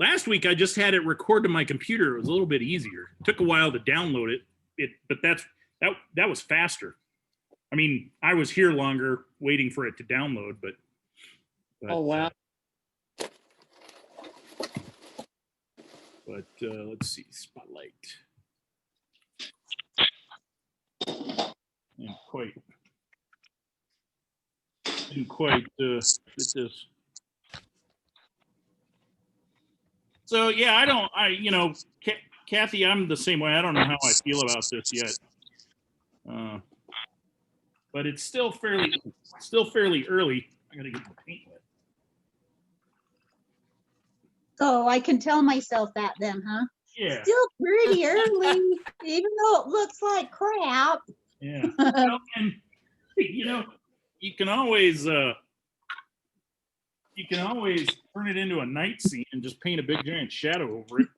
last week I just had it record to my computer. It was a little bit easier. It took a while to download it. But that was faster. I mean, I was here longer waiting for it to download, but oh wow. But let's see, Spotlight. Didn't quite get this. So yeah, Kathy, I'm the same way. I don't know how I feel about this yet. But it's still fairly early. I gotta get the paint wet. So I can tell myself that then, huh? Yeah. Still pretty early, even though it looks like crap. Yeah. Well, and you can always turn it into a night scene and just paint a big giant shadow over it.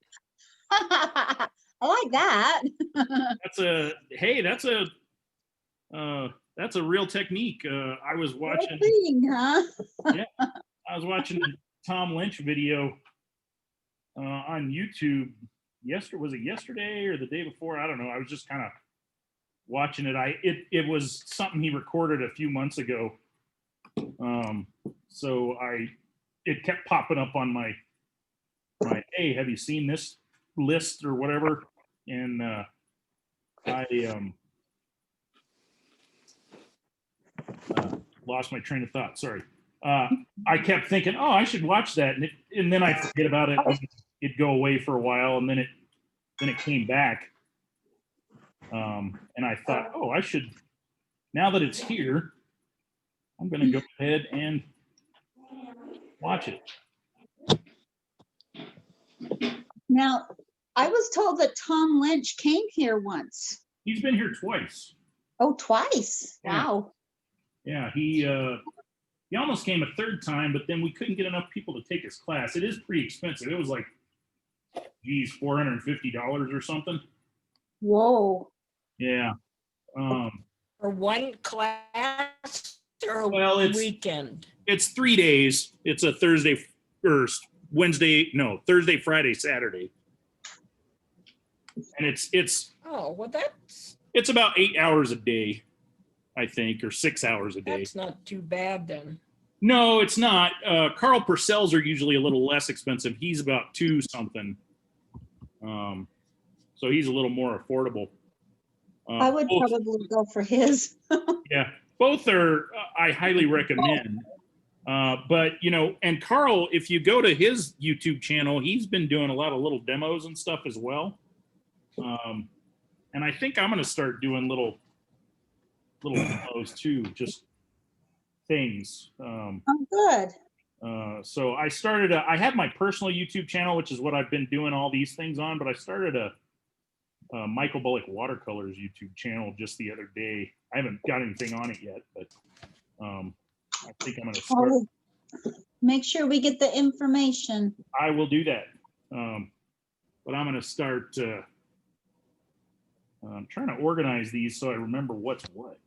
I like that. That's a real technique. I was watching. Huh? Yeah, I was watching the Tom Lynch video on YouTube. Was it yesterday or the day before? I don't know. I was just kind of watching it. It was something he recorded a few months ago. So it kept popping up on my hey, have you seen this list or whatever? And I lost my train of thought. Sorry. I kept thinking, oh, I should watch that, and then I forget about it. It'd go away for a while, and then it came back. And I thought, oh, I should. Now that it's here, I'm going to go ahead and watch it. Now, I was told that Tom Lynch came here once. He's been here twice. Oh, twice. Yeah. Wow. Yeah, he almost came a third time, but then we couldn't get enough people to take his class. It is pretty expensive. It was like, geez, $450 or something. Whoa. Yeah. For one class or it's weekend? It's 3 days. It's a Thursday, Friday, Saturday. And it's oh, well, it's about 8 hours a day, I think, or 6 hours a day. That's not too bad then. No, it's not. Carl Purcell's are usually a little less expensive. He's about $2 something. So he's a little more affordable. I would probably go for his. Yeah, both are, I highly recommend. But, and Carl, if you go to his YouTube channel, he's been doing a lot of little demos and stuff as well. And I think I'm going to start doing little demos too, just things. Oh, good. So I had my personal YouTube channel, which is what I've been doing all these things on, but I started a Michael Bullock Watercolors YouTube channel just the other day. I haven't got anything on it yet, but I think I'm going to start. Make sure we get the information. I will do that. But I'm going to start. I'm trying to organize these so I remember what's what.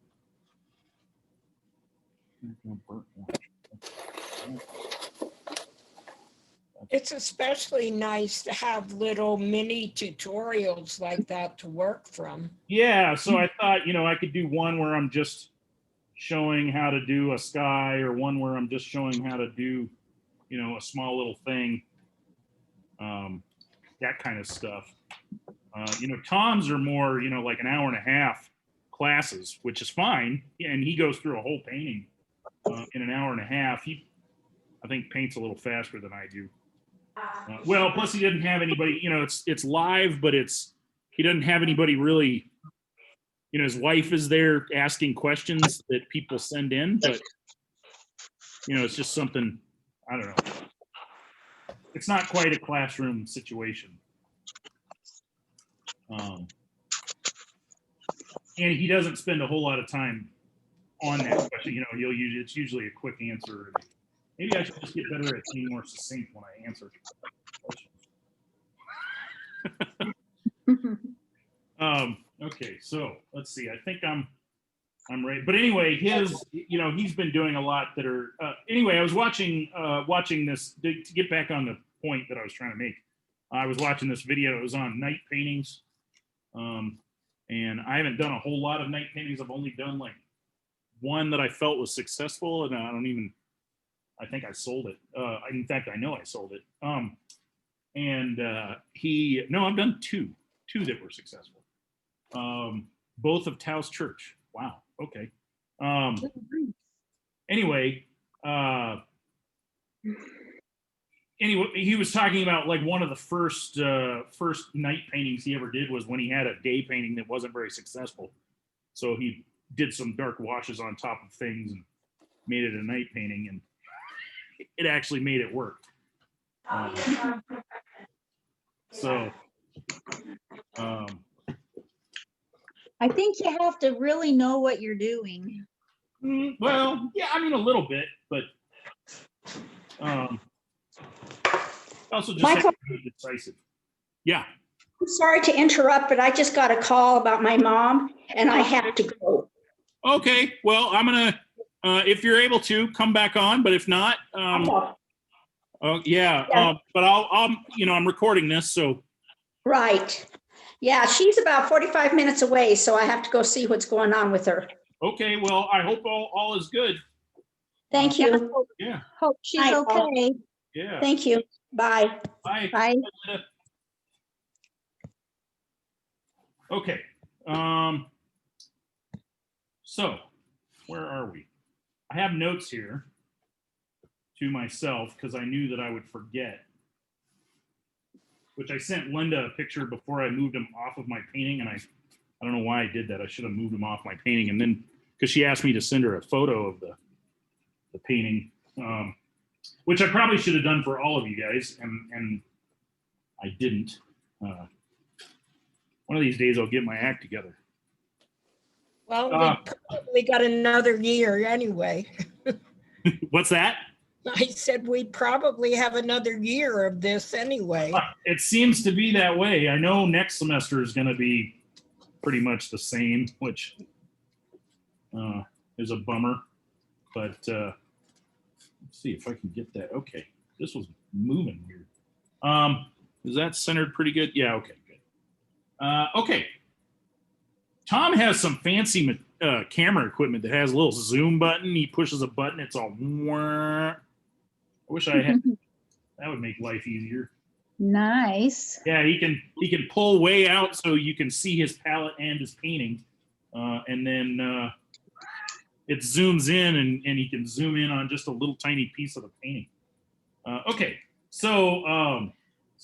It's especially nice to have little mini tutorials like that to work from. Yeah, so I thought, I could do one where I'm just showing how to do a sky, or one where I'm just showing how to do, a small little thing, that kind of stuff. Tom's are more, like an hour and a half classes, which is fine. And he goes through a whole painting in an hour and a half. He, I think, paints a little faster than I do. Well, plus he doesn't have anybody, it's live, but he doesn't have anybody really, his wife is there asking questions that people send in, but, it's just something, I don't know. It's not quite a classroom situation. And he doesn't spend a whole lot of time on that question. It's usually a quick answer. Maybe I should just get better at being more succinct when I answer questions. Okay, so let's see. I think I'm ready. But anyway, he's been doing a lot that are. Anyway, I was watching this to get back on point that I was trying to make. I was watching this video. It was on night paintings. And I haven't done a whole lot of night paintings. I've only done like one that I felt was successful, and I think I sold it. In fact, I know I sold it. No, I've done two that were successful. Both of Taos Church. Wow. Okay. Anyway, he was talking about like one of the first night paintings he ever did was when he had a day painting that wasn't very successful. So he did some dark washes on top of things and made it a night painting, and it actually made it work. I think you have to really know what you're doing. Well, yeah, I mean a little bit, but also just have to be decisive. Yeah. I'm sorry to interrupt, but I just got a call about my mom and I have to go. Okay. Well, I'm gonna if you're able to come back on, but if not, yeah. But I'll I'm recording this, so. Right. Yeah, she's about 45 minutes away, so I have to go see what's going on with her. Okay. Well, I hope all is good. Thank you. Yeah. Hope she's Hi, Paul. okay. Yeah. Thank you. Bye. Bye. Bye. Okay. So where are we? I have notes here to myself because I knew that I would forget, which I sent Linda a picture before I moved him off of my painting. And I don't know why I did that. I should have moved him off my painting. And then, because she asked me to send her a photo of the painting, which I probably should have done for all of you guys. And I didn't. One of these days I'll get my act together. Well, we probably got another year anyway. What's that? I said we probably have another year of this anyway. It seems to be that way. I know next semester is going to be pretty much the same, which is a bummer. But let's see if I can get that. Okay, this was moving weird. Is that centered pretty good? Yeah. Okay. Good. Okay. Tom has some fancy camera equipment that has a little zoom button. He pushes a button. It's all. I wish I had. That would make life easier. Nice. Yeah, he can pull way out so you can see his palette and his painting, and then it zooms in and he can zoom in on just a little tiny piece of the painting. Okay, so I'm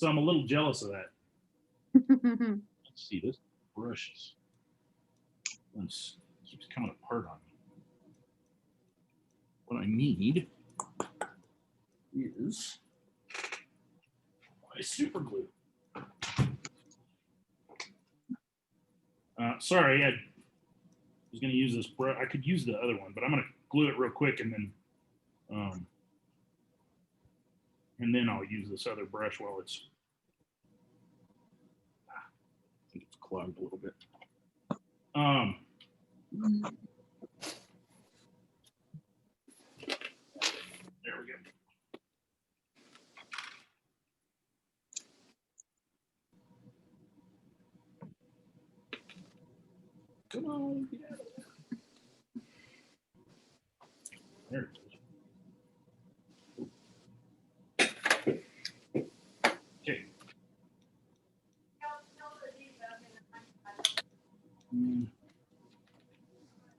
a little jealous of that. Let's see, this brush keeps coming apart on me. What I need is my super glue. Sorry, I was going to use this brush. I could use the other one, but I'm going to glue it real quick and then I'll use this other brush while it's. I think it's clogged a little bit. There we go. Come on, get out of there. There it is. Okay.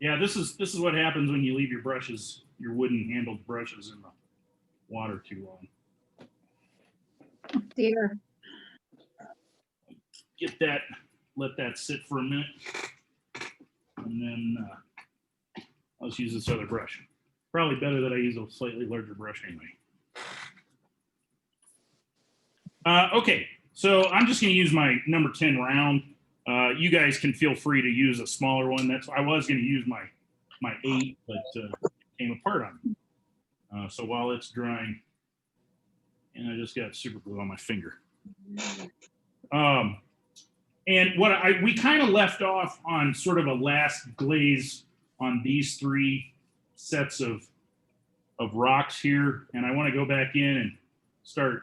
Yeah, this is what happens when you leave your wooden handled brushes in the water too long. Oh, dear. Let that sit for a minute, and then I'll just use this other brush. Probably better that I use a slightly larger brush anyway. Okay, so I'm just going to use my number 10 round. You guys can feel free to use a smaller one. I was going to use my 8, but it came apart on me. So while it's drying, and I just got super glue on my finger. And we kind of left off on sort of a last glaze on these 3 sets of rocks here, and I want to go back in and start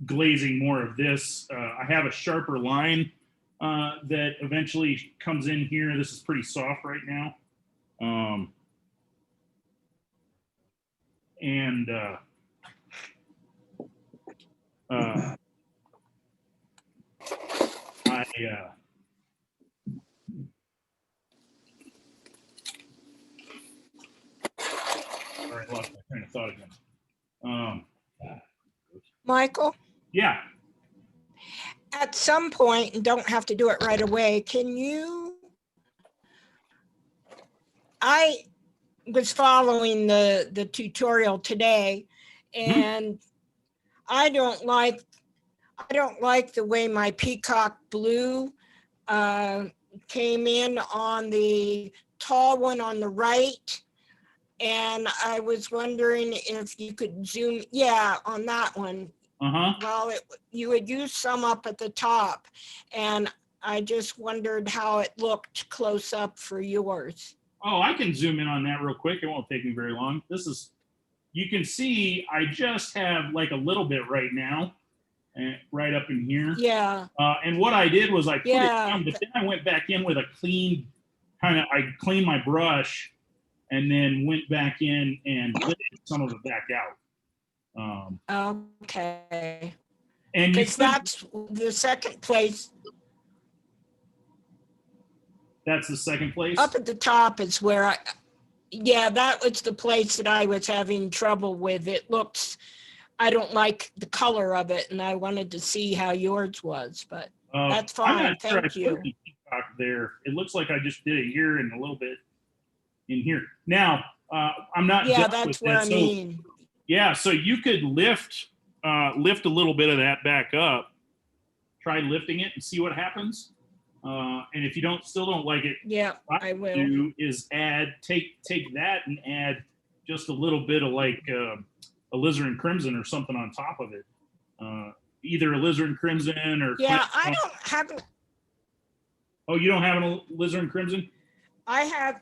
glazing more of this. I have a sharper line that eventually comes in here. This is pretty soft right now. And all right, lost my train of thought again. Michael, Yeah. at some point, and don't have to do it right away, can you? I was following the tutorial today, and I don't like the way my peacock blue came in on the tall one on the right. And I was wondering if you could zoom, yeah, on that one. Uh-huh. Well, you had used some up at the top, and I just wondered how it looked close up for yours. Oh, I can zoom in on that real quick. It won't take me very long. This is, you can see I just have like a little bit right now, and right up in here. Yeah, And what I did was I put it Yeah. down, but then I went back in with a clean, I cleaned my brush and then went back in and lifted some of it back out. okay. And you Because that's the second place. that's the second place. Up at the top is where yeah, that was the place that I was having trouble with. It looks, I don't like the color of it, and I wanted to see how yours was, but that's I'm fine. not sure I Thank put you. the peacock there. It looks like I just did it here and a little bit in here. Now, I'm not Yeah, done that's with what that. I So, mean. yeah, so you could lift a little bit of that back up. Try lifting it and see what happens. And if you still don't like it, Yeah, what I will. do is take that and add just a little bit of like alizarin crimson or something on top of it. Either alizarin crimson or Yeah, I don't have. Oh, you don't have an alizarin crimson? I have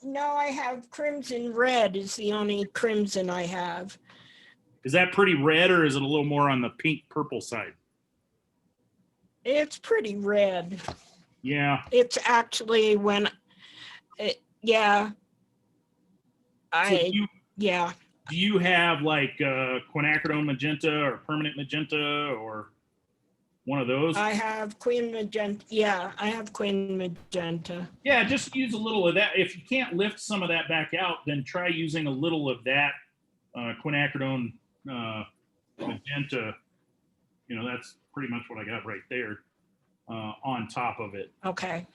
no, I have crimson red is the only crimson I have. Is that pretty red or is it a little more on the pink purple side? It's pretty red. Yeah. It's actually yeah. Yeah. Do you have like quinacridone magenta or permanent magenta or one of those? I have queen magenta. Yeah, I have queen magenta. Yeah, just use a little of that. If you can't lift some of that back out, then try using a little of that quinacridone magenta. You know, that's pretty much what I got right there on top of it. Okay.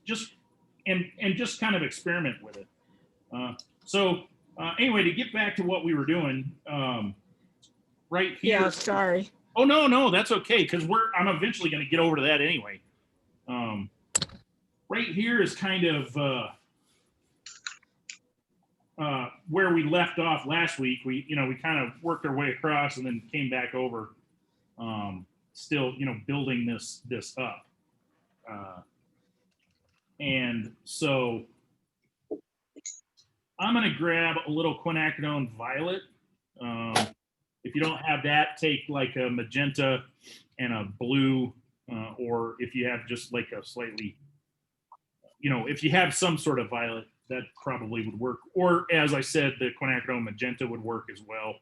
Just just kind of experiment with it. Anyway, to get back to what we were doing, right here. Yeah, sorry. Oh no, that's okay because I'm eventually going to get over to that anyway. Right here is kind of where we left off last week. We kind of worked our way across and then came back over. Still, building this up. And so I'm going to grab a little quinacridone violet. If you don't have that, take like a magenta and a blue, or if you have just like a slightly, if you have some sort of violet, that probably would work. Or as I said, the quinacridone magenta would work as well.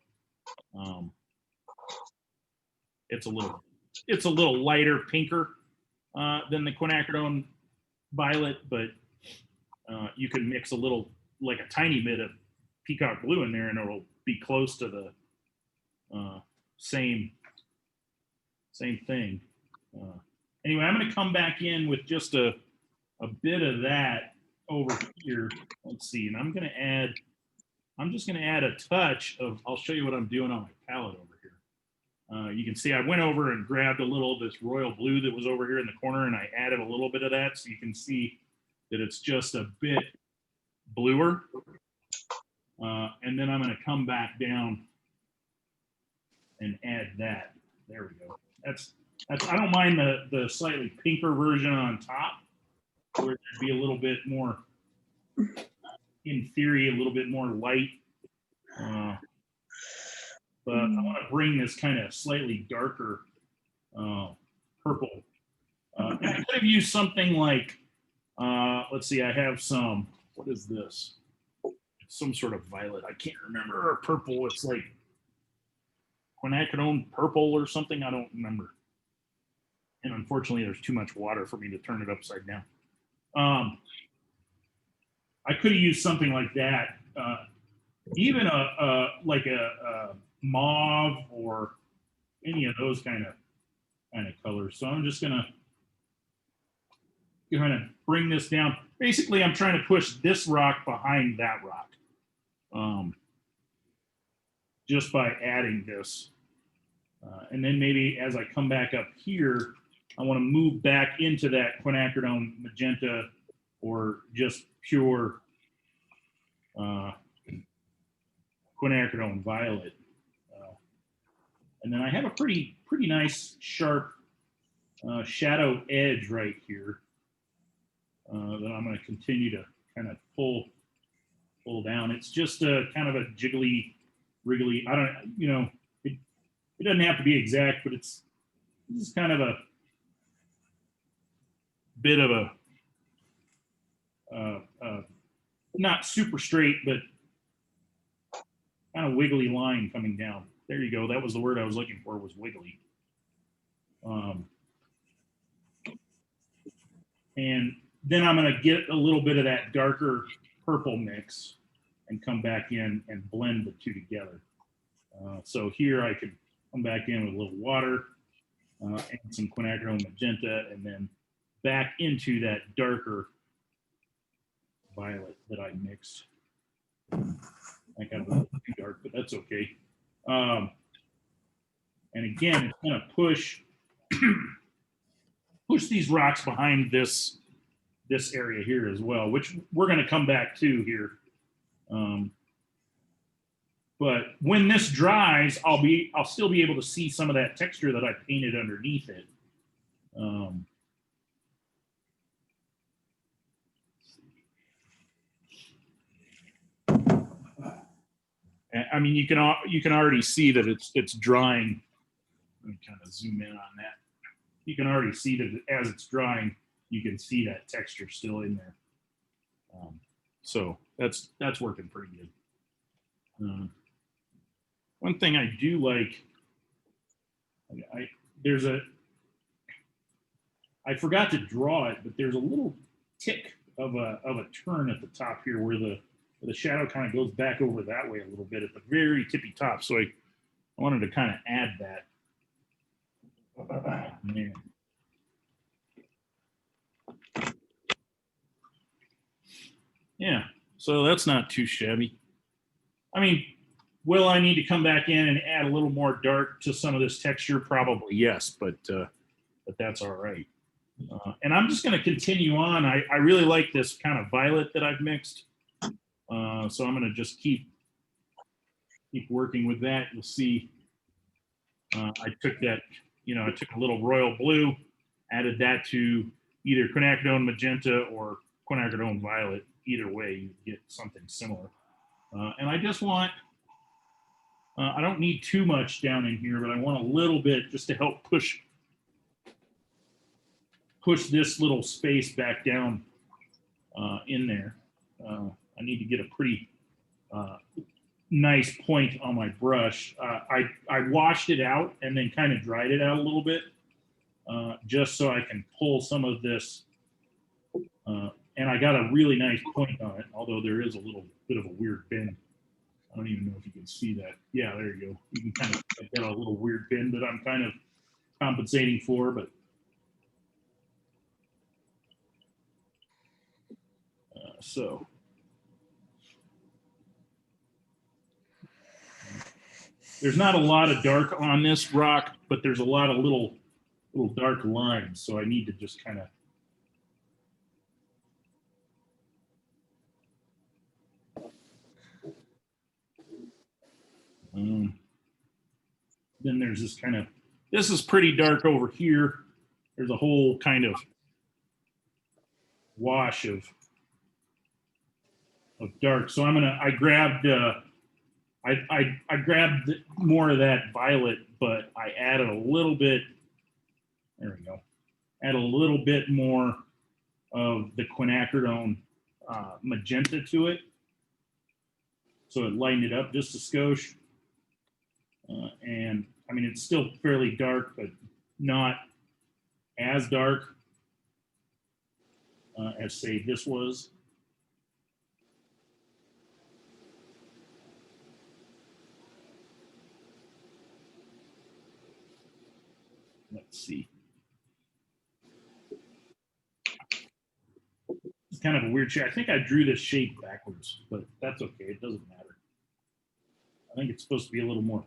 It's a little lighter, pinker than the quinacridone violet, but you can mix like a tiny bit of peacock blue in there and it'll be close to the same thing. Anyway, I'm going to come back in with just a bit of that over here. Let's see, and I'm just going to add a touch of, I'll show you what I'm doing on my palette over here. You can see I went over and grabbed a little of this royal blue that was over here in the corner and I added a little bit of that so you can see that it's just a bit bluer. And then I'm going to come back down and add that. There we go. That's I don't mind the slightly pinker version on top, where it'd be a little bit more, in theory, a little bit more light. but I want to bring this kind of slightly darker purple. And I could have used something like, let's see, I have some, what is this? Some sort of violet. I can't remember. Or purple. It's like quinacridone purple or something. I don't remember. And unfortunately, there's too much water for me to turn it upside down. I could have used something like that. Even like a mauve or any of those kind of colors. So I'm just gonna kind of bring this down. Basically, I'm trying to push this rock behind that rock. Just by adding this. And then maybe as I come back up here, I want to move back into that quinacridone magenta or just pure quinacridone violet. And then I have a pretty nice sharp shadow edge right here that I'm going to continue to kind of pull down. It's just a kind of a jiggly, wriggly. I don't, you know, it doesn't have to be exact, but this is kind of a bit of a not super straight, but kind of wiggly line coming down. There you go. That was the word I was looking for, was wiggly. And then I'm going to get a little bit of that darker purple mix and come back in and blend the two together. So here I could come back in with a little water and some quinacridone magenta, and then back into that darker violet that I mixed. I got a little too dark, but that's okay. And again, it's going to push these rocks behind this area here as well, which we're going to come back to here. But when this dries, I'll still be able to see some of that texture that I painted underneath it. I mean, you can already see that it's drying. Let me kind of zoom in on that. You can already see that as it's drying, you can see that texture still in there. So that's working pretty good. One thing I do like, I forgot to draw it, but there's a little tick of a turn at the top here where the shadow kind of goes back over that way a little bit at the very tippy top. So I wanted to kind of add that. Man. Yeah, so that's not too shabby. I mean, will I need to come back in and add a little more dark to some of this texture? Probably yes, but that's all right. And I'm just going to continue on. I really like this kind of violet that I've mixed. So I'm going to just keep working with that. You'll see I took that, I took a little royal blue, added that to either quinacridone magenta or quinacridone violet. Either way, you get something similar. And I just want, I don't need too much down in here, but I want a little bit just to help push this little space back down in there. I need to get a pretty nice point on my brush. I washed it out and then kind of dried it out a little bit just so I can pull some of this. And I got a really nice point on it, although there is a little bit of a weird bend. I don't even know if you can see that. Yeah, there you go. You can kind of get a little weird bend that I'm kind of compensating for, but so. There's not a lot of dark on this rock, but there's a lot of little dark lines. So I need to just kind of. Then there's this kind of, this is pretty dark over here. There's a whole kind of wash of dark. So I I grabbed more of that violet, but I added a little bit. There we go. Add a little bit more of the quinacridone magenta to it, so it lightened it up just a skosh. And I mean, it's still fairly dark, but not as dark as say this was. Let's see. It's kind of a weird shape. I think I drew this shape backwards, but that's okay. It doesn't matter. I think it's supposed to be a little more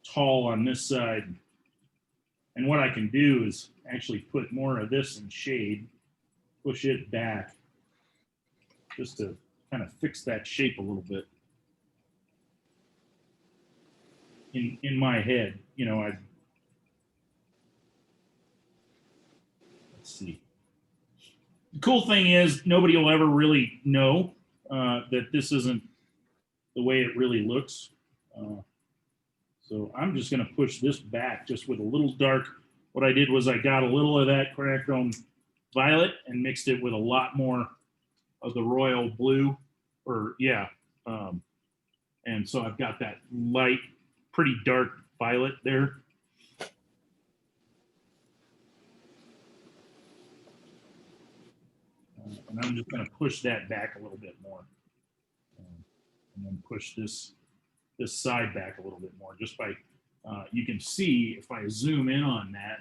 tall on this side. And what I can do is actually put more of this in shade, push it back, just to kind of fix that shape a little bit. In my head, you know, let's see. The cool thing is nobody will ever really know that this isn't the way it really looks. So I'm just going to push this back just with a little dark. What I did was I got a little of that quinacridone violet and mixed it with a lot more of the royal blue, or yeah. And so I've got that light, pretty dark violet there. And I'm just going to push that back a little bit more. And then push this side back a little bit more, just by, you can see if I zoom in on that,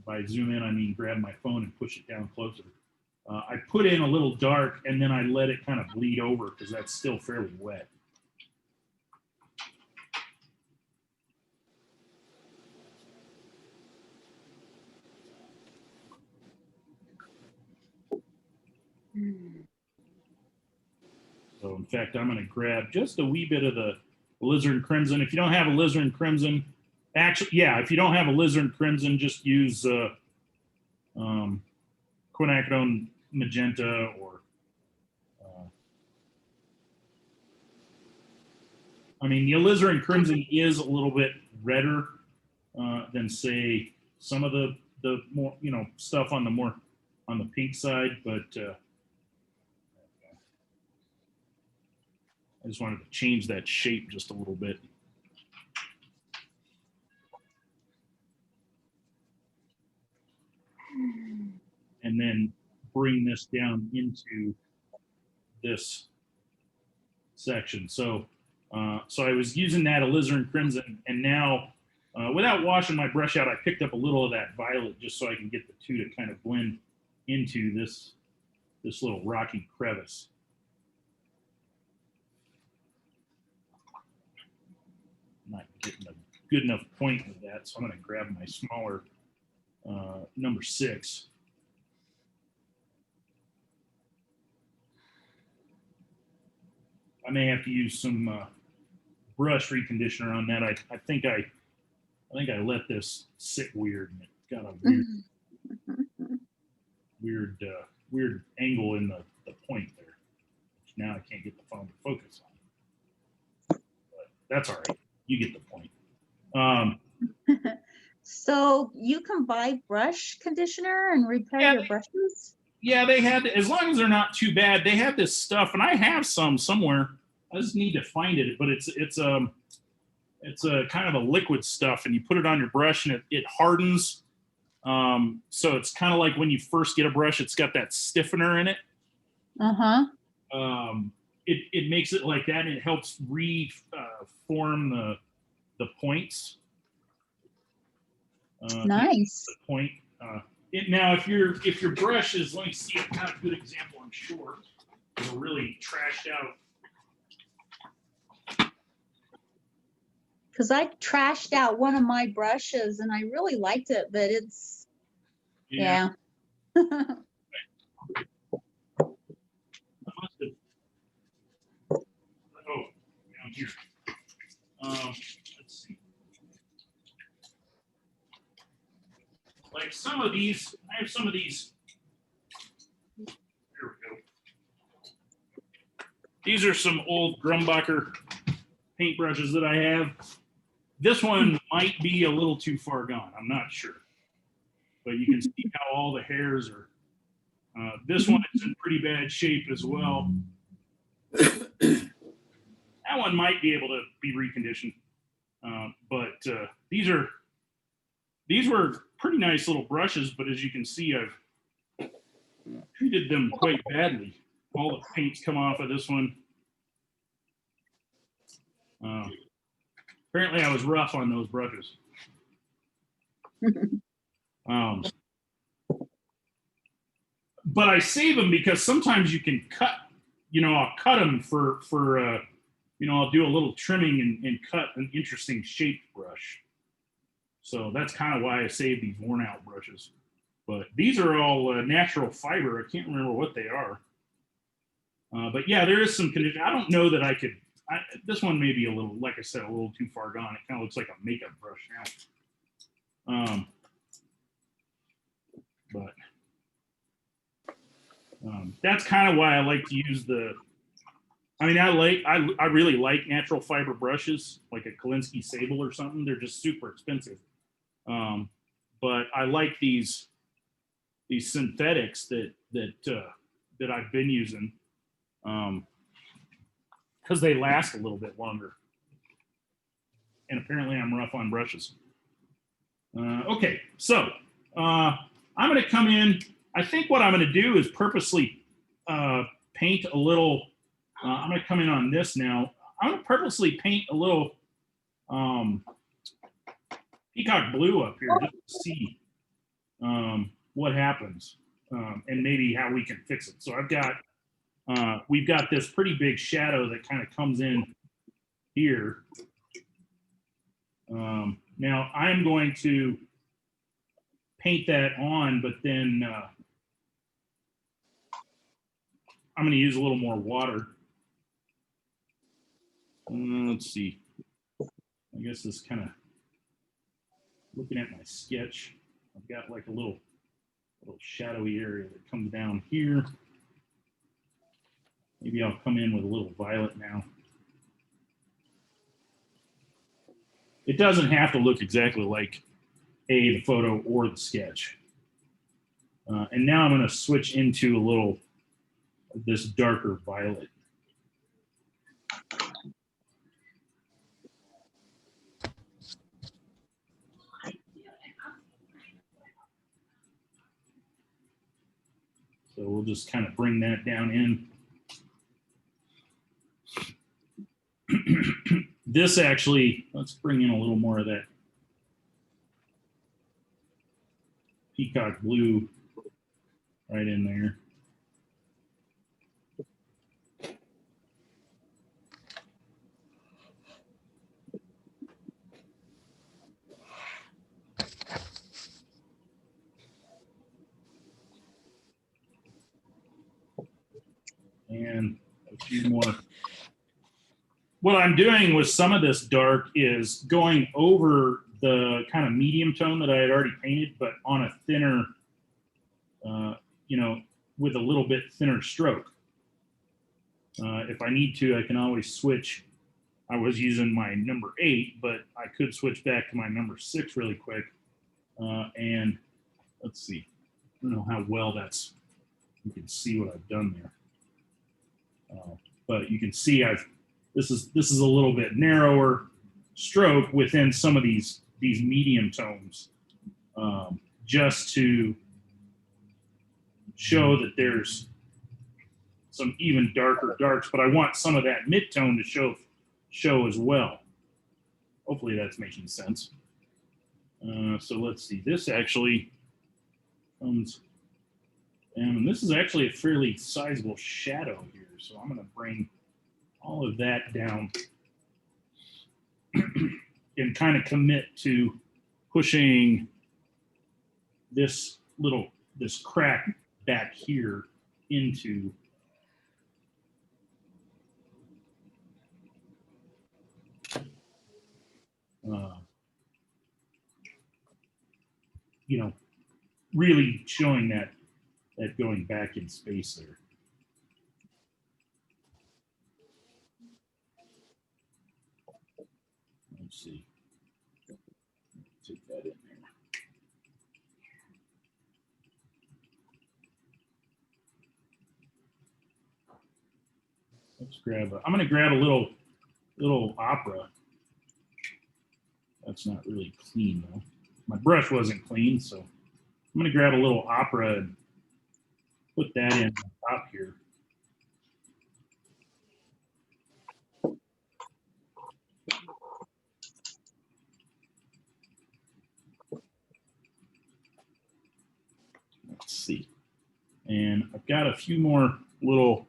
by zoom in, I mean grab my phone and push it down closer. I put in a little dark and then I let it kind of bleed over because that's still fairly wet. So in fact, I'm going to grab just a wee bit of the alizarin crimson. If you don't have alizarin crimson, actually, yeah, if you don't have alizarin crimson, just use quinacridone magenta, or I mean, the alizarin crimson is a little bit redder than say some of the more, you know, stuff on the pink side, but I just wanted to change that shape just a little bit. And then bring this down into this section. So, so I was using that alizarin crimson, and now, without washing my brush out, I picked up a little of that violet just so I can get the two to kind of blend into this little rocky crevice. Not getting a good enough point with that, so I'm going to grab my smaller number 6. I may have to use some brush reconditioner on that. I think I let this sit weird, and it got a weird weird angle in the point there, which now I can't get the phone to focus on. But that's all right. You get the point. So you can buy brush conditioner and repair your brushes? Yeah, they had, as long as they're not too bad, they had this stuff, and I have some somewhere. I just need to find it, but it's a kind of a liquid stuff, and you put it on your brush, and it hardens. So it's kind of like when you first get a brush, it's got that stiffener in it. It makes it like that, and it helps reform the points. Nice. The point. Now, if your brush is, let me see a kind of good example, I'm sure, it's really trashed out. Because I trashed out one of my brushes and I really liked it, but it's, yeah. Oh, down here. Let's see. Like some of these, I have some of these. Here we go. These are some old Grumbacher paintbrushes that I have. This one might be a little too far gone. I'm not sure. But you can see how all the hairs are. This one is in pretty bad shape as well. That one might be able to be reconditioned. But these were pretty nice little brushes, but as you can see, I've treated them quite badly. All the paint's come off of this one. Apparently I was rough on those brushes. But I save them because sometimes you can cut, I'll cut them for I'll do a little trimming and cut an interesting shaped brush. So that's kind of why I save these worn out brushes. But these are all natural fiber. I can't remember what they are. But yeah, there is some condition. I don't know that I could. This one may be a little, like I said, a little too far gone. It kind of looks like a makeup brush now. But that's kind of why I like to use the. I mean, I really like natural fiber brushes, like a Kolinsky Sable or something. They're just super expensive. But I like these synthetics that I've been using. Because they last a little bit longer. And apparently I'm rough on brushes. Okay, so I'm going to come in. I think what I'm going to do is purposely paint a little. I'm going to come in on this now. I'm going to purposely paint a little peacock blue up here just to see what happens and maybe how we can fix it. So we've got this pretty big shadow that kind of comes in here. Now I'm going to paint that on, but then I'm going to use a little more water. Let's see. I guess this kind of, looking at my sketch, I've got like a little shadowy area that comes down here. Maybe I'll come in with a little violet now. It doesn't have to look exactly like the photo or the sketch. And now I'm going to switch into a little of this darker violet. So we'll just kind of bring that down in. This actually, let's bring in a little more of that peacock blue right in there. And a few more. What I'm doing with some of this dark is going over the kind of medium tone that I had already painted, but on a thinner, with a little bit thinner stroke. If I need to, I can always switch. I was using my number 8, but I could switch back to my number 6 really quick. And let's see. I don't know how well you can see what I've done there. But you can see this is a little bit narrower stroke within some of these medium tones, just to show that there's some even darker darks, but I want some of that mid-tone to show as well. Hopefully that's making sense. So let's see, this actually comes down, and this is actually a fairly sizable shadow here. So I'm gonna bring all of that down and kind of commit to pushing this crack back here into really showing that going back in space there. Let's see. Take that in there. Let's grab I'm going to grab a little opera. That's not really clean though. My brush wasn't clean, so I'm going to grab a little opera and put that in on top here. Let's see. And I've got a few more little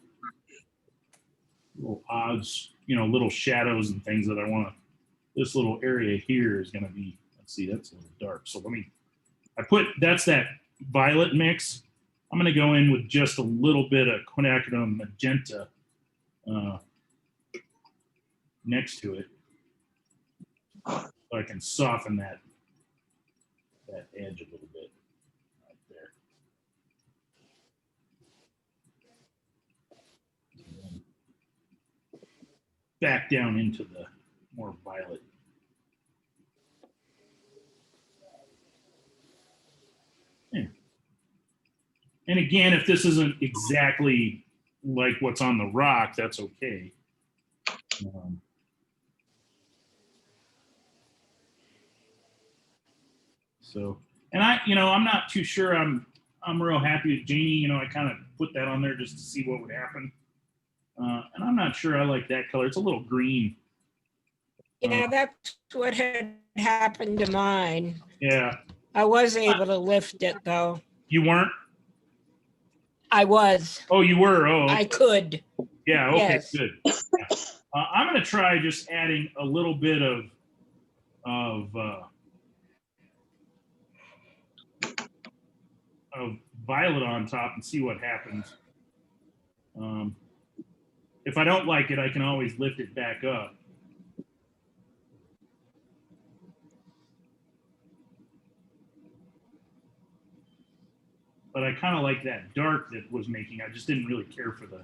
odds, little shadows and things that I want to. This little area here is going to be, let's see, that's a little dark. So that's that violet mix. I'm going to go in with just a little bit of quinacridone magenta next to it, so I can soften that edge a little bit right there. And then back down into the more violet. Yeah. And again, if this isn't exactly like what's on the rock, that's okay. So, and I'm not too sure. I'm real happy with Janie. I kind of put that on there just to see what would happen. And I'm not sure I like that color. It's a little green. Yeah, that's what had happened to mine. Yeah. I was able to lift it though. You weren't? I was. Oh, you were? Oh, okay. I could. Yeah, okay, Yes. good. Yeah. I'm going to try just adding a little bit of violet on top and see what happens. If I don't like it, I can always lift it back up. But I kind of like that dark that was making. I just didn't really care for the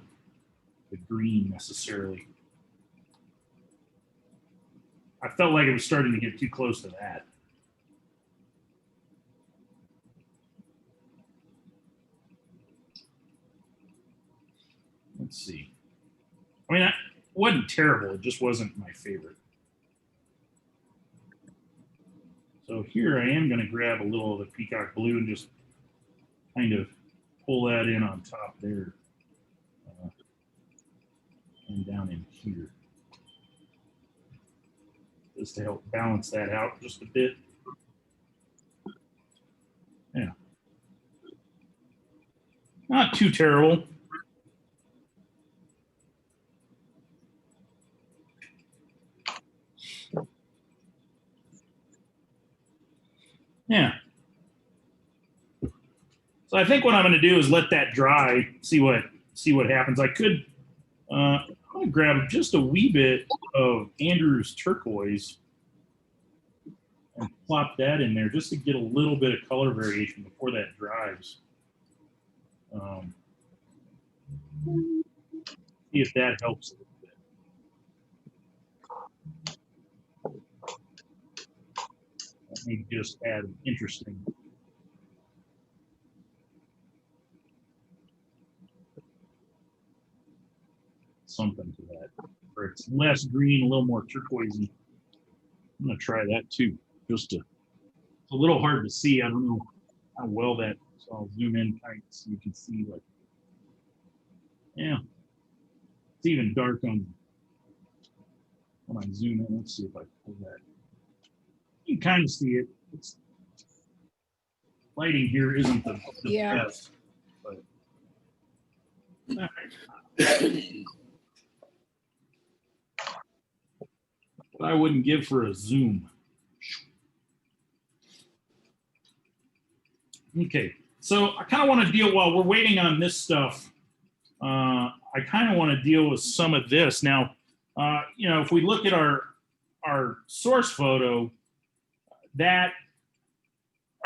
green necessarily. I felt like it was starting to get too close to that. Let's see. I mean, it wasn't terrible. It just wasn't my favorite. So here I am going to grab a little of the peacock blue and just kind of pull that in on top there and down in here, just to help balance that out just a bit. Yeah. Not too terrible. Yeah. So I think what I'm going to do is let that dry, see what happens. I could I'm going to grab just a wee bit of Andrew's turquoise and plop that in there just to get a little bit of color variation before that dries. See if that helps a little bit. Let me just add an interesting something to that, where it's less green, a little more turquoisey. I'm gonna try that too. It's a little hard to see. I don't know how well that. So I'll zoom in tight so you can see. Like, yeah, it's even dark on when I zoom in. Let's see if I pull that. You can kind of see it. It's, lighting here isn't the Yeah. best, but. All right. What I wouldn't give for a zoom. Okay, so I kind of want to deal, while we're waiting on this stuff, I kind of want to deal with some of this. Now, if we look at our source photo, that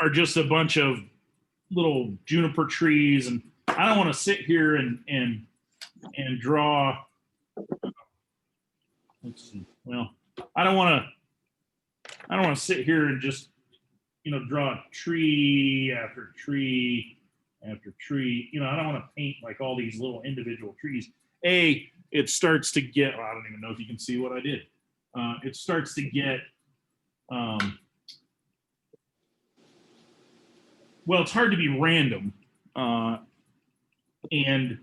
are just a bunch of little juniper trees, and I don't want to sit here and draw. Let's see. Well, I don't want to I don't want to sit here and just, draw tree after tree after tree. I don't want to paint like all these little individual trees. It starts to get, well, I don't even know if you can see what I did. It starts to get, well, it's hard to be random. And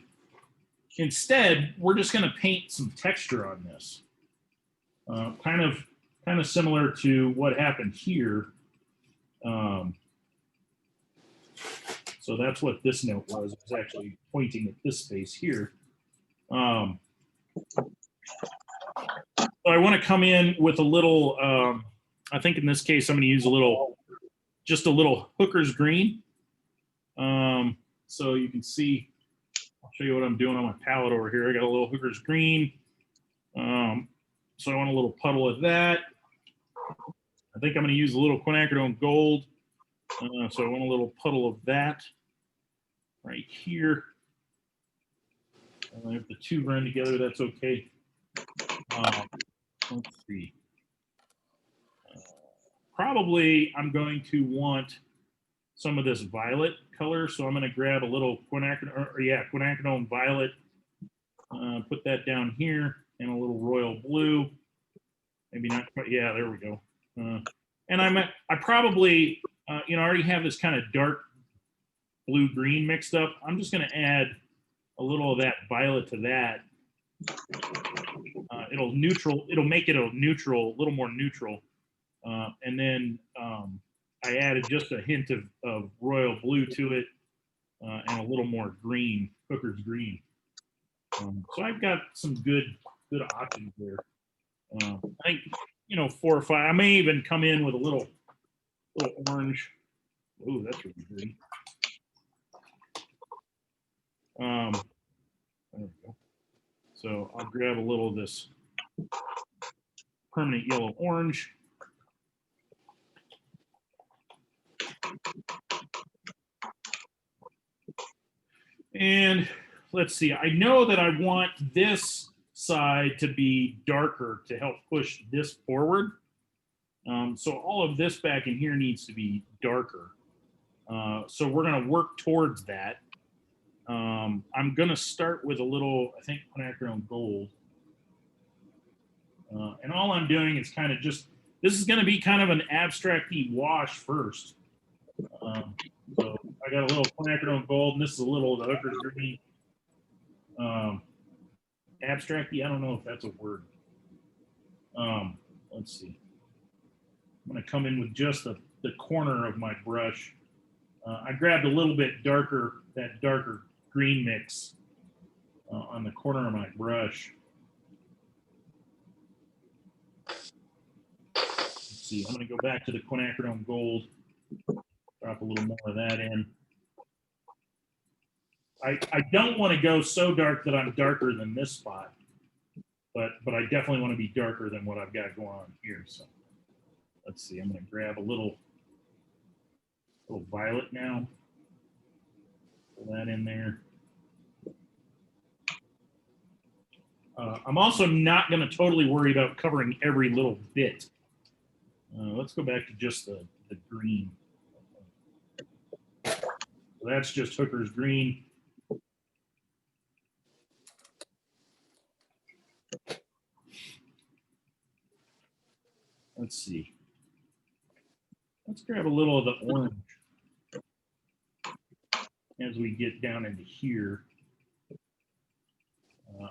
instead, we're just going to paint some texture on this. Kind of similar to what happened here. So that's what this note was. It was actually pointing at this space here. So I want to come in with a little, I think in this case, I'm going to use just a little Hooker's green. So you can see, I'll show you what I'm doing on my palette over here. I got a little Hooker's green. So I want a little puddle of that. I think I'm going to use a little quinacridone gold. So I want a little puddle of that right here. If the two run together, that's okay. Let's see. Probably I'm going to want some of this violet color. So I'm going to grab a little quinacridone violet, put that down here, and a little royal blue. Maybe not quite. Yeah, there we go. And I probably, I already have this kind of dark blue green mixed up. I'm just going to add a little of that violet to that. It'll make it a little more neutral. And then I added just a hint of royal blue to it, and a little more green, Hooker's green. So I've got some good options there. I think 4 or 5. I may even come in with a little orange. Oh, that's really green. There we go. So I'll grab a little of this permanent yellow orange. And let's see, I know that I want this side to be darker to help push this forward. So all of this back in here needs to be darker. So we're going to work towards that. I'm going to start with a little, I think, quinacridone gold. And all I'm doing is kind of just, this is going to be kind of an abstract-y wash first. So I got a little quinacridone gold, and this is a little of the Hooker's green. Abstract-y, I don't know if that's a word. Let's see. I'm going to come in with just the corner of my brush. I grabbed a little bit darker, that darker green mix on the corner of my brush. Let's see, I'm going to go back to the quinacridone gold, drop a little more of that in. I don't want to go so dark that I'm darker than this spot, but I definitely want to be darker than what I've got going on here. So let's see, I'm going to grab a little violet now. Pull that in there. I'm also not going to totally worry about covering every little bit. Let's go back to just the green. So that's just Hooker's green. Let's see. Let's grab a little of the orange as we get down into here.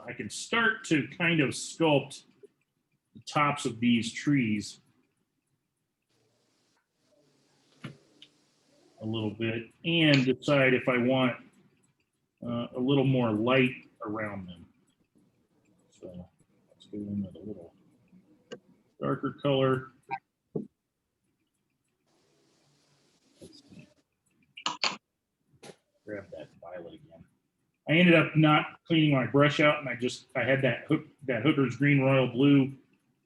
I can start to kind of sculpt the tops of these trees a little bit and decide if I want a little more light around them. So let's go in with a little darker color. Let's see. Grab that violet again. I ended up not cleaning my brush out, and I had that Hooker's green royal blue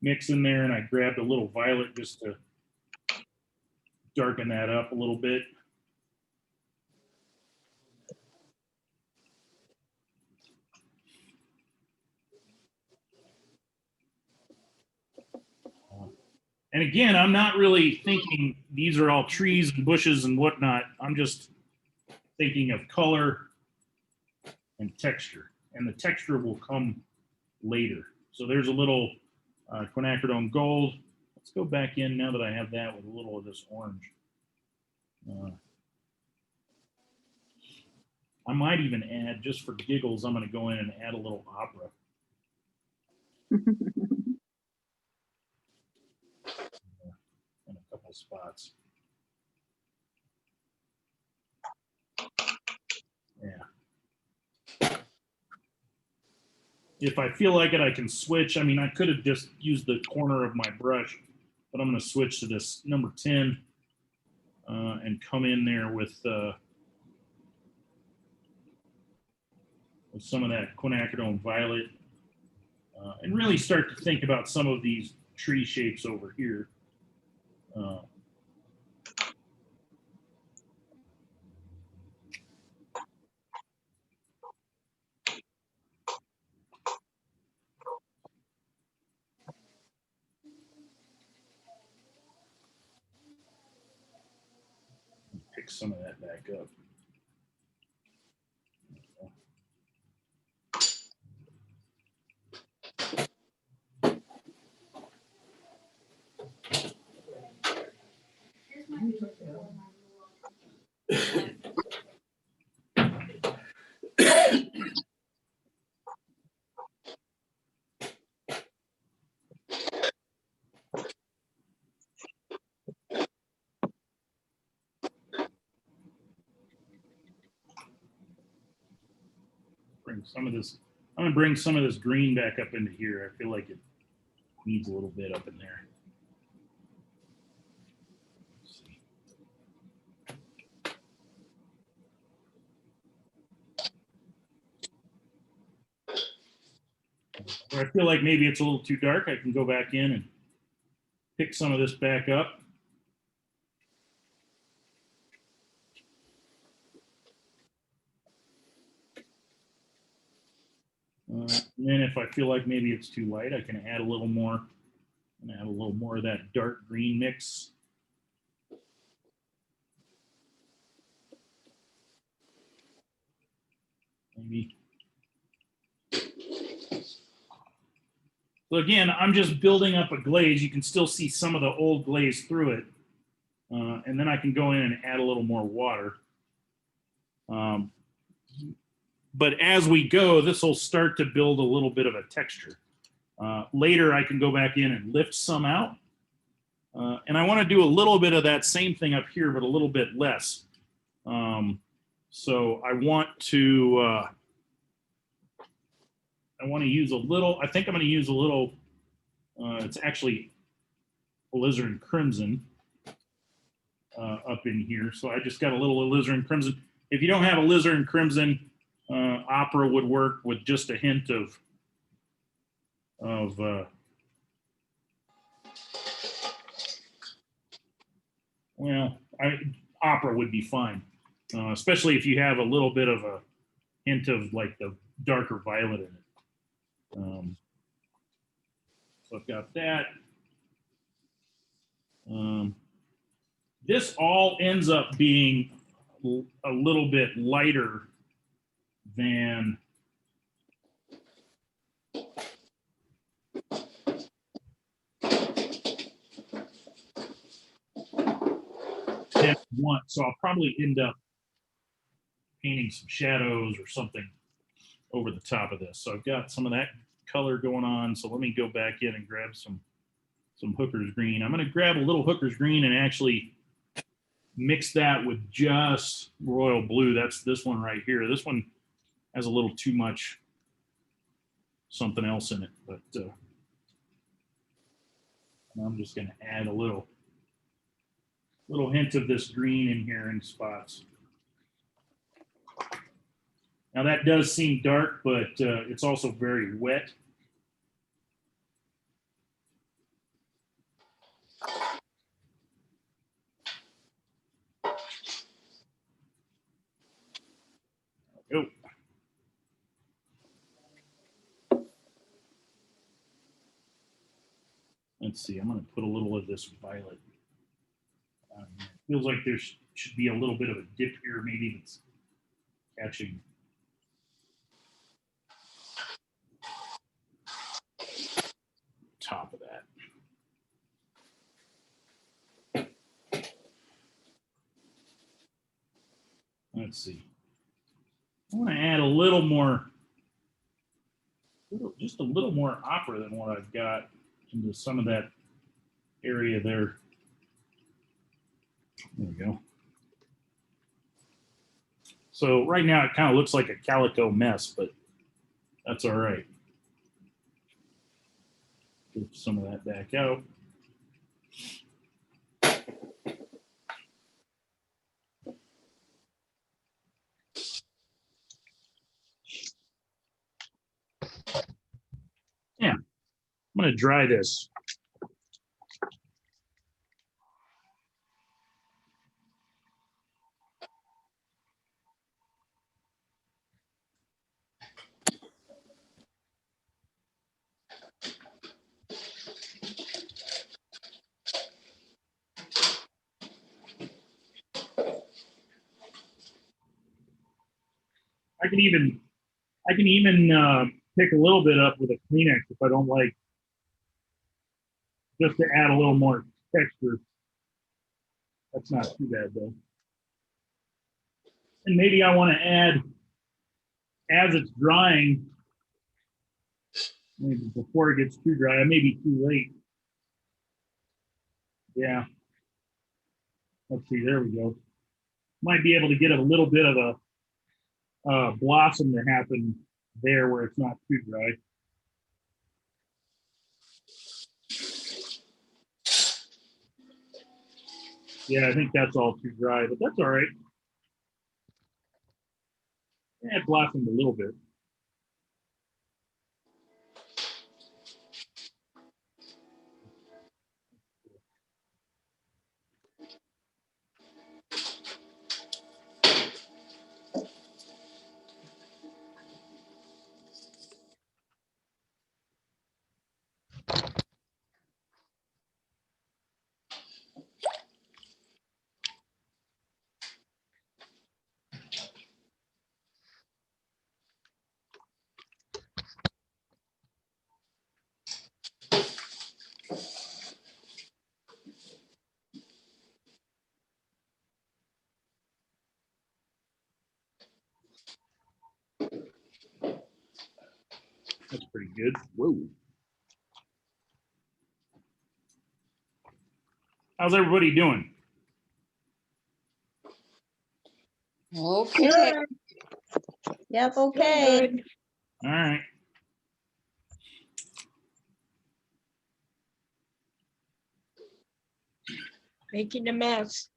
mix in there, and I grabbed a little violet just to darken that up a little bit. And again, I'm not really thinking these are all trees and bushes and whatnot. I'm just thinking of color and texture. And the texture will come later. So there's a little quinacridone gold. Let's go back in now that I have that with a little of this orange. I might even add, just for giggles, I'm going to go in and add a little opera. In a couple spots. Yeah. If I feel like it, I can switch. I mean, I could have just used the corner of my brush, but I'm going to switch to this number 10 and come in there with some of that quinacridone violet and really start to think about some of these tree shapes over here. Pick some of that back up. Bring some of this. I'm gonna bring some of this green back up into here. I feel like it needs a little bit up in there. Where I feel like maybe it's a little too dark, I can go back in and pick some of this back up. And then if I feel like maybe it's too light, I can add a little more and add a little more of that dark green mix. Maybe. So again, I'm just building up a glaze. You can still see some of the old glaze through it. And then I can go in and add a little more water. But as we go, this will start to build a little bit of a texture. Later, I can go back in and lift some out. And I want to do a little bit of that same thing up here, but a little bit less. So I want to use a little, I think I'm going to use a little, it's actually alizarin crimson up in here. So I just got a little alizarin crimson. If you don't have alizarin crimson, opera would work with just a hint of well, opera would be fine, especially if you have a little bit of a hint of like the darker violet in it. So I've got that. This all ends up being a little bit lighter than one. So I'll probably end up painting some shadows or something over the top of this. So I've got some of that color going on. So let me go back in and grab some Hooker's green. I'm going to grab a little Hooker's green and actually mix that with just royal blue. That's this one right here. This one has a little too much something else in it, but I'm just going to add a little hint of this green in here in spots. Now that does seem dark, but it's also very wet. Oh. And let's see, I'm going to put a little of this violet. Feels like there should be a little bit of a dip here, maybe that's catching. Top of that. Let's see. I want to add a little more, just a little more opera than what I've got into some of that area there. There we go. So right now it kind of looks like a calico mess, but that's all right. Get some of that back out. Yeah, I'm going to dry this. I can even pick a little bit up with a Kleenex if I don't like, just to add a little more texture. That's not too bad though. And maybe I want to add, as it's drying, maybe before it gets too dry, I may be too late. Yeah. Let's see, there we go. Might be able to get a little bit of a blossom to happen there where it's not too dry. Yeah, I think that's all too dry, but that's all right. Yeah, it blossomed a little bit. That's pretty good. Whoa. How's everybody doing? Okay. Good. Yep, okay. Good. All right. Making a mess.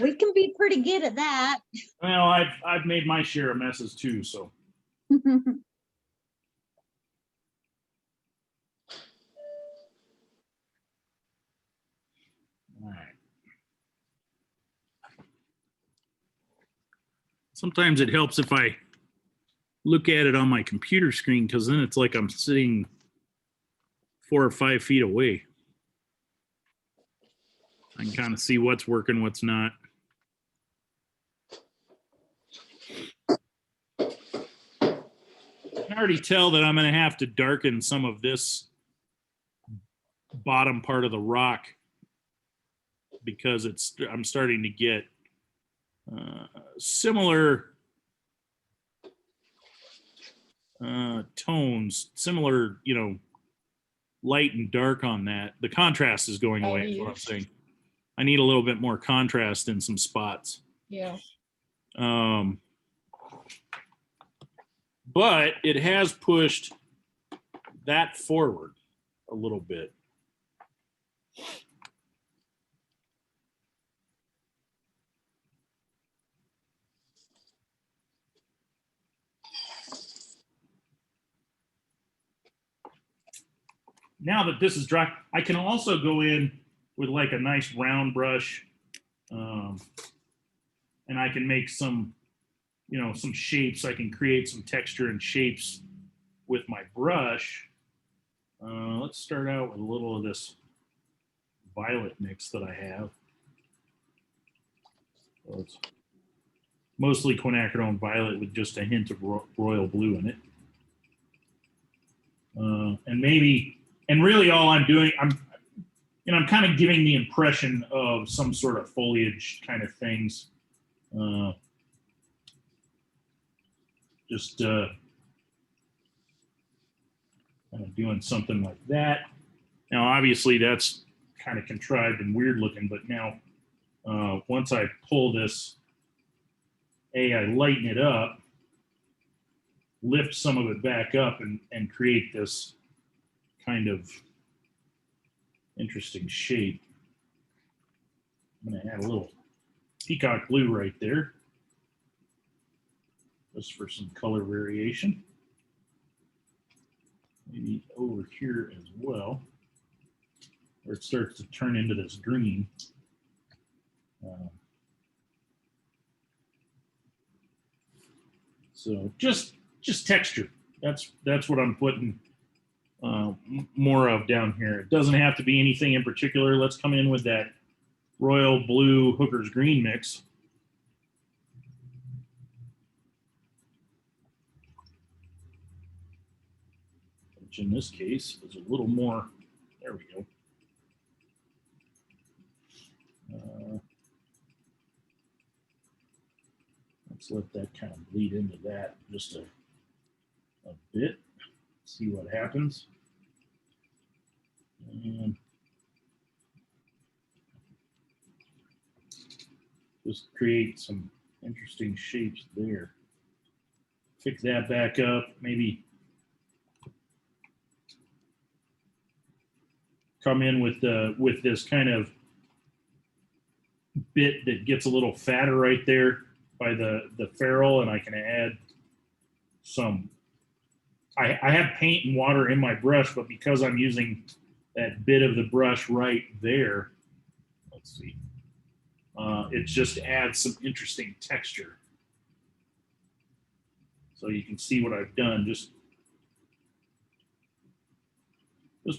We can be pretty good at that. Well, I've made my share of messes too, so. All right. Sometimes it helps if I look at it on my computer screen, because then it's like I'm sitting 4 or 5 feet away. I can kind of see what's working, what's not. I can already tell that I'm going to have to darken some of this bottom part of the rock, because I'm starting to get similar tones, similar, light and dark on that. The contrast is going away, is what I'm saying. I need a little bit more contrast in some spots. Yeah. But it has pushed that forward a little bit. Now that this is dry, I can also go in with like a nice round brush, and I can make some you know, some shapes. I can create some texture and shapes with my brush. Let's start out with a little of this violet mix that I have. So it's mostly quinacridone violet with just a hint of royal blue in it. And maybe, and really all I'm doing, I'm kind of giving the impression of some sort of foliage kind of things. Just kind of doing something like that. Now, obviously that's kind of contrived and weird looking, but now once I pull this, I lighten it up, lift some of it back up and create this kind of interesting shape. I'm gonna add a little peacock blue right there, just for some color variation. Maybe over here as well, where it starts to turn into this green. So just texture. That's what I'm putting more of down here. It doesn't have to be anything in particular. Let's come in with that royal blue Hooker's green mix. Which in this case is a little more, there we go. Let's let that kind of bleed into that just a bit. See what happens. And just create some interesting shapes there. Pick that back up, maybe come in with this kind of bit that gets a little fatter right there by the ferrule, and I can add some. I have paint and water in my brush, but because I'm using that bit of the brush right there, let's see, it just adds some interesting texture. So you can see what I've done just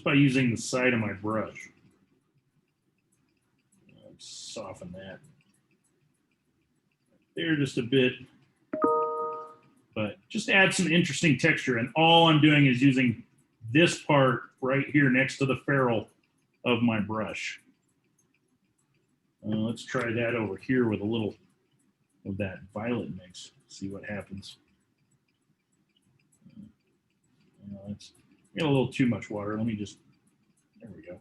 by using the side of my brush. Soften that there just a bit, but just add some interesting texture. And all I'm doing is using this part right here next to the ferrule of my brush. Let's try that over here with a little of that violet mix. See what happens. It's got a little too much water. Let me just, there we go.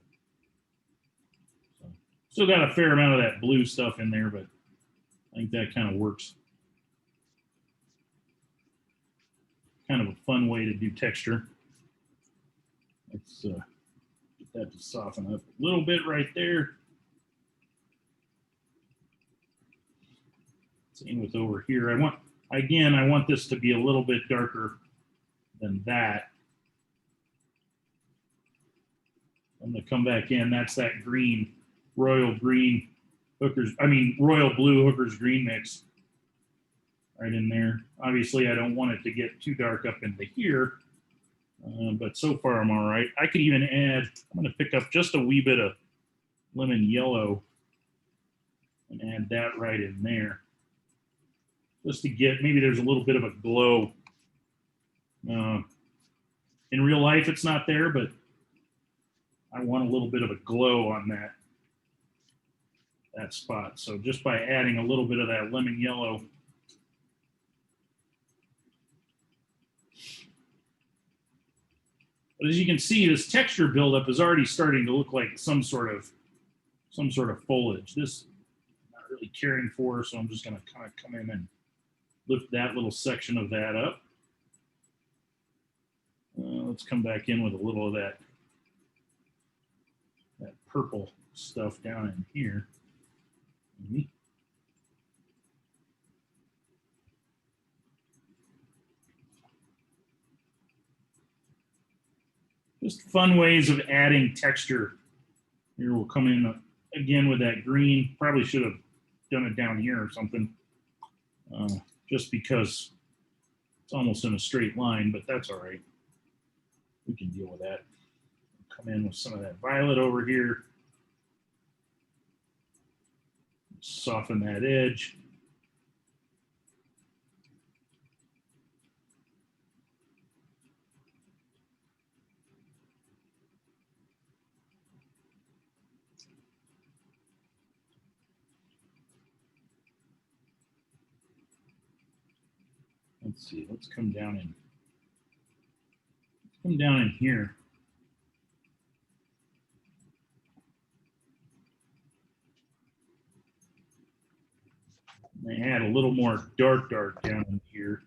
So, still got a fair amount of that blue stuff in there, but I think that kind of works. Kind of a fun way to do texture. Let's get that to soften up a little bit right there. Same with over here. I want this to be a little bit darker than that. I'm gonna come back in. That's that green, royal green royal blue Hooker's green mix right in there. Obviously, I don't want it to get too dark up into here, but so far I'm all right. I could even add, I'm gonna pick up just a wee bit of lemon yellow and add that right in there. Just to get, maybe there's a little bit of a glow. In real life, it's not there, but I want a little bit of a glow on that spot. So just by adding a little bit of that lemon yellow, but as you can see, this texture buildup is already starting to look like some sort of foliage. This I'm not really caring for, so I'm just going to kind of come in and lift that little section of that up. Let's come back in with a little of that purple stuff down in here. Just fun ways of adding texture. Here we'll come in again with that green. Probably should have done it down here or something. just because it's almost in a straight line, but that's all right. We can deal with that. Come in with some of that violet over here. Soften that edge. Let's see, let's come down in here. And add a little more dark down in here.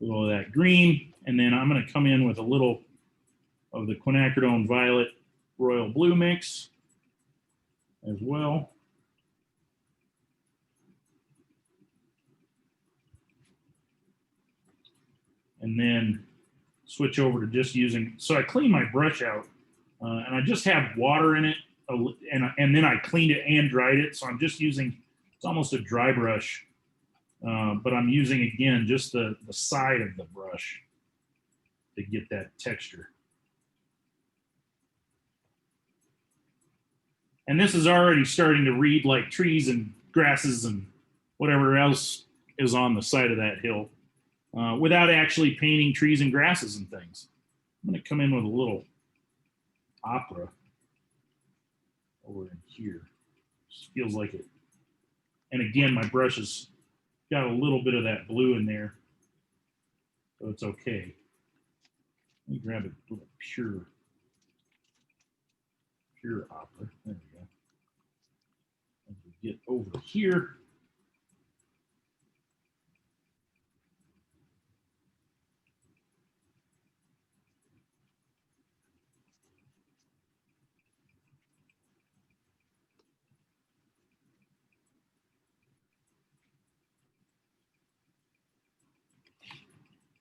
A little of that green, and then I'm going to come in with a little of the quinacridone violet royal blue mix as well. And then switch over to just using, so I clean my brush out and I just have water in it, and then I cleaned it and dried it. So I'm just using, it's almost a dry brush, but I'm using, again, just the side of the brush to get that texture. And this is already starting to read like trees and grasses and whatever else is on the side of that hill, without actually painting trees and grasses and things. I'm going to come in with a little opera over in here. Just feels like it. And again, my brush has got a little bit of that blue in there, so it's okay. Let me grab a little pure opera. There we go. As we get over here,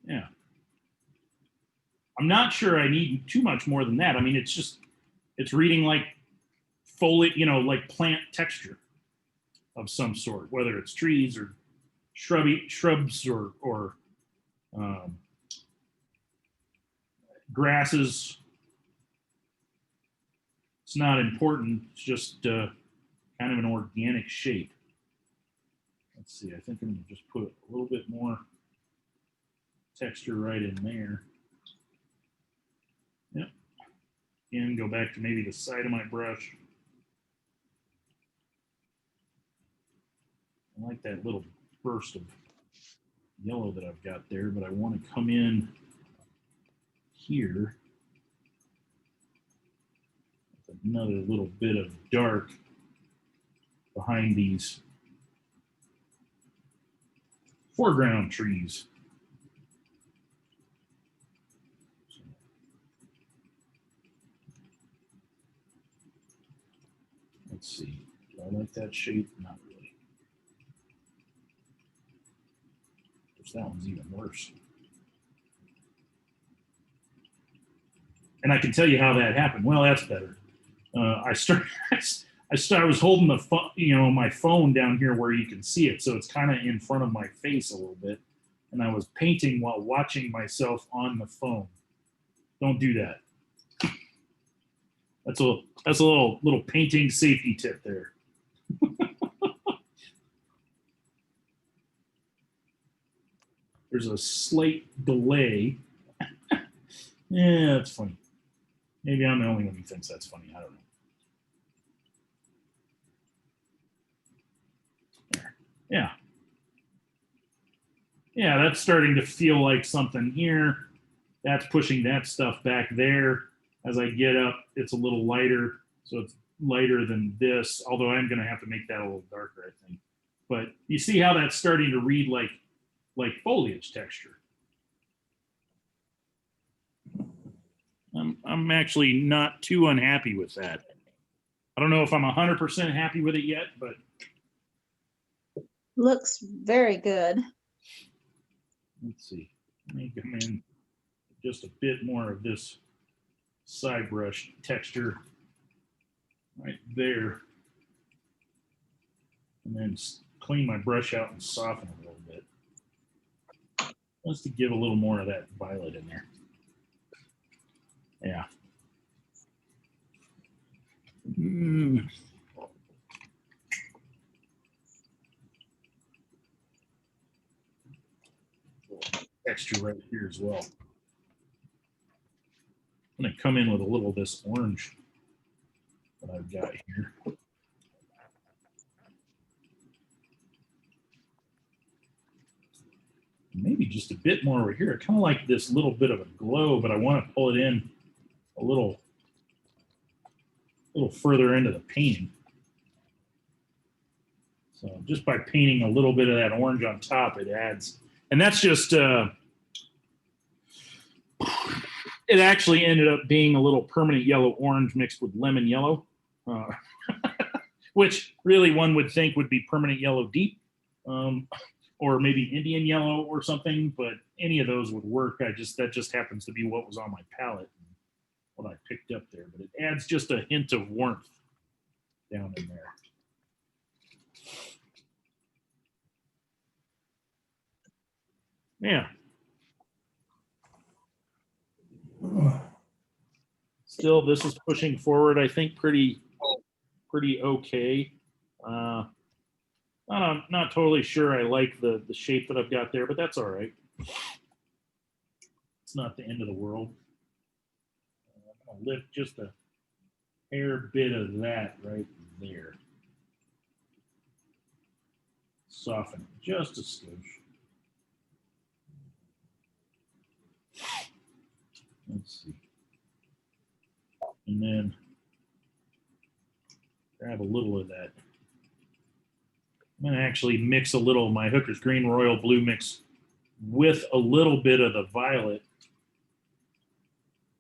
yeah. I'm not sure I need too much more than that. I mean, it's reading like foliage, like plant texture of some sort, whether it's trees or shrubs or grasses. It's not important. It's just kind of an organic shape. Let's see. I think I'm going to just put a little bit more texture right in there. Yep. Again, go back to maybe the side of my brush. I like that little burst of yellow that I've got there, but I want to come in here with another little bit of dark behind these foreground trees. Let's see. Do I like that shape? Not really. That one's even worse. And I can tell you how that happened. Well, that's better. I was holding the phone, my phone down here where you can see it, so it's kind of in front of my face a little bit, and I was painting while watching myself on the phone. Don't do that. That's a little painting safety tip there. There's a slight delay. Yeah, that's funny. Maybe I'm the only one who thinks that's funny. I don't know. There. Yeah. Yeah, that's starting to feel like something here. That's pushing that stuff back there. As I get up, it's a little lighter. So it's lighter than this, although I'm going to have to make that a little darker, I think. But you see how that's starting to read like foliage texture. I'm actually not too unhappy with that. I don't know if I'm 100% happy with it yet, but Looks very good. let's see. Let me come in just a bit more of this side brush texture right there, and then clean my brush out and soften it a little bit. Just to give a little more of that violet in there. Yeah. Texture right here as well. I'm going to come in with a little of this orange that I've got here. Maybe just a bit more over here. I kind of like this little bit of a glow, but I want to pull it in a little further into the painting. So just by painting a little bit of that orange on top, it adds, and that's just, it actually ended up being a little permanent yellow orange mixed with lemon yellow, which really one would think would be permanent yellow deep, or maybe Indian yellow or something, but any of those would work. That just happens to be what was on my palette, and what I picked up there, but it adds just a hint of warmth down in there. Yeah. Still, this is pushing forward, I think, pretty okay. Not totally sure I like the shape that I've got there, but that's all right. It's not the end of the world. I'll lift just a hair bit of that right there. Soften it just a smidge. Let's see. And then grab a little of that. I'm going to actually mix a little of my Hooker's Green Royal Blue mix with a little bit of the violet.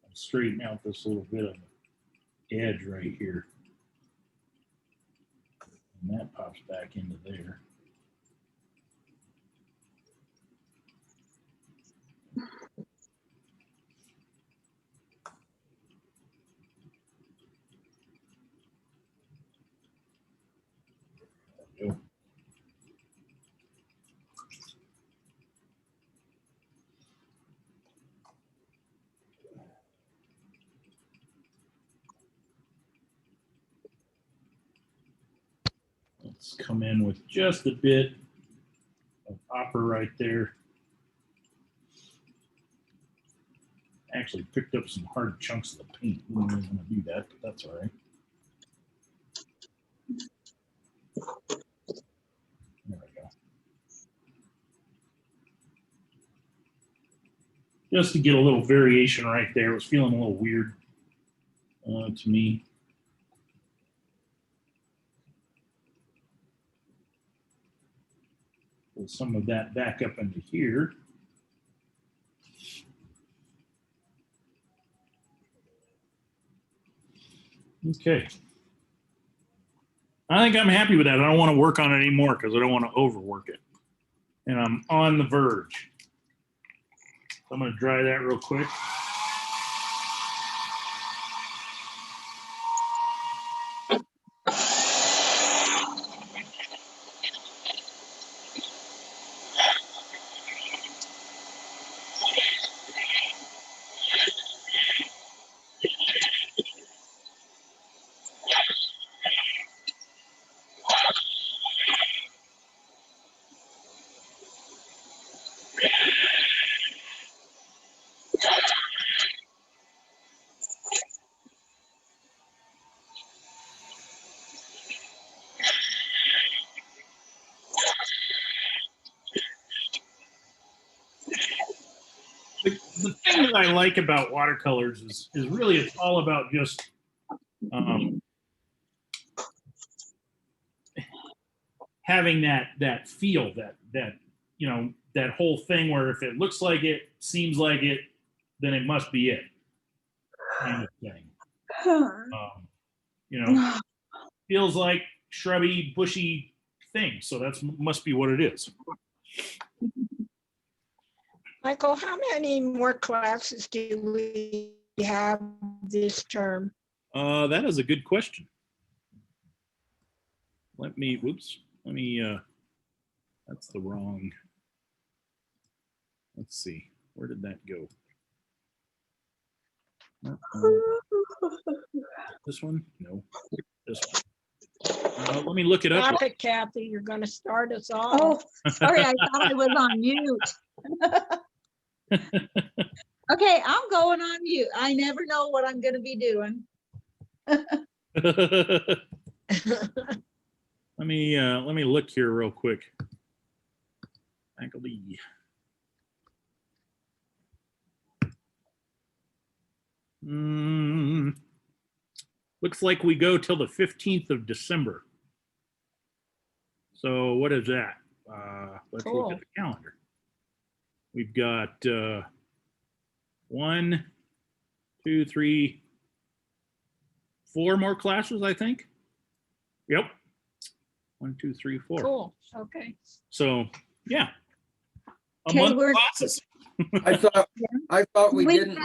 And straighten out this little bit of edge right here. And that pops back into there. Let's come in with just a bit of opera right there. Actually picked up some hard chunks of the paint. We don't really want to do that, but that's all right. There we go. Just to get a little variation right there. It was feeling a little weird to me. Pull some of that back up into here. Okay. I think I'm happy with that. I don't want to work on it anymore because I don't want to overwork it. And I'm on the verge. So I'm going to dry that real quick. The thing that I like about watercolors is really it's all about just having that feel, that you know, that whole thing where if it looks like it, seems like it, then it must be it kind of thing. You know, feels like shrubby, bushy thing, so that's must be what it is. Michael, how many more classes do we have this term? That is a good question. Let me That's the wrong. Let's see. Where did that go? This one? No. This one. Let me look it up. Stop it, Kathy. You're going to start us off. Oh, sorry, I thought I was on mute. Okay, I'm going on mute. I never know what I'm gonna be doing. Let me look here real quick. Faculty. Looks like we go till the 15th of December. So what is that? Let's look Cool. at the calendar. We've got 1, 2, 3, 4 more classes, I think. Yep. 1, 2, 3, 4. Cool. Okay. So yeah. A Okay, month of we're- classes. I thought we We didn't.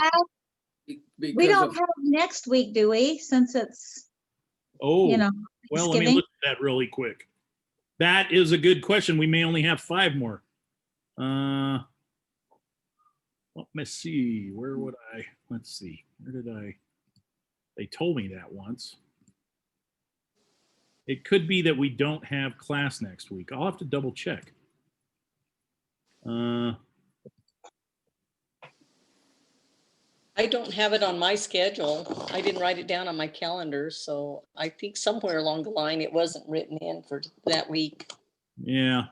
we Because don't of, have next week, do we? Since it's, Oh, you know, well, let me Thanksgiving. look at that really quick. That is a good question. We may only have 5 more. Let me see. Where would I? Let's see. Where did I? They told me that once. It could be that we don't have class next week. I'll have to double check. I don't have it on my schedule. I didn't write it down on my calendar, so I think somewhere along the line it wasn't written in for that week. Yeah.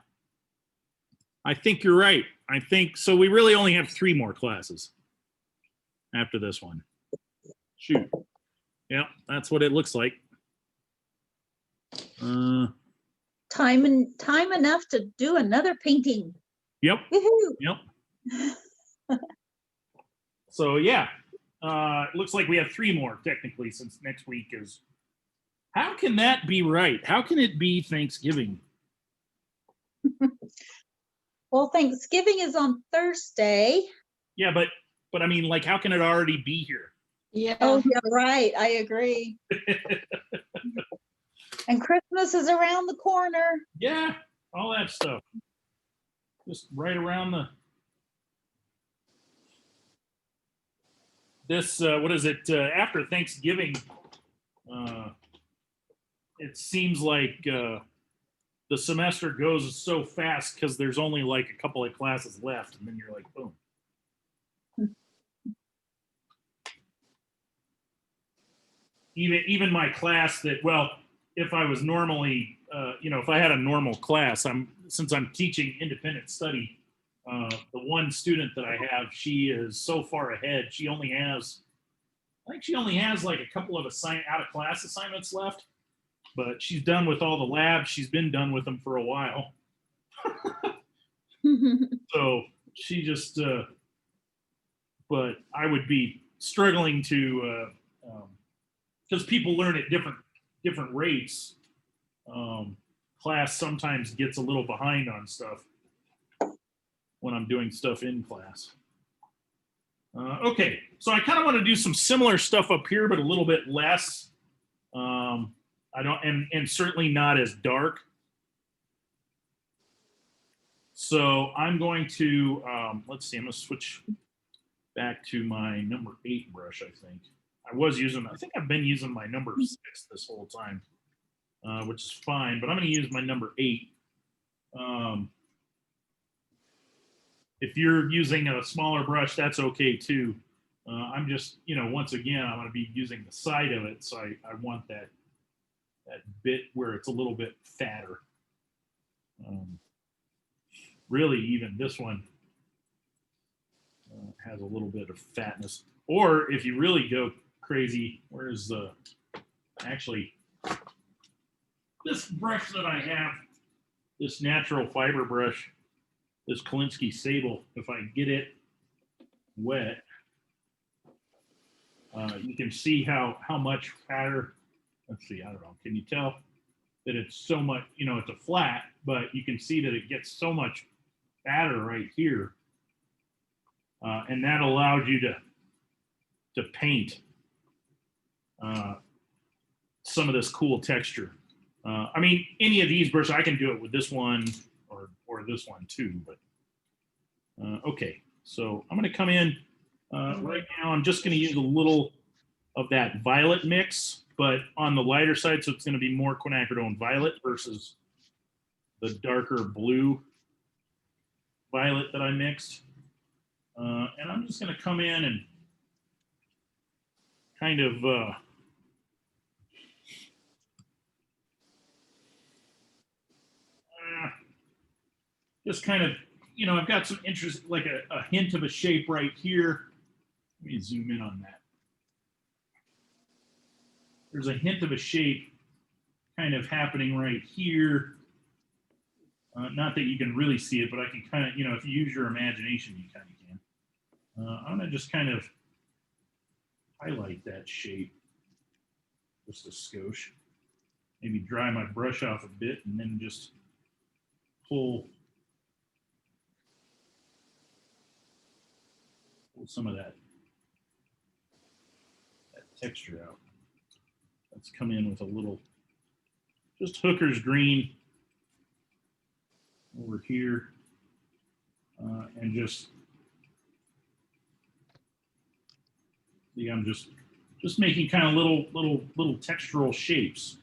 I think you're right. I think so. We really only have 3 more classes after this one. Shoot. Yeah, that's what it looks like. time enough to do another painting. Yep. Woohoo. Yep. So yeah, it looks like we have 3 more technically, since next week is. How can that be right? How can it be Thanksgiving? Well, Thanksgiving is on Thursday. Yeah, but I mean, like, how can it already be here? Yeah. Oh, yeah, right. I agree. And Christmas is around the corner. Yeah, all that stuff. Just right around the. This what is it? After Thanksgiving, it seems like the semester goes so fast because there's only like a couple of classes left, and then you're like, boom. Even my class that, well, if I was normally, if I had a normal class, since I'm teaching independent study, the one student that I have, she is so far ahead. I think she only has like a couple of out of class assignments left, but she's done with all the labs. She's been done with them for a while. So she just, but I would be struggling to, because people learn at different rates. Class sometimes gets a little behind on stuff when I'm doing stuff in class. Okay, so I kind of want to do some similar stuff up here, but a little bit less. I don't, and certainly not as dark. So I'm going to, let's see, I'm going to switch back to my number 8 brush, I think. I think I've been using my number 6 this whole time, which is fine, but I'm going to use my number 8. If you're using a smaller brush, that's okay too. I'm just, once again, I'm going to be using the side of it, so I want that bit where it's a little bit fatter. Really, even this one has a little bit of fatness. Or if you really go crazy, where's actually this brush that I have, this natural fiber brush, this Kolinsky Sable, if I get it wet, you can see how much fatter. Let's see, I don't know. Can you tell that it's so much, it's a flat, but you can see that it gets so much fatter right here. And that allows you to paint some of this cool texture. I mean, any of these brushes, I can do it with this one or for this one too, but okay. So I'm going to come in right now. I'm just going to use a little of that violet mix, but on the lighter side, so it's going to be more quinacridone violet versus the darker blue violet that I mixed. And I'm just going to come in and kind of just kind of, you know, I've got some interest, like a hint of a shape right here. Let me zoom in on that. There's a hint of a shape kind of happening right here. Not that you can really see it, but I can kind of, you know, if you use your imagination, you kind of can. I'm going to just kind of highlight that shape just a skosh. Maybe dry my brush off a bit and then just pull some of that texture out. Let's come in with a little, just Hooker's green over here, and just, see, I'm just making kind of little textural shapes.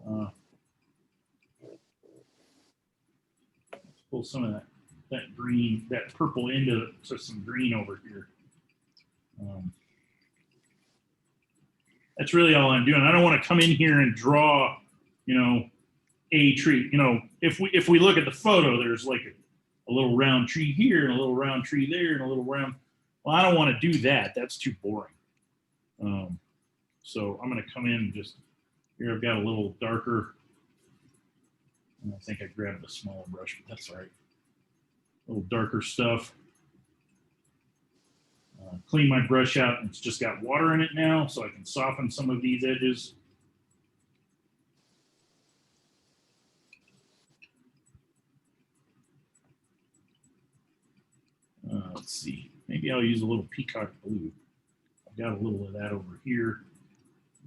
Let's pull some of that green, that purple into some green over here. That's really all I'm doing. I don't want to come in here and draw, you know, a tree. You know, if we look at the photo, there's like a little round tree here and a little round tree there and a little round. Well, I don't want to do that. That's too boring. So I'm going to come in and just, here I've got a little darker. I think I grabbed a smaller brush, but that's all right. A little darker stuff. Clean my brush out, and it's just got water in it now, so I can soften some of these edges. Let's see, maybe I'll use a little peacock blue. I've got a little of that over here.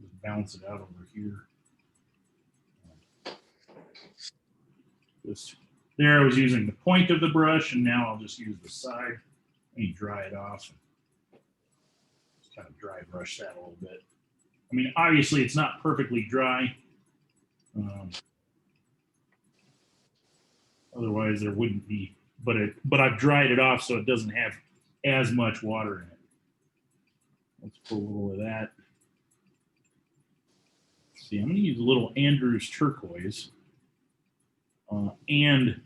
Just bounce it out over here. Just there, I was using the point of the brush, and now I'll just use the side. Let me dry it off. Just kind of dry brush that a little bit. I mean, obviously it's not perfectly dry. Otherwise there wouldn't be, but I've dried it off so it doesn't have as much water in it. Let's pull a little of that. Let's see, I'm going to use a little Andrews turquoise and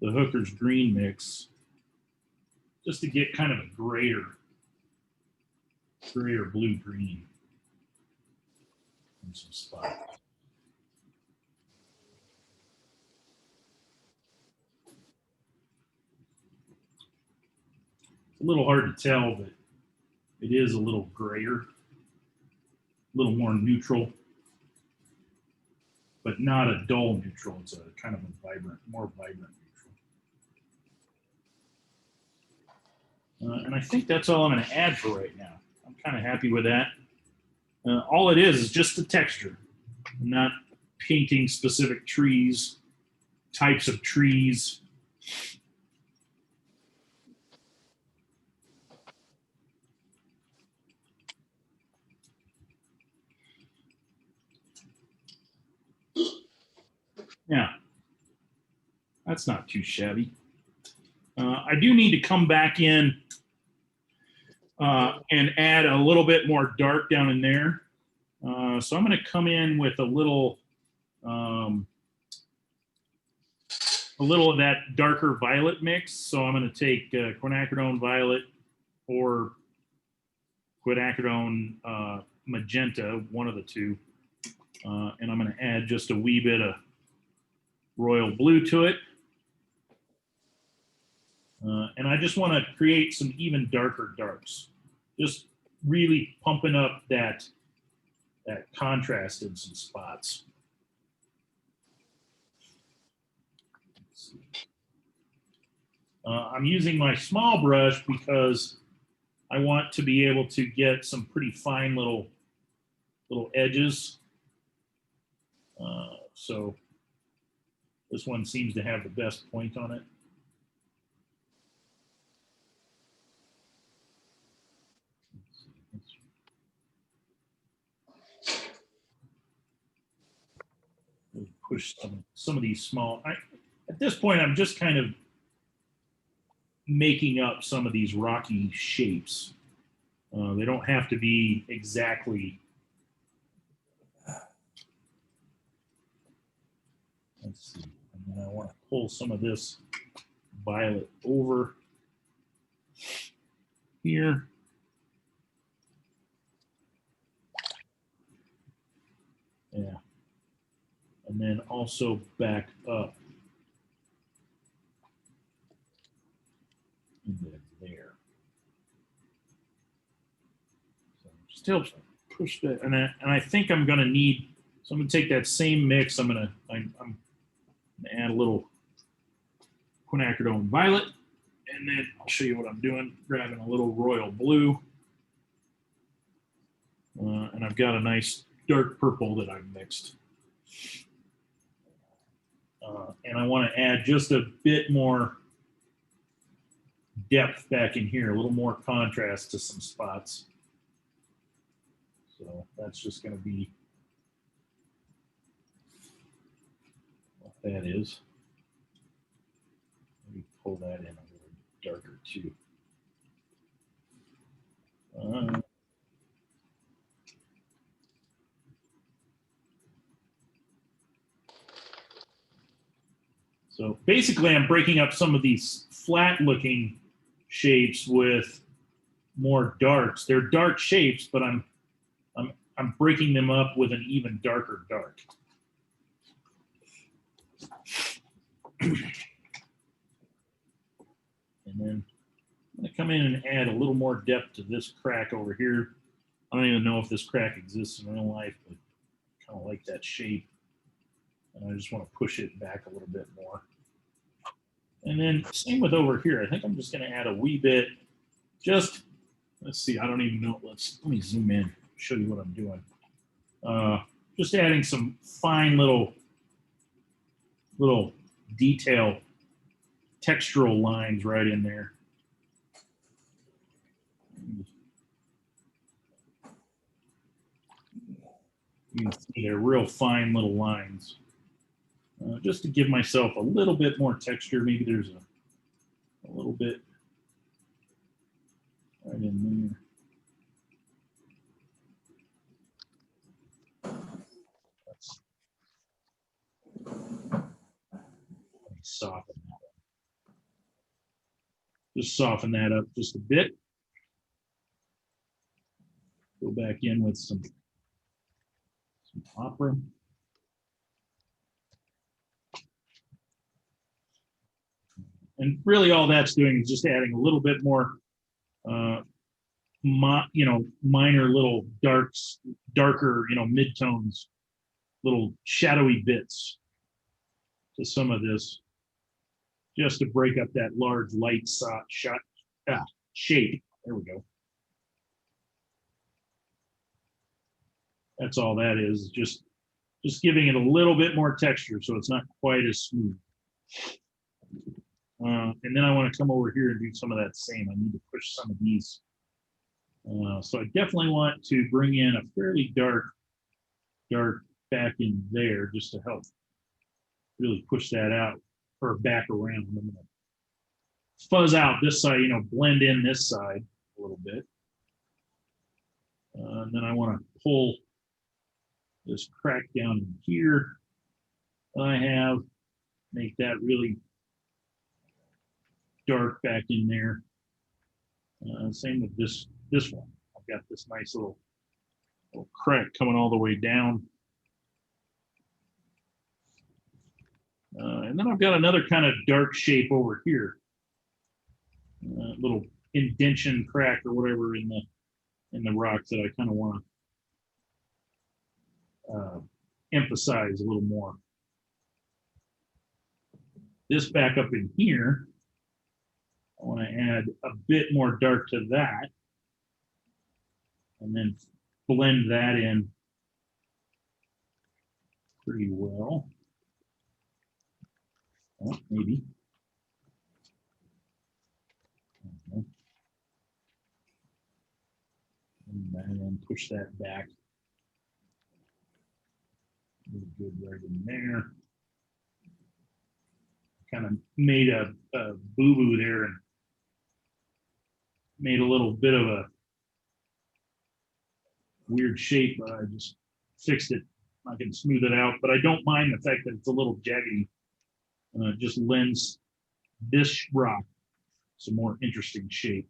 the Hooker's green mix just to get kind of a grayer blue green in some spots. It's a little hard to tell, but it is a little grayer, a little more neutral, but not a dull neutral. It's a kind of a vibrant, more vibrant neutral. And I think that's all I'm going to add for right now. I'm kind of happy with that. All it is just the texture. I'm not painting specific trees, types of trees. Yeah, that's not too shabby. I do need to come back in and add a little bit more dark down in there. So I'm going to come in with a little of that darker violet mix. So I'm going to take quinacridone violet or quinacridone magenta, one of the two, and I'm going to add just a wee bit of royal blue to it. And I just want to create some even darker darks, just really pumping up that contrast in some spots. I'm using my small brush because I want to be able to get some pretty fine little edges. So This one seems to have the best point on it. Push some of these small. At this point, I'm just kind of making up some of these rocky shapes. They don't have to be exactly. Let's see. And then I want to pull some of this violet over here. Yeah. And then also back up into there. So still push that, and I think I'm going to need. So I'm going to take that same mix. I'm going to add a little quinacridone violet, and then I'll show you what I'm doing. Grabbing a little royal blue, and I've got a nice dark purple that I've mixed. And I want to add just a bit more depth back in here, a little more contrast to some spots. So that's just going to be what that is. Let me pull that in a little darker too. So basically, I'm breaking up some of these flat-looking shapes with more darks. They're dark shapes, but I'm breaking them up with an even darker dark. And then I'm going to come in and add a little more depth to this crack over here. I don't even know if this crack exists in real life, but I kind of like that shape. And I just want to push it back a little bit more. And then same with over here. I think I'm just going to add a wee bit. Just, let's see, I don't even know. Let me zoom in, show you what I'm doing. Just adding some fine little detail, textural lines right in there. You can see they're real fine little lines. Just to give myself a little bit more texture. Maybe there's a little bit right in there. Let me soften that up. Just soften that up just a bit. Go back in with some opera. And really all that's doing is just adding a little bit more, minor little darker, midtones, little shadowy bits to some of this, just to break up that large light shape. There we go. That's all that is, just giving it a little bit more texture so it's not quite as smooth. And then I want to come over here and do some of that same. I need to push some of these. So I definitely want to bring in a fairly dark back in there just to help really push that out or back around. I'm going to fuzz out this side, blend in this side a little bit. And then I want to pull this crack down in here I have, make that really dark back in there. Same with this one. I've got this nice little crack coming all the way down. And then I've got another kind of dark shape over here. Little indention crack or whatever in the rock that I kind of want to emphasize a little more. This back up in here, I want to add a bit more dark to that, and then blend that in pretty well. Well, maybe. Okay. And then push that back. Really good right in there. Kind of made a boo-boo there and made a little bit of a weird shape. I just fixed it. I can smooth it out, but I don't mind the fact that it's a little jaggedy. It just lends this rock some more interesting shape.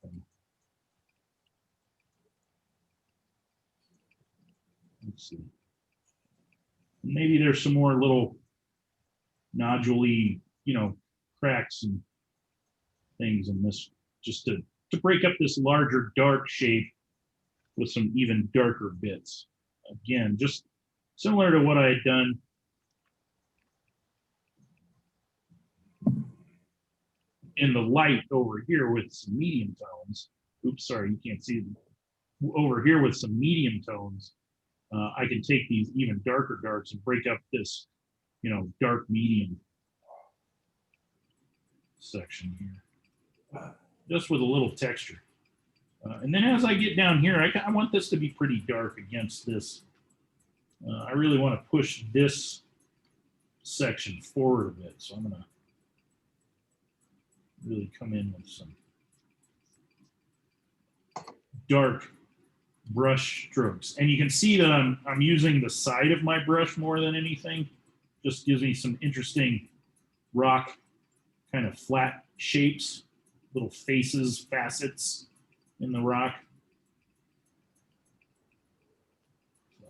So, let's see. Maybe there's some more little nodule-y, cracks and things in this, just to break up this larger dark shape with some even darker bits. Again, just similar to what I had done in the light over here with some medium tones. Oops, sorry, you can't see them. Over here with some medium tones, I can take these even darker darks and break up this, dark medium section here, just with a little texture. And then as I get down here, I want this to be pretty dark against this. I really want to push this section forward a bit. So I'm going to really come in with some dark brush strokes. And you can see that I'm using the side of my brush more than anything. Just gives me some interesting rock kind of flat shapes, little faces, facets in the rock. So,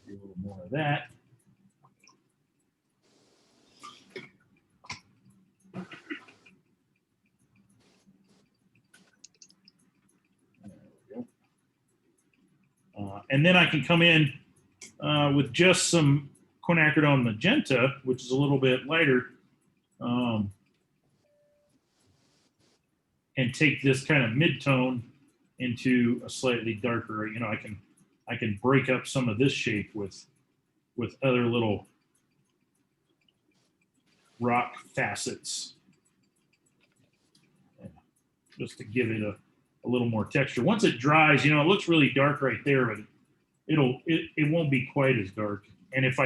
do a little more of that. And then I can come in with just some quinacridone magenta, which is a little bit lighter, and take this kind of mid-tone into a slightly darker. I can break up some of this shape with other little rock facets, just to give it a little more texture. Once it dries, it looks really dark right there, but it won't be quite as dark. And if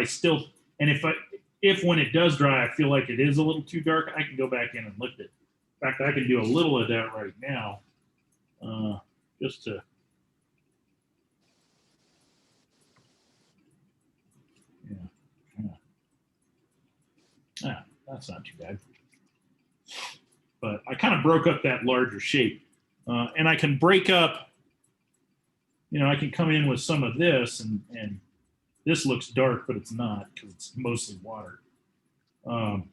when it does dry, I feel like it is a little too dark, I can go back in and lift it. In fact, I can do a little of that right now, just to, that's not too bad. But I kind of broke up that larger shape. And I can break up, I can come in with some of this, and this looks dark, but it's not, because it's mostly water. And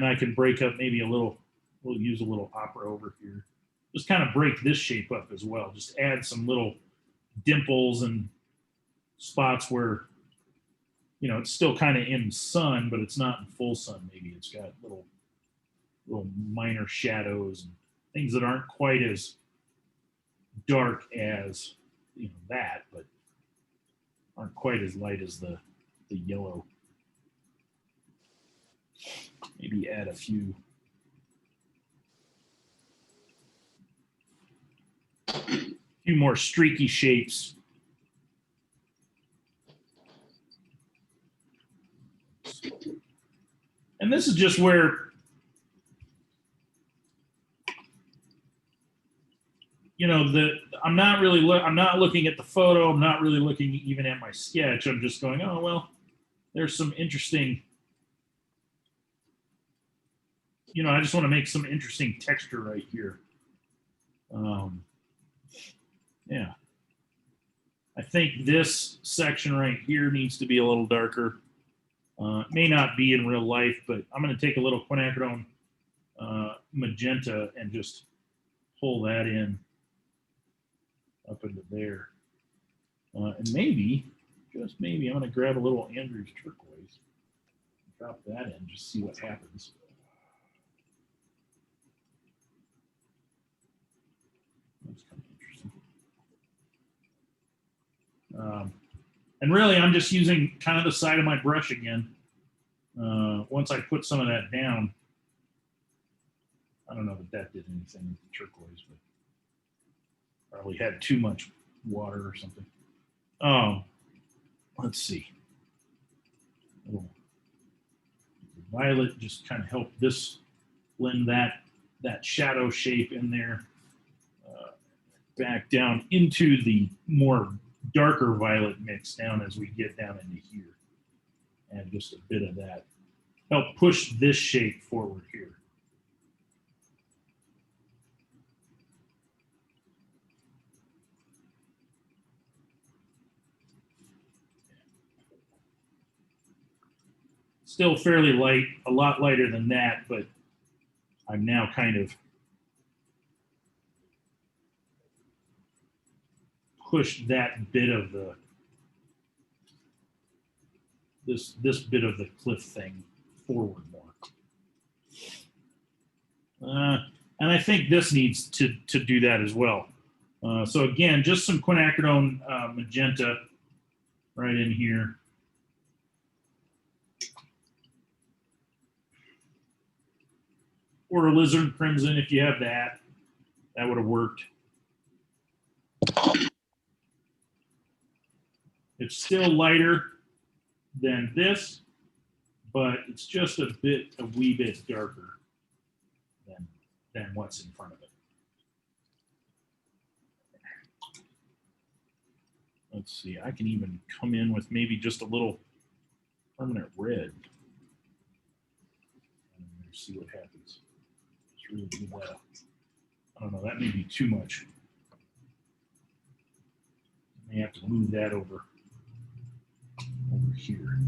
I can break up maybe we'll use a little opera over here. Just kind of break this shape up as well. Just add some little dimples and spots where, it's still kind of in sun, but it's not in full sun. Maybe it's got little minor shadows and things that aren't quite as dark as that, but aren't quite as light as the yellow. Maybe add a few more streaky shapes. And this is just where I'm not looking at the photo. I'm not really looking even at my sketch. I'm just going, oh, well, there's some interesting, I just want to make some interesting texture right here. Yeah. I think this section right here needs to be a little darker. It may not be in real life, but I'm going to take a little quinacridone magenta and just pull that in up into there. And maybe, just maybe, I'm going to grab a little Andrews turquoise, drop that in, just see what happens. That's kind of interesting. And really, I'm just using kind of the side of my brush again. Once I put some of that down, I don't know that that did anything with the turquoise, but probably had too much water or something. Let's see. Oh, violet just kind of helped this blend that shadow shape in there back down into the more darker violet mix down as we get down into here. And just a bit of that. Help push this shape forward here. Still fairly light, a lot lighter than that, but I'm now kind of pushed that bit of the this bit of the cliff thing forward more. And I think this needs to do that as well. So again, just some quinacridone magenta right in here. Or a lizard crimson if you have that. That would have worked. It's still lighter than this, but it's just a wee bit darker than what's in front of it. Let's see, I can even come in with maybe just a little permanent red. And see what happens. Just really do that. I don't know, that may be too much. I may have to move that over here.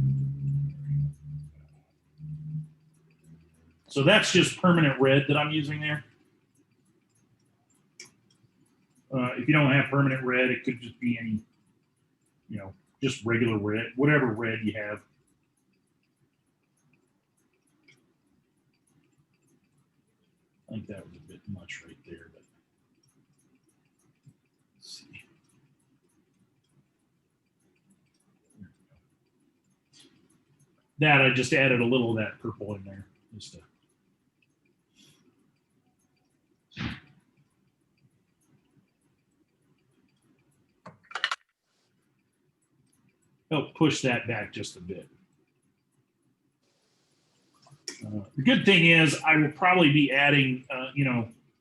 So that's just permanent red that I'm using there. If you don't have permanent red, it could just be any, just regular red, whatever red you have. I think that was a bit much right there, but let's see. That I just added a little of that purple in there just to help push that back just a bit. The good thing is I will probably be adding,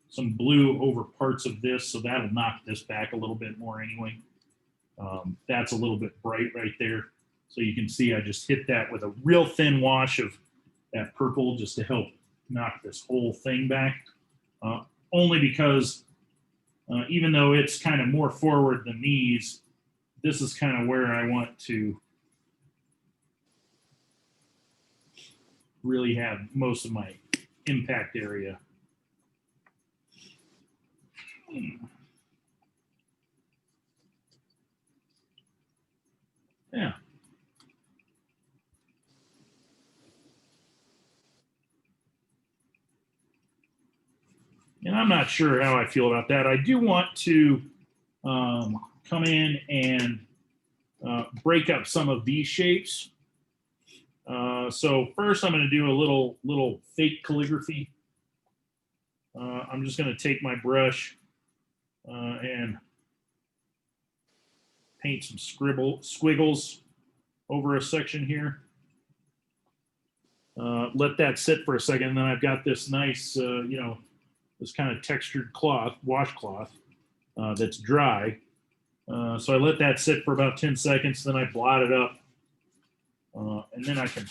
some blue over parts of this, so that'll knock this back a little bit more anyway. That's a little bit bright right there. So you can see I just hit that with a real thin wash of that purple just to help knock this whole thing back. Only because even though it's kind of more forward than these, this is kind of where I want to really have most of my impact area. Yeah. And I'm not sure how I feel about that. I do want to come in and break up some of these shapes. So first I'm going to do a little fake calligraphy. I'm just going to take my brush and paint some squiggles over a section here. Let that sit for a second, and then I've got this nice, this kind of textured cloth, washcloth, that's dry. So I let that sit for about 10 seconds, then I blot it up. And then I can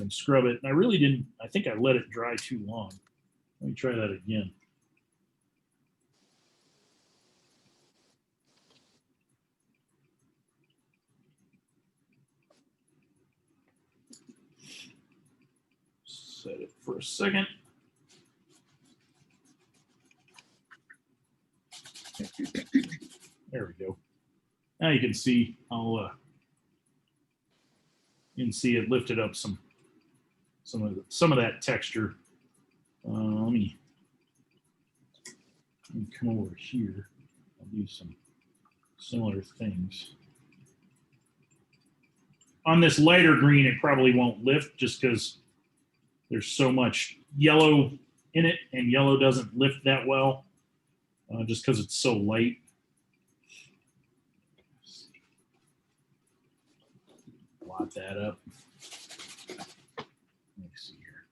scrub it. And I really didn't, I think I let it dry too long. Let me try that again. Set it for a second. There we go. Now you can see you can see it lifted up some of that texture. Let me come over here. I'll do some similar things. On this lighter green, it probably won't lift just because there's so much yellow in it, and yellow doesn't lift that well just because it's so light. Blot that up. Let me see here.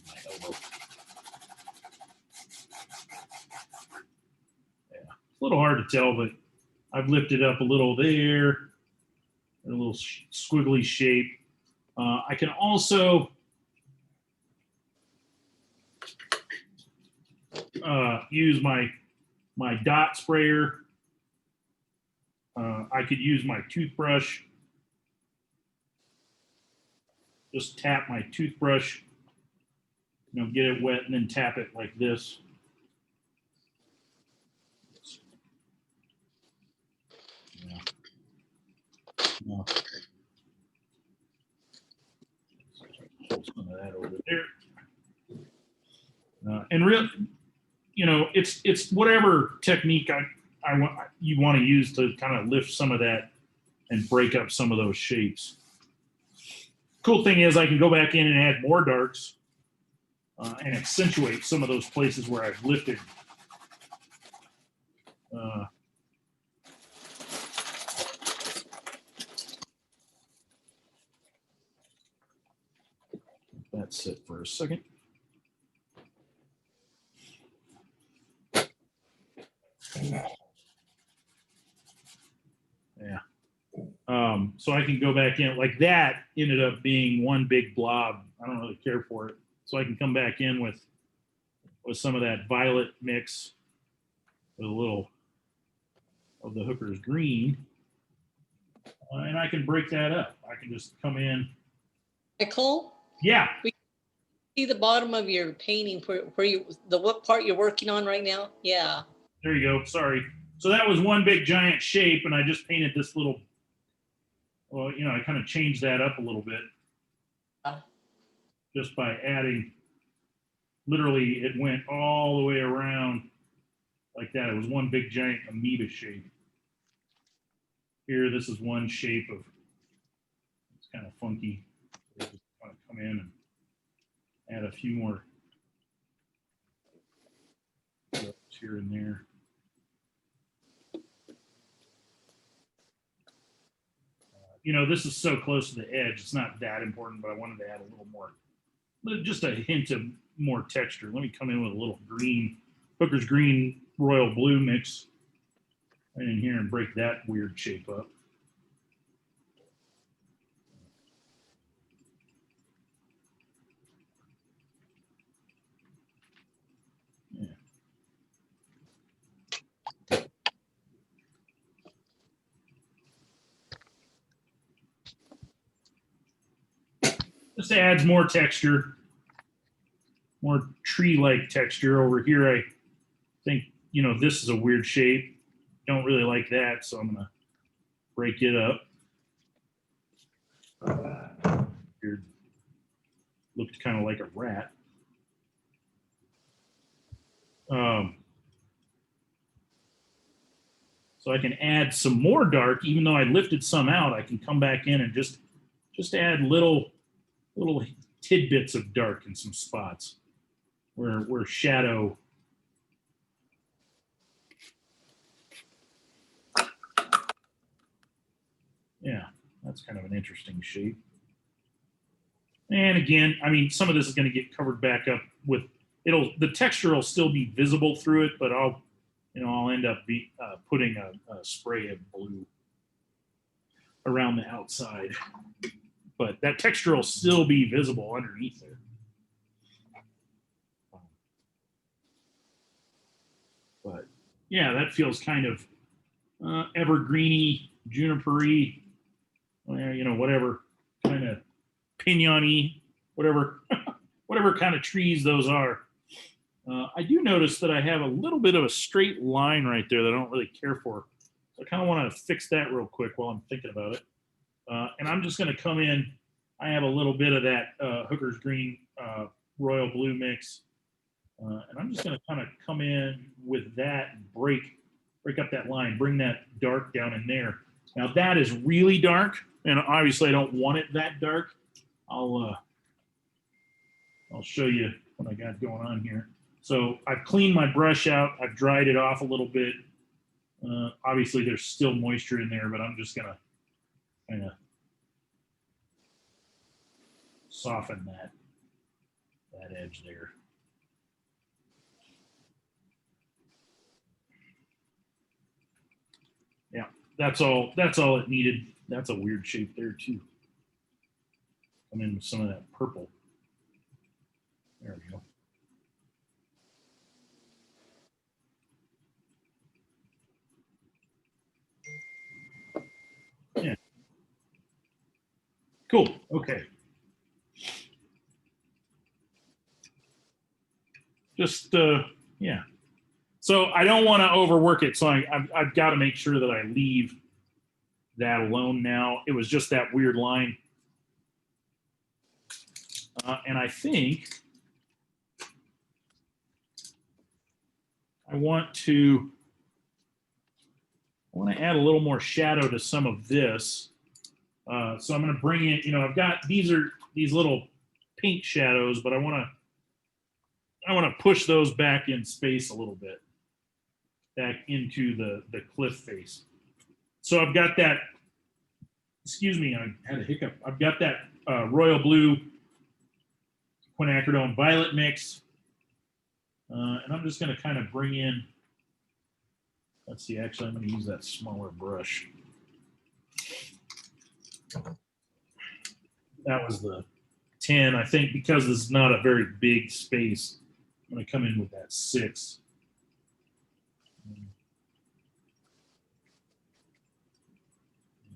My elbow. Yeah, it's a little hard to tell, but I've lifted up a little there. A little squiggly shape. I can also use my dot sprayer. I could use my toothbrush. Just tap my toothbrush, get it wet and then tap it like this. Yeah. No. Hold some of that over there. And real, it's whatever technique I want you want to use to kind of lift some of that and break up some of those shapes. Cool thing is I can go back in and add more darks and accentuate some of those places where I've lifted. That's it for a second. Yeah. So I can go back in like that. Ended up being one big blob. I don't really care for it. So I can come back in with some of that violet mix with a little of the Hooker's green, and I can break that up. I can just come in. Michael, Yeah. see the bottom of your painting where you what part you're working on right now? Yeah. There you go. Sorry. So that was one big giant shape, and I just painted this little. Well, I kind of changed that up a little bit just by adding. Literally, it went all the way around like that. It was one big giant amoeba shape. Here, this is one shape of. It's kind of funky. So just kind of come in and add a few more here and there. This is so close to the edge. It's not that important, but I wanted to add a little more, just a hint of more texture. Let me come in with a little green, Hooker's green royal blue mix in here and break that weird shape up. Just adds more texture, more tree-like texture. Over here, I think, this is a weird shape. Don't really like that, so I'm gonna break it up. Weird. Looked kind of like a rat. So I can add some more dark, even though I lifted some out. I can come back in and just add little tidbits of dark in some spots where shadow. Yeah, that's kind of an interesting shape. And again, I mean, some of this is going to get covered back up with the texture will still be visible through it, but I'll end up putting a spray of blue around the outside. But that texture will still be visible underneath there. But yeah, that feels kind of evergreeny, juniper-y, whatever kind of pinyon-y, whatever kind of trees those are. I do notice that I have a little bit of a straight line right there that I don't really care for. So I kind of want to fix that real quick while I'm thinking about it. And I'm just going to come in. I have a little bit of that Hooker's green royal blue mix. And I'm just going to kind of come in with that and break up cut that line, bring that dark down in there. Now that is really dark, and obviously I don't want it that dark. I'll show you what I got going on here. So I've cleaned my brush out. I've dried it off a little bit. Obviously there's still moisture in there, but I'm just gonna kind of soften that edge there. Yeah, that's all it needed. That's a weird shape there too. Come in with some of that purple. There we go. Yeah. Cool. Okay. Just yeah. So I don't want to overwork it. So I've got to make sure that I leave that alone now. It was just that weird line. And I think I want to add a little more shadow to some of this. So I'm going to bring in, I've got these little pink shadows, but I want to push those back in space a little bit, back into the cliff face. So I've got that, excuse me, I had a hiccup. I've got that royal blue quinacridone violet mix. And I'm just going to kind of bring in, let's see, actually I'm going to use that smaller brush. That was the 10. I think because this is not a very big space, I'm going to come in with that 6.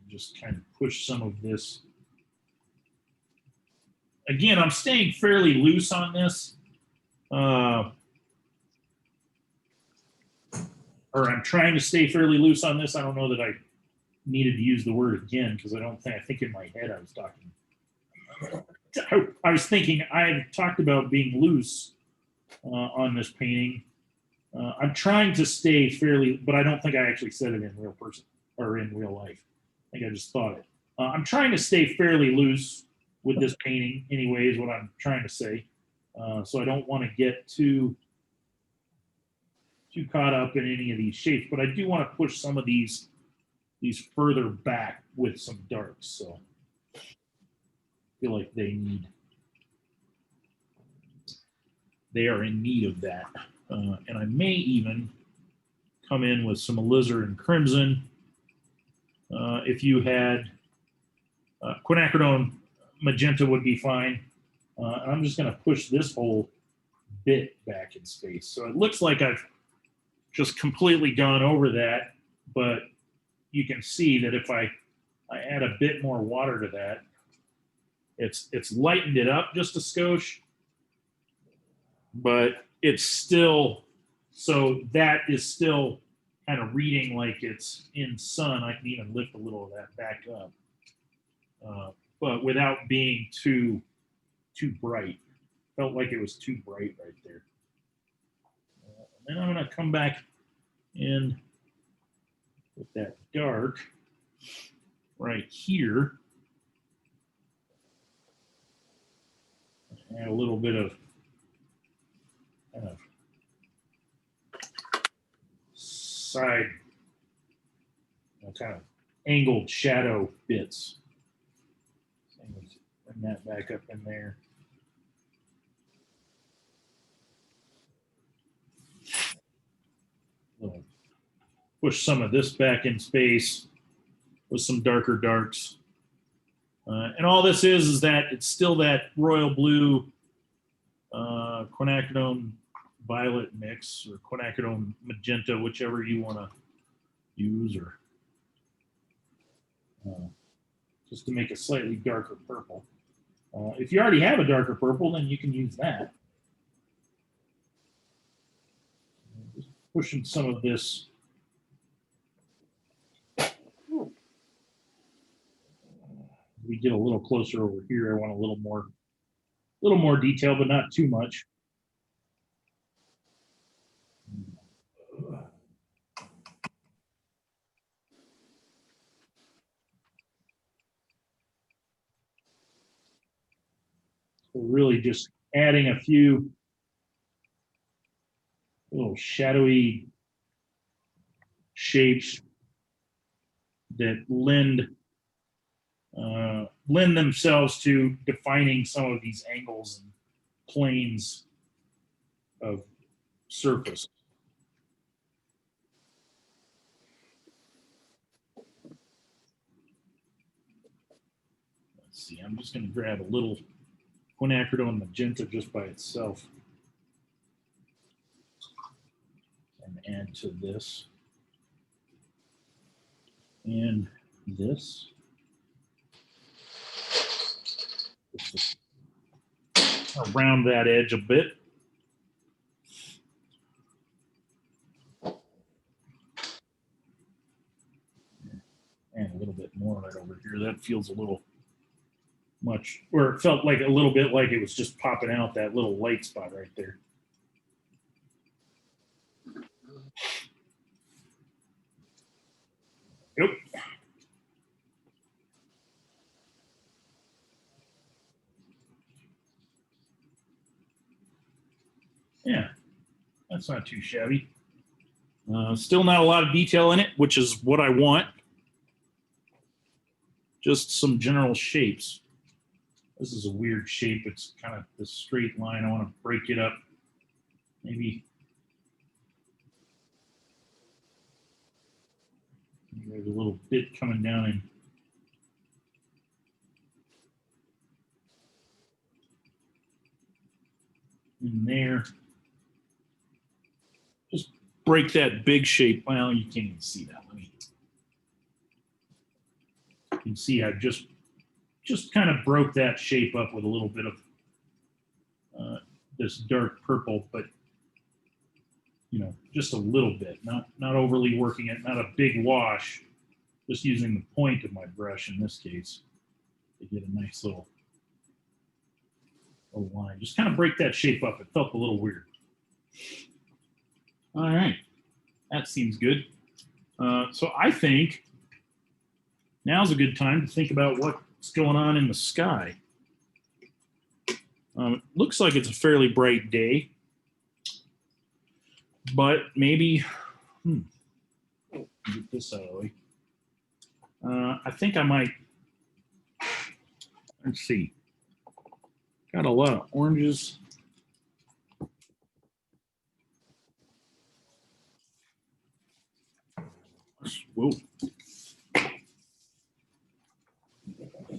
Just kind of push some of this. Again, I'm staying fairly loose on this. Or I'm trying to stay fairly loose on this. I don't know that I needed to use the word again because I think in my head I was talking. I was thinking I had talked about being loose on this painting. I'm trying to stay fairly, but I don't think I actually said it in real person or in real life. I think I just thought it. I'm trying to stay fairly loose with this painting anyway, is what I'm trying to say. So I don't want to get too caught up in any of these shapes, but I do want to push some of these further back with some darks. So I feel like they are in need of that. And I may even come in with some alizarin crimson. If you had quinacridone magenta would be fine. And I'm just going to push this whole bit back in space. So it looks like I've just completely gone over that, but you can see that if I add a bit more water to that, it's lightened it up just a skosh, but it's still, so that is still kind of reading like it's in sun. I can even lift a little of that back up, but without being too bright. Felt like it was too bright right there. And then I'm going to come back in with that dark right here. Add a little bit of kind of side, kind of angled shadow bits. Bring that back up in there. Push some of this back in space with some darker darks. And all this is that it's still that royal blue quinacridone violet mix or quinacridone magenta, whichever you want to use, or just to make a slightly darker purple. If you already have a darker purple, then you can use that. Just pushing some of this. We get a little closer over here. I want a little more detail, but not too much. really just adding a few little shadowy shapes that lend themselves to defining some of these angles and planes of surface. Let's see, I'm just going to grab a little quinacridone magenta just by itself and add to this and this. Just to round that edge a bit. And a little bit more right over here. That feels a little much, or it felt like a little bit like it was just popping out, that little light spot right there. Yep. Yeah, that's not too shabby. Still not a lot of detail in it, which is what I want. Just some general shapes. This is a weird shape. It's kind of this straight line. I want to break it up. Maybe there's a little bit coming down in there. Just break that big shape. Well, you can't even see that. Let me. You can see I just kind of broke that shape up with a little bit of this dark purple, but you know, just a little bit, not overly working it, not a big wash, just using the point of my brush in this case to get a nice little line. Just kind of break that shape up. It felt a little weird. All right, that seems good. So I think now's a good time to think about what's going on in the sky. It looks like it's a fairly bright day, but maybe, get this out of the way. I think I might, let's see, got a lot of oranges. Whoa.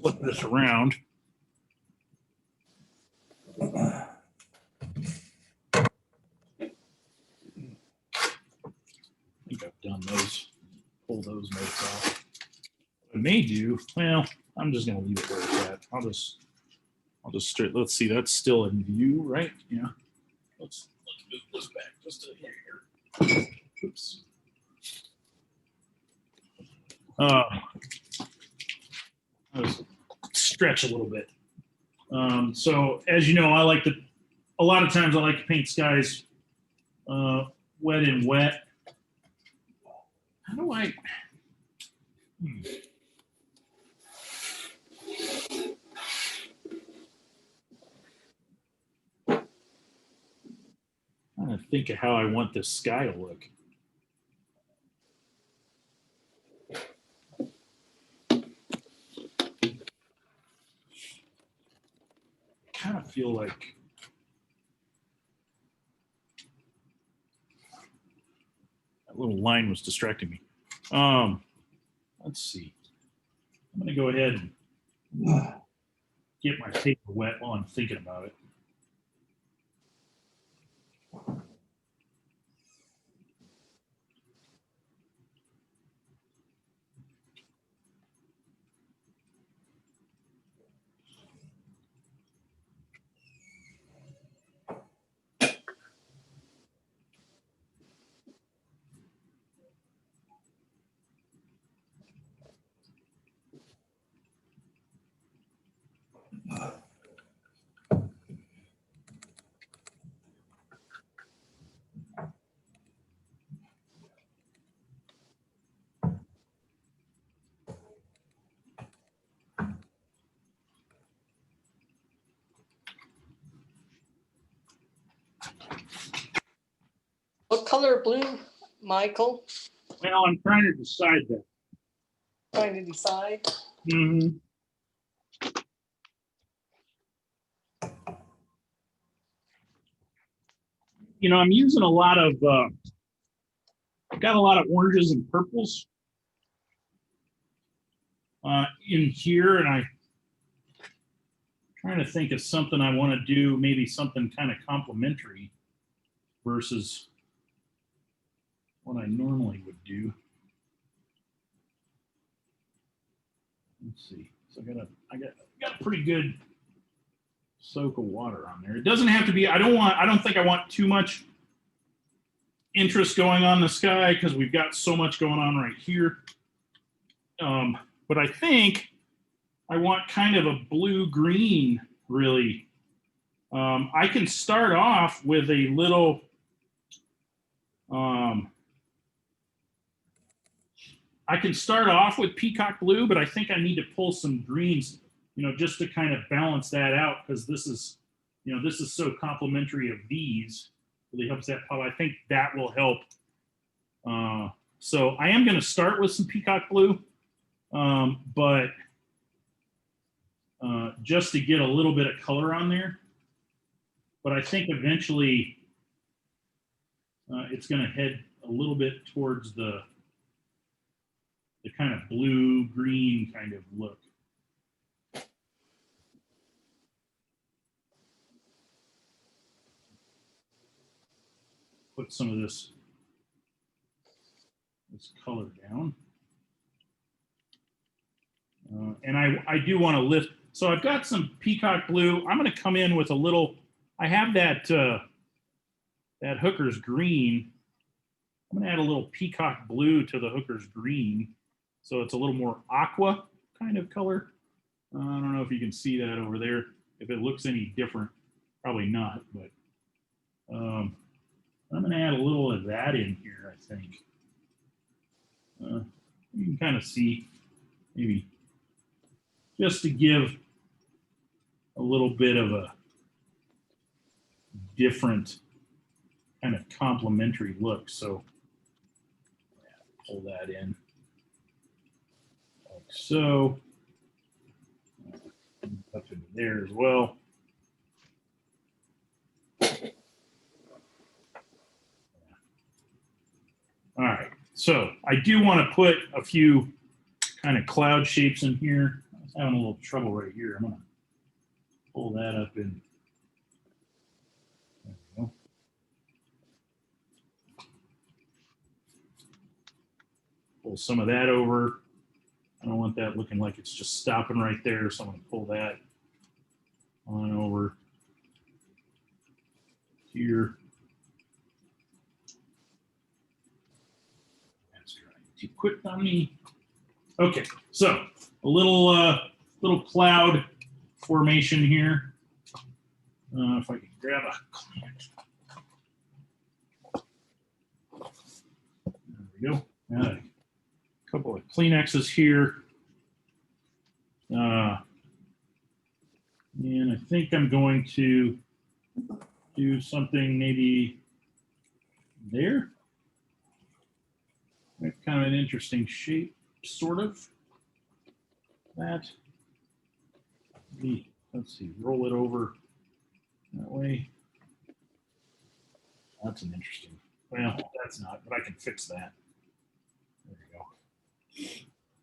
Flip this around. I think I've done those, pull those notes off. What I may do, well, I'm just gonna leave it where it's at. I'll just straight, let's see, that's still in view, right? Yeah. Let's move this back just a hair. Oops. Let's stretch a little bit. So as you know, a lot of times I like to paint skies wet and wet. How do I? I'm trying to think of how I want this sky to look. Kind of feel like that little line was distracting me. Let's see. I'm going to go ahead and get my paper wet while I'm thinking about it. What color blue, Michael? Well, I'm trying to decide that. Trying to decide. Mhm. You know, I'm using a lot of, I've got a lot of oranges and purples in here, and I'm trying to think of something I want to do, maybe something kind of complementary versus what I normally would do. Let's see. So I got a pretty good soak of water on there. It doesn't have to be, I don't think I want too much interest going on in the sky because we've got so much going on right here. But I think I want kind of a blue-green, really. I can start off with a little, I can start off with peacock blue, but I think I need to pull some greens, you know, just to kind of balance that out because this is, you know, this is so complementary of these. Really helps that pop. I think that will help. So I am going to start with some peacock blue, but just to get a little bit of color on there. But I think eventually it's going to head a little bit towards the kind of blue-green kind of look. Put some of this color down. And I do want to lift. So I've got some peacock blue. I'm going to come in with a little, I have that, that hooker's green. I'm going to add a little peacock blue to the hooker's green. So it's a little more aqua kind of color. I don't know if you can see that over there. If it looks any different, probably not, but I'm going to add a little of that in here, I think. You can kind of see, maybe just to give a little bit of a different kind of complementary look. So pull that in like so. Up into there as well. All right, so I do want to put a few kind of cloud shapes in here. I was having a little trouble right here. I'm going to pull that up in. There we go. Pull some of that over. I don't want that looking like it's just stopping right there, so I'm going to pull that on over here. That's drying too quick on me. Okay, so a little cloud formation here. If I can grab a Kleenex. There we go. A couple of Kleenexes here. And I think I'm going to do something maybe there. That's kind of an interesting shape, sort of. That. Let's see, roll it over that way. That's an interesting, well, that's not, but I can fix that. There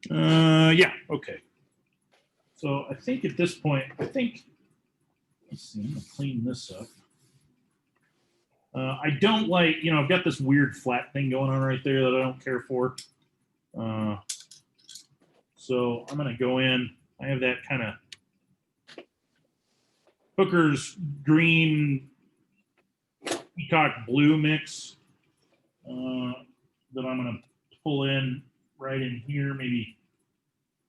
we go. Yeah, okay. So I think at this point, let's see, I'm gonna clean this up. I don't like, you know, I've got this weird flat thing going on right there that I don't care for. So I'm gonna go in, I have that kind of Hooker's green peacock blue mix that I'm gonna pull in right in here, maybe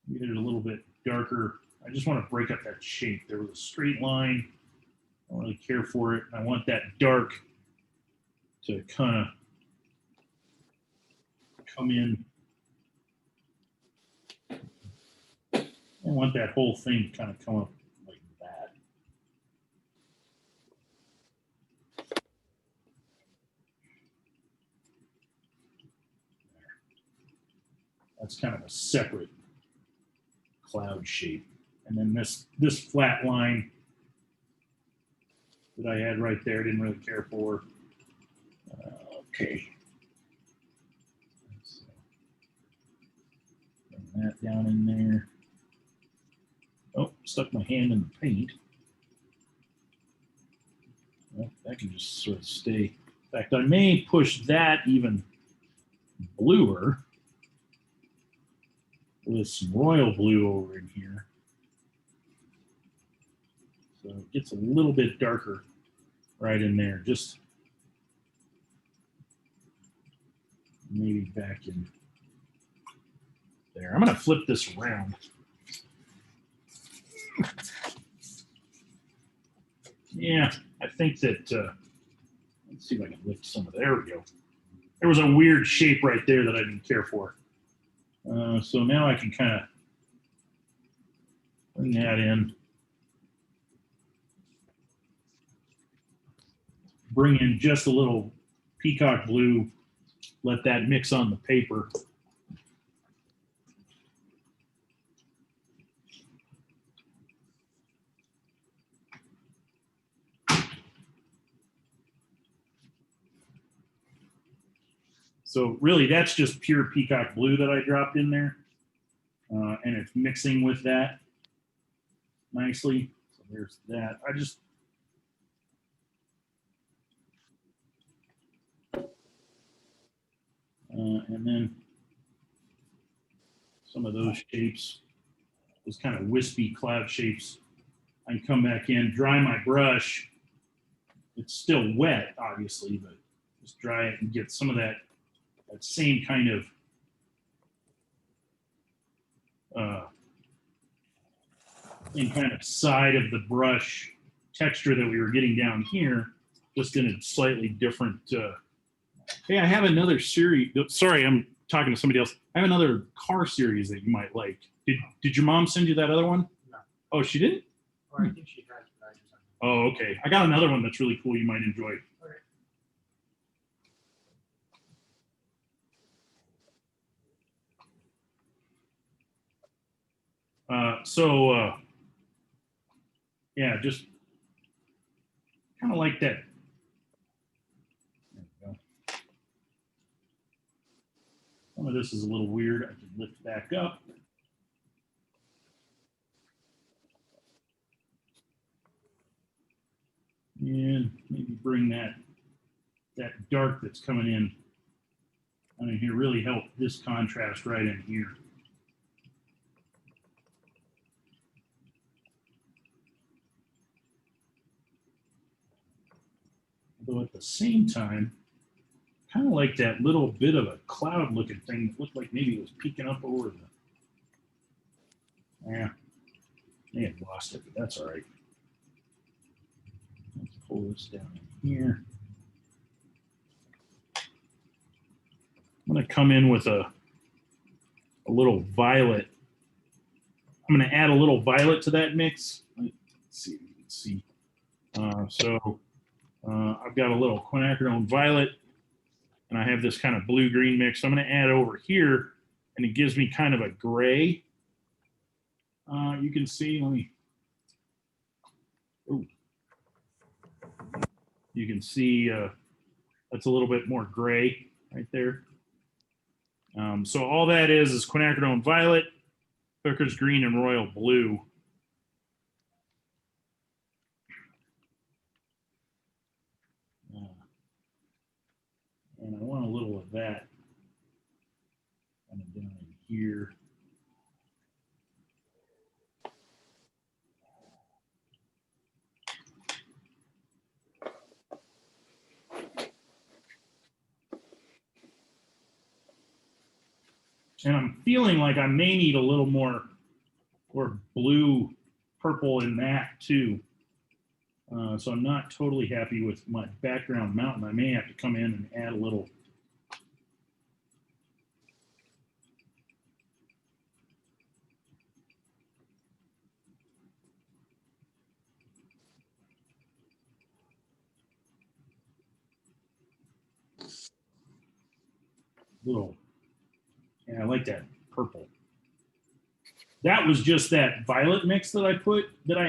there's a little bit darker. I just want to break up that shape. There was a straight line. I don't really care for it. I want that dark to kind of come in. I want that whole thing to kind of come up like that. That's kind of a separate cloud shape. And then this flat line that I had right there, I didn't really care for. Okay. So, bring that down in there. Oh, stuck my hand in the paint. Well, that can just sort of stay. In fact, I may push that even bluer with some royal blue over in here. So it gets a little bit darker right in there. Just maybe back in there. I'm going to flip this around. Yeah, I think that, let's see if I can lift some of, there we go. There was a weird shape right there that I didn't care for. So now I can kind of bring that in. Bring in just a little peacock blue, let that mix on the paper. So really that's just pure peacock blue that I dropped in there. And it's mixing with that nicely. So there's that. I just, and then some of those shapes, those kind of wispy cloud shapes, I can come back in, dry my brush. It's still wet, obviously, but just dry it and get some of that same kind of side of the brush texture that we were getting down here, just in a slightly different. Hey, I have another series. Sorry, I'm talking to somebody else. I have another car series that you might like. Did your mom send you that other one? No. Oh, she didn't? Or I think she has it, I just don't Oh, know. okay. I got another one that's really cool you might enjoy. Okay. Yeah, just kind of like that. There we go. Some of this is a little weird. I can lift back up. And maybe bring that dark that's coming in here, really help this contrast right in here. Although at the same time, kind of like that little bit of a cloud looking thing that looked like maybe it was peeking up over the, yeah, they had lost it, but that's all right. Let's pull this down in here. I'm going to come in with a little violet. I'm going to add a little violet to that mix. Let's see if you can see. I've got a little quinacridone violet, and I have this kind of blue-green mix. So I'm going to add over here, and it gives me kind of a gray. You can see, you can see that's a little bit more gray right there. So all that is quinacridone violet, Hooker's green, and royal blue. And I want a little of that kind of down in here. And I'm feeling like I may need a little more or blue purple in that too. So I'm not totally happy with my background mountain. I may have to come in and add a little. Yeah, I like that purple. That was just that violet mix that I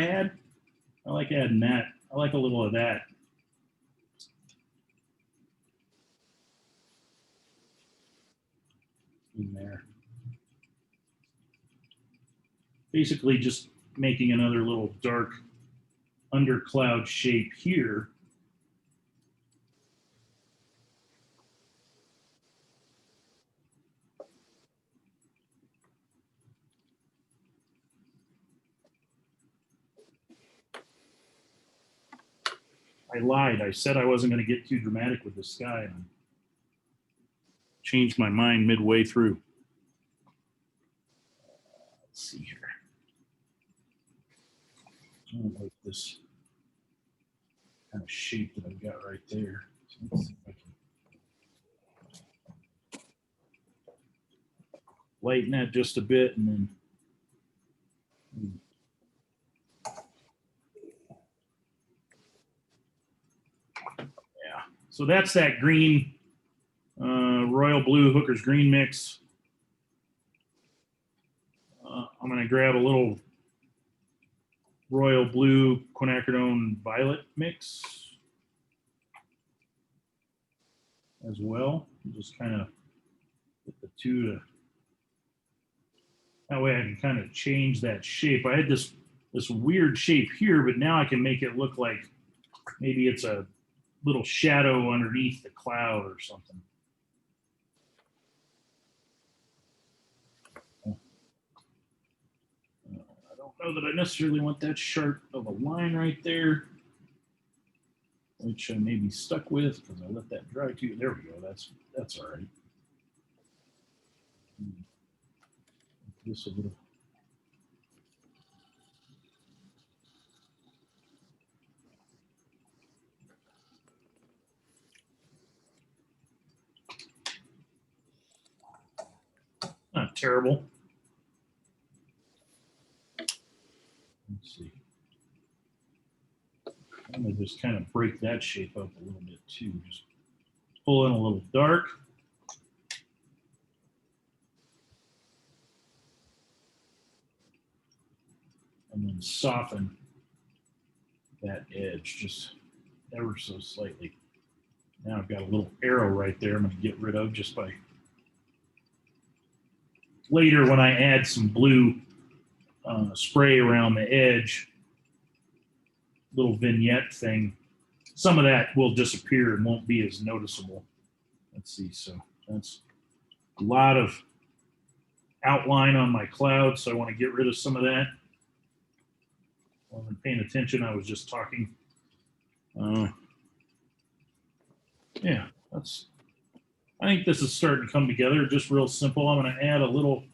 had. I like adding that. I like a little of that. In there. Basically just making another little dark undercloud shape here. I lied. I said I wasn't going to get too dramatic with the sky. And changed my mind midway through. Let's see here. I don't like this kind of shape that I've got right there. So let's see if I can lighten that just a bit and then. Yeah, so that's that green, royal blue Hooker's green mix. I'm going to grab a little royal blue quinacridone violet mix as well. Just kind of put the two to, that way I can kind of change that shape. I had this weird shape here, but now I can make it look like maybe it's a little shadow underneath the cloud or something. I don't know that I necessarily want that sharp of a line right there, which I may be stuck with because I let that dry too. There we go. That's all right. This a little. Not terrible. Let's see. I'm going to just kind of break that shape up a little bit too. Just pull in a little dark. And then soften that edge just ever so slightly. Now I've got a little arrow right there I'm going to get rid of just by later when I add some blue spray around the edge, little vignette thing, some of that will disappear and won't be as noticeable. Let's see, so that's a lot of outline on my cloud, so I want to get rid of some of that. I wasn't paying attention, I was just talking. Yeah, I think this is starting to come together, just real simple. I'm going to add a little,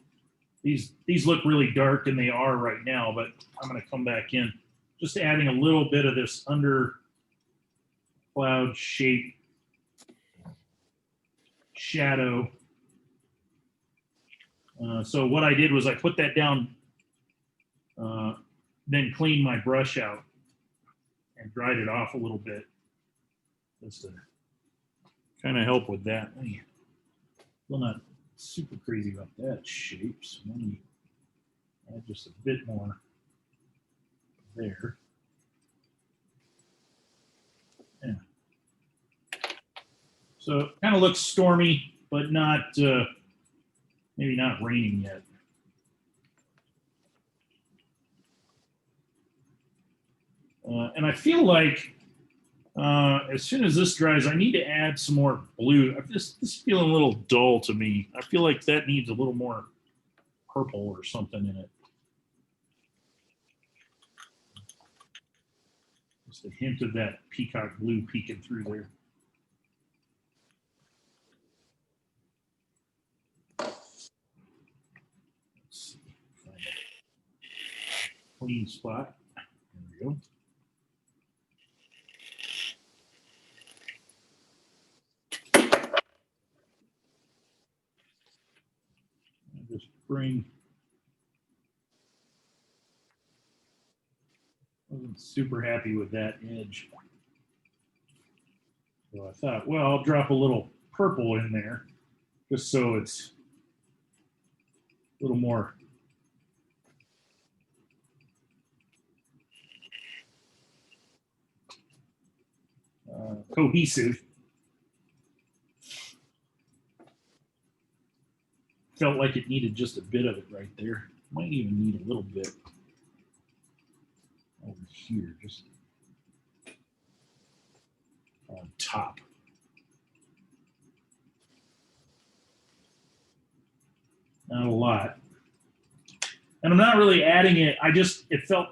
these look really dark and they are right now, but I'm going to come back in, just adding a little bit of this under cloud shape shadow. So what I did was I put that down, then cleaned my brush out and dried it off a little bit just to kind of help with that. Still not super crazy about that shape, so let me add just a bit more there. Yeah. So it kind of looks stormy, but not maybe not raining yet. And I feel like as soon as this dries, I need to add some more blue. This is feeling a little dull to me. I feel like that needs a little more purple or something in it. Just a hint of that peacock blue peeking through there. Let's see. Find a clean spot. There we go. Just bring, wasn't super happy with that edge. So I thought, well, I'll drop a little purple in there just so it's little more cohesive. Felt like it needed just a bit of it right there. Might even need a little bit over here, just on top. Not a lot. And I'm not really adding it. It felt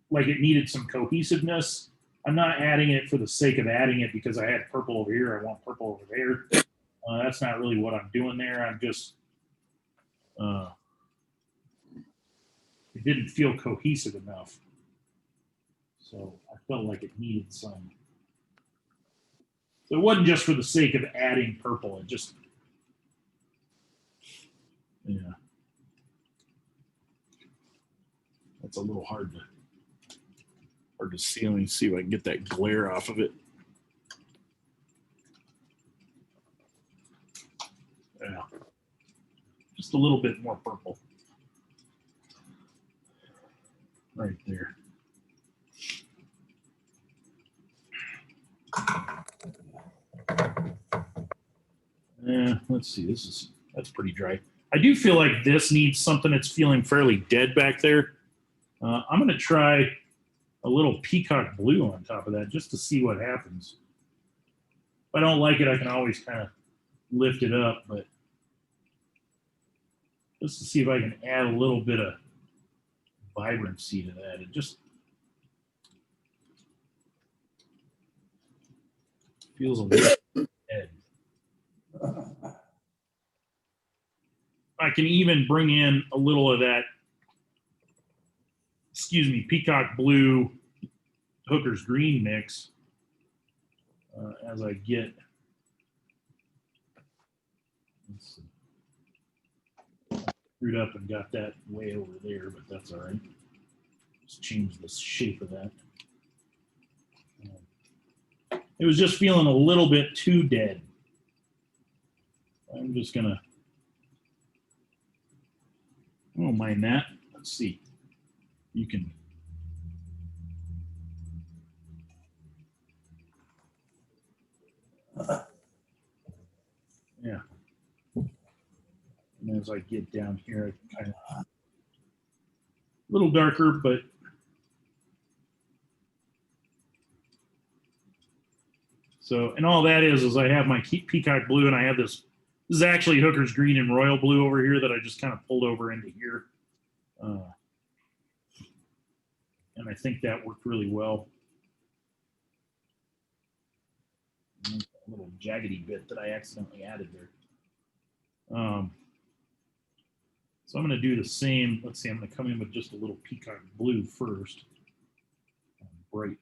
like it needed some cohesiveness. I'm not adding it for the sake of adding it because I had purple over here. I want purple over there. That's not really what I'm doing there. I'm just, it didn't feel cohesive enough. So I felt like it needed some. So it wasn't just for the sake of adding purple. It just, yeah. That's a little hard to see. Let me see if I can get that glare off of it. Yeah. Just a little bit more purple. Right there. Let's see. That's pretty dry. I do feel like this needs something that's feeling fairly dead back there. I'm going to try a little peacock blue on top of that just to see what happens. If I don't like it, I can always kind of lift it up, but just to see if I can add a little bit of vibrancy to that. It just feels a little dead. I can even bring in a little of that, peacock blue hooker's green mix as I get. Let's see. Screwed up and got that way over there, but that's all right. Just change the shape of that. It was just feeling a little bit too dead. I'm just gonna, I don't mind that. Let's see. You can, yeah. And as I get down here, I kind of, a little darker, but so, and all that is I have my peacock blue and I have this is actually hooker's green and royal blue over here that I just kind of pulled over into here. And I think that worked really well. A little jaggedy bit that I accidentally added there. So I'm going to do the same. Let's see, I'm going to come in with just a little peacock blue first. Brighten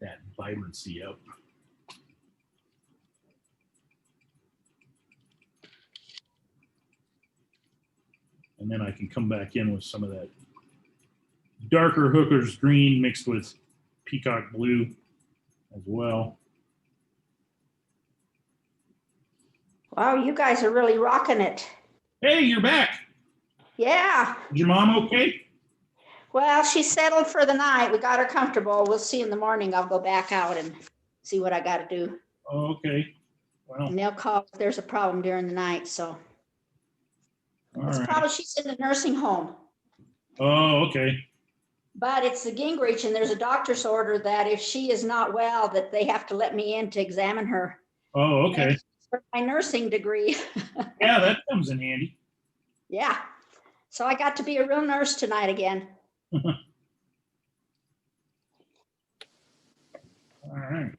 that vibrancy up. And then I can come back in with some of that darker hooker's green mixed with peacock blue as well. Wow, you guys are really rocking it. Hey, you're back. Yeah. Is your mom okay? Well, she's settled for the night. We got her comfortable. We'll see in the morning. I'll go back out and see what I got to do. Oh, okay. Well, And they'll call if there's a problem during the night. So all it's right. probably she's in the nursing home. Oh, okay. But it's the Gingrich, and there's a doctor's order that if she is not well, that they have to let me in to examine her. Oh, okay. And for my nursing degree. Yeah, that comes in handy. Yeah. So I got to be a real nurse tonight again. All right.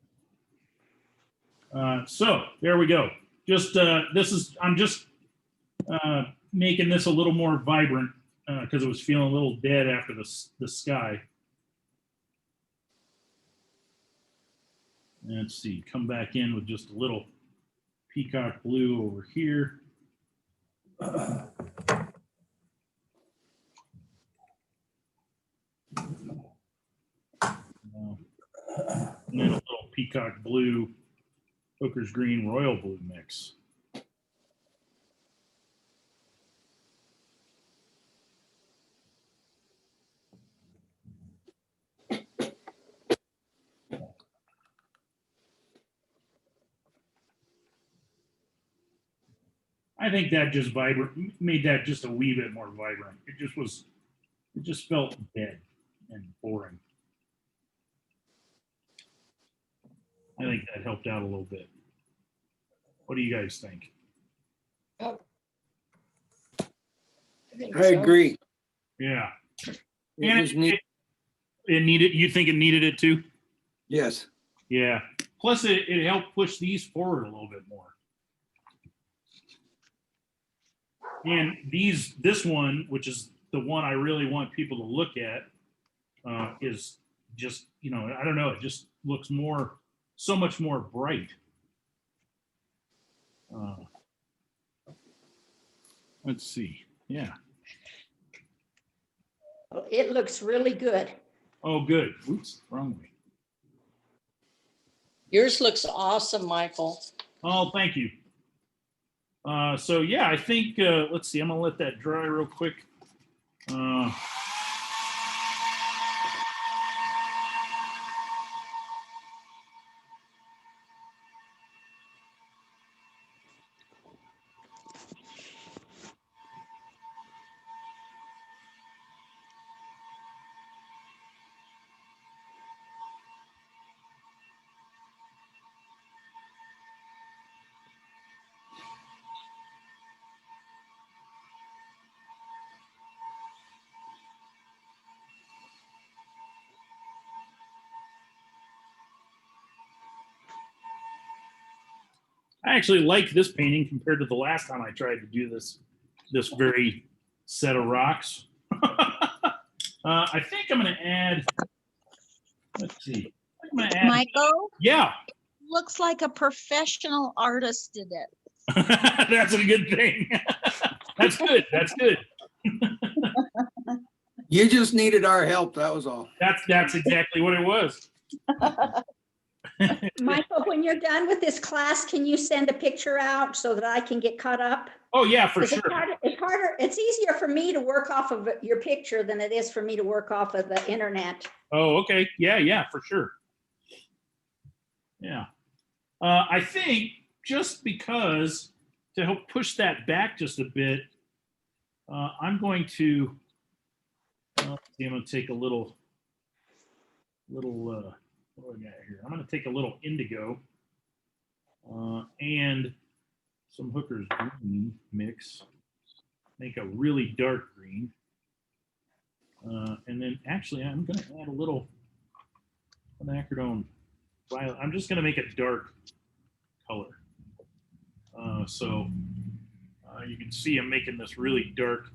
So there we go. Just I'm just making this a little more vibrant because it was feeling a little dead after the sky. Let's see, come back in with just a little peacock blue over here. And then a little peacock blue, hooker's green, royal blue mix. I think that just made that just a wee bit more vibrant. It just felt dead and boring. I think that helped out a little bit. What do you guys think? I think I so. agree. Yeah. It And was neat. it needed, you think it needed it too? Yes. Yeah. Plus it helped push these forward a little bit more. And this one, which is the one I really want people to look at, is just, I don't know, it just looks so much more bright. Let's see. Yeah. It looks really good. Oh, good. Oops, wrong way. Yours looks awesome, Michael. Oh, thank you. So yeah, I think, let's see, I'm gonna let that dry real quick. I actually like this painting compared to the last time I tried to do this very set of rocks. I think I'm going to add, let's see. I'm going to add, Michael, yeah, looks like a professional artist did it. that's a good thing. That's good. That's good. You just needed our help. That was all. That's exactly what it was. Michael, when you're done with this class, can you send a picture out so that I can get caught up? Oh yeah, for 'Cause sure. it's harder, it's easier for me to work off of your picture than it is for me to work off of the internet. Oh, okay. Yeah, for sure. Yeah. I think just because to help push that back just a bit, I'm going to, let's see, I'm going to take a little, what do I got here? I'm going to take a little indigo and some Hooker's green mix, make a really dark green. And then actually I'm going to add a little quinacridone violet. I'm just going to make a dark color. So you can see I'm making this really dark.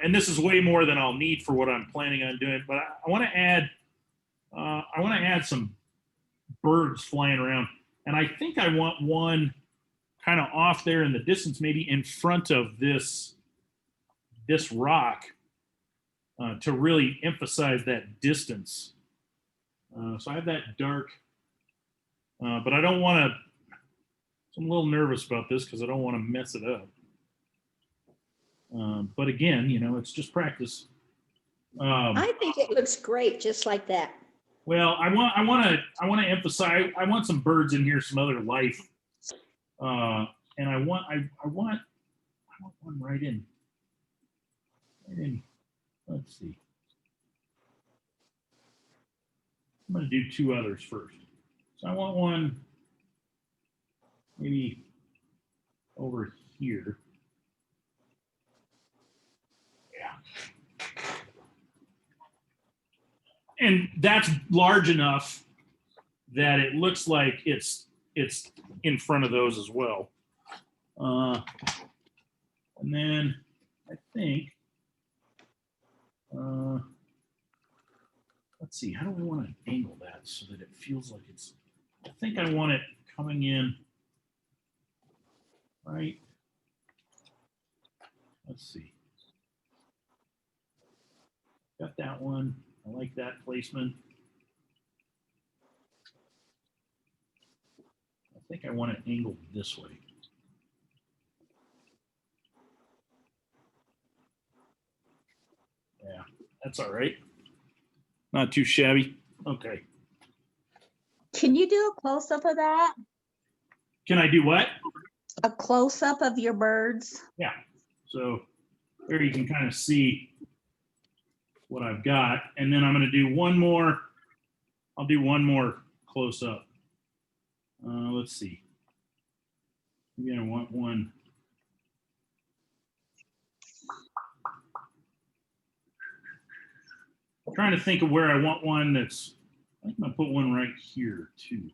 And this is way more than I'll need for what I'm planning on doing. But I want to add some birds flying around. And I think I want one kind of off there in the distance, maybe in front of this rock to really emphasize that distance. So I have that dark, but I don't want to, I'm a little nervous about this because I don't want to mess it up. But again, it's just practice. I think it looks great, just like that. Well, I want to emphasize. I want some birds in here, some other life, and I want one right in. Let's see. I'm going to do two others first. So I want one maybe over here. Yeah. And that's large enough that it looks like it's in front of those as well. And then I think, let's see, how do I want to angle that so that it feels like it's, I think I want it coming in, right? Let's see. Got that one. I like that placement. I think I want it angled this way. Yeah, that's all right. Not too shabby. Okay. Can you do a close-up of that? Can I do what? a close-up of your birds? Yeah. So there you can kind of see what I've got. And then I'm going to do one more. I'll do one more close up. Let's see. Maybe I want one. I'm trying to think of where I want one that's, I think I'm going to put one right here too.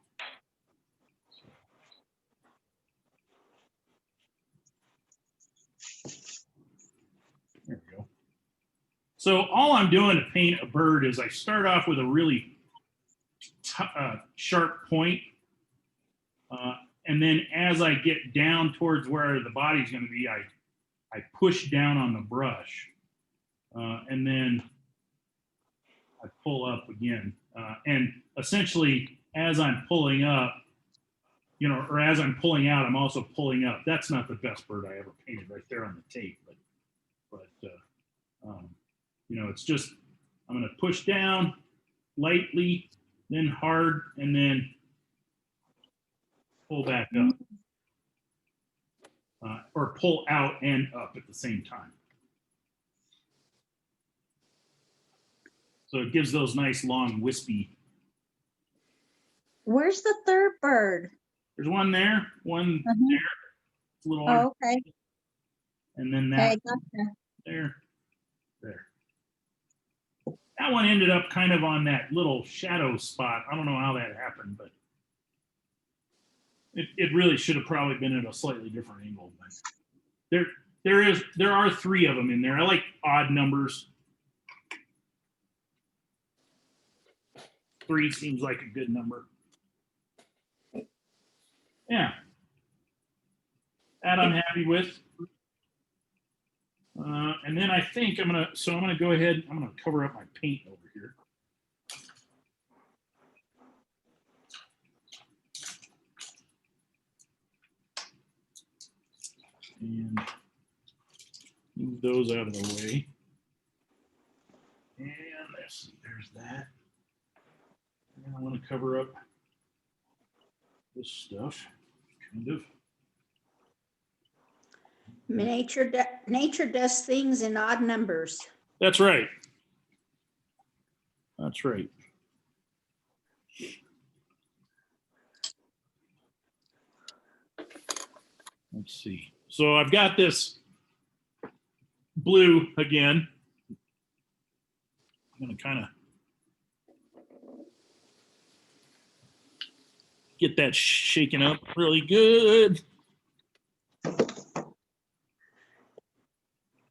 There we go. So all I'm doing to paint a bird is I start off with a really sharp point. And then as I get down towards where the body's going to be, I push down on the brush. And then I pull up again. And essentially, as I'm pulling up, you know, or as I'm pulling out, I'm also pulling up. That's not the best bird I ever painted right there on the tape. But you know, it's just, I'm going to push down lightly, then hard, and then pull back up. Or pull out and up at the same time. So it gives those nice long wispy. Where's the third bird? There's one there, one Uh-huh. there, it's a little, Oh, okay. and then Okay, that gotcha. there. That one ended up kind of on that little shadow spot. I don't know how that happened, but it really should have probably been at a slightly different angle. But there are 3 of them in there. I like odd numbers. 3 seems like a good number. Yeah. That I'm happy with. And then I think I'm gonna go ahead, I'm gonna cover up my paint over here. And move those out of the way. And let's see, there's that. And I want to cover up this stuff, kind of. Nature does things in odd numbers. That's right. That's right. Let's see. So I've got this blue again. I'm going to kind of get that shaken up really good.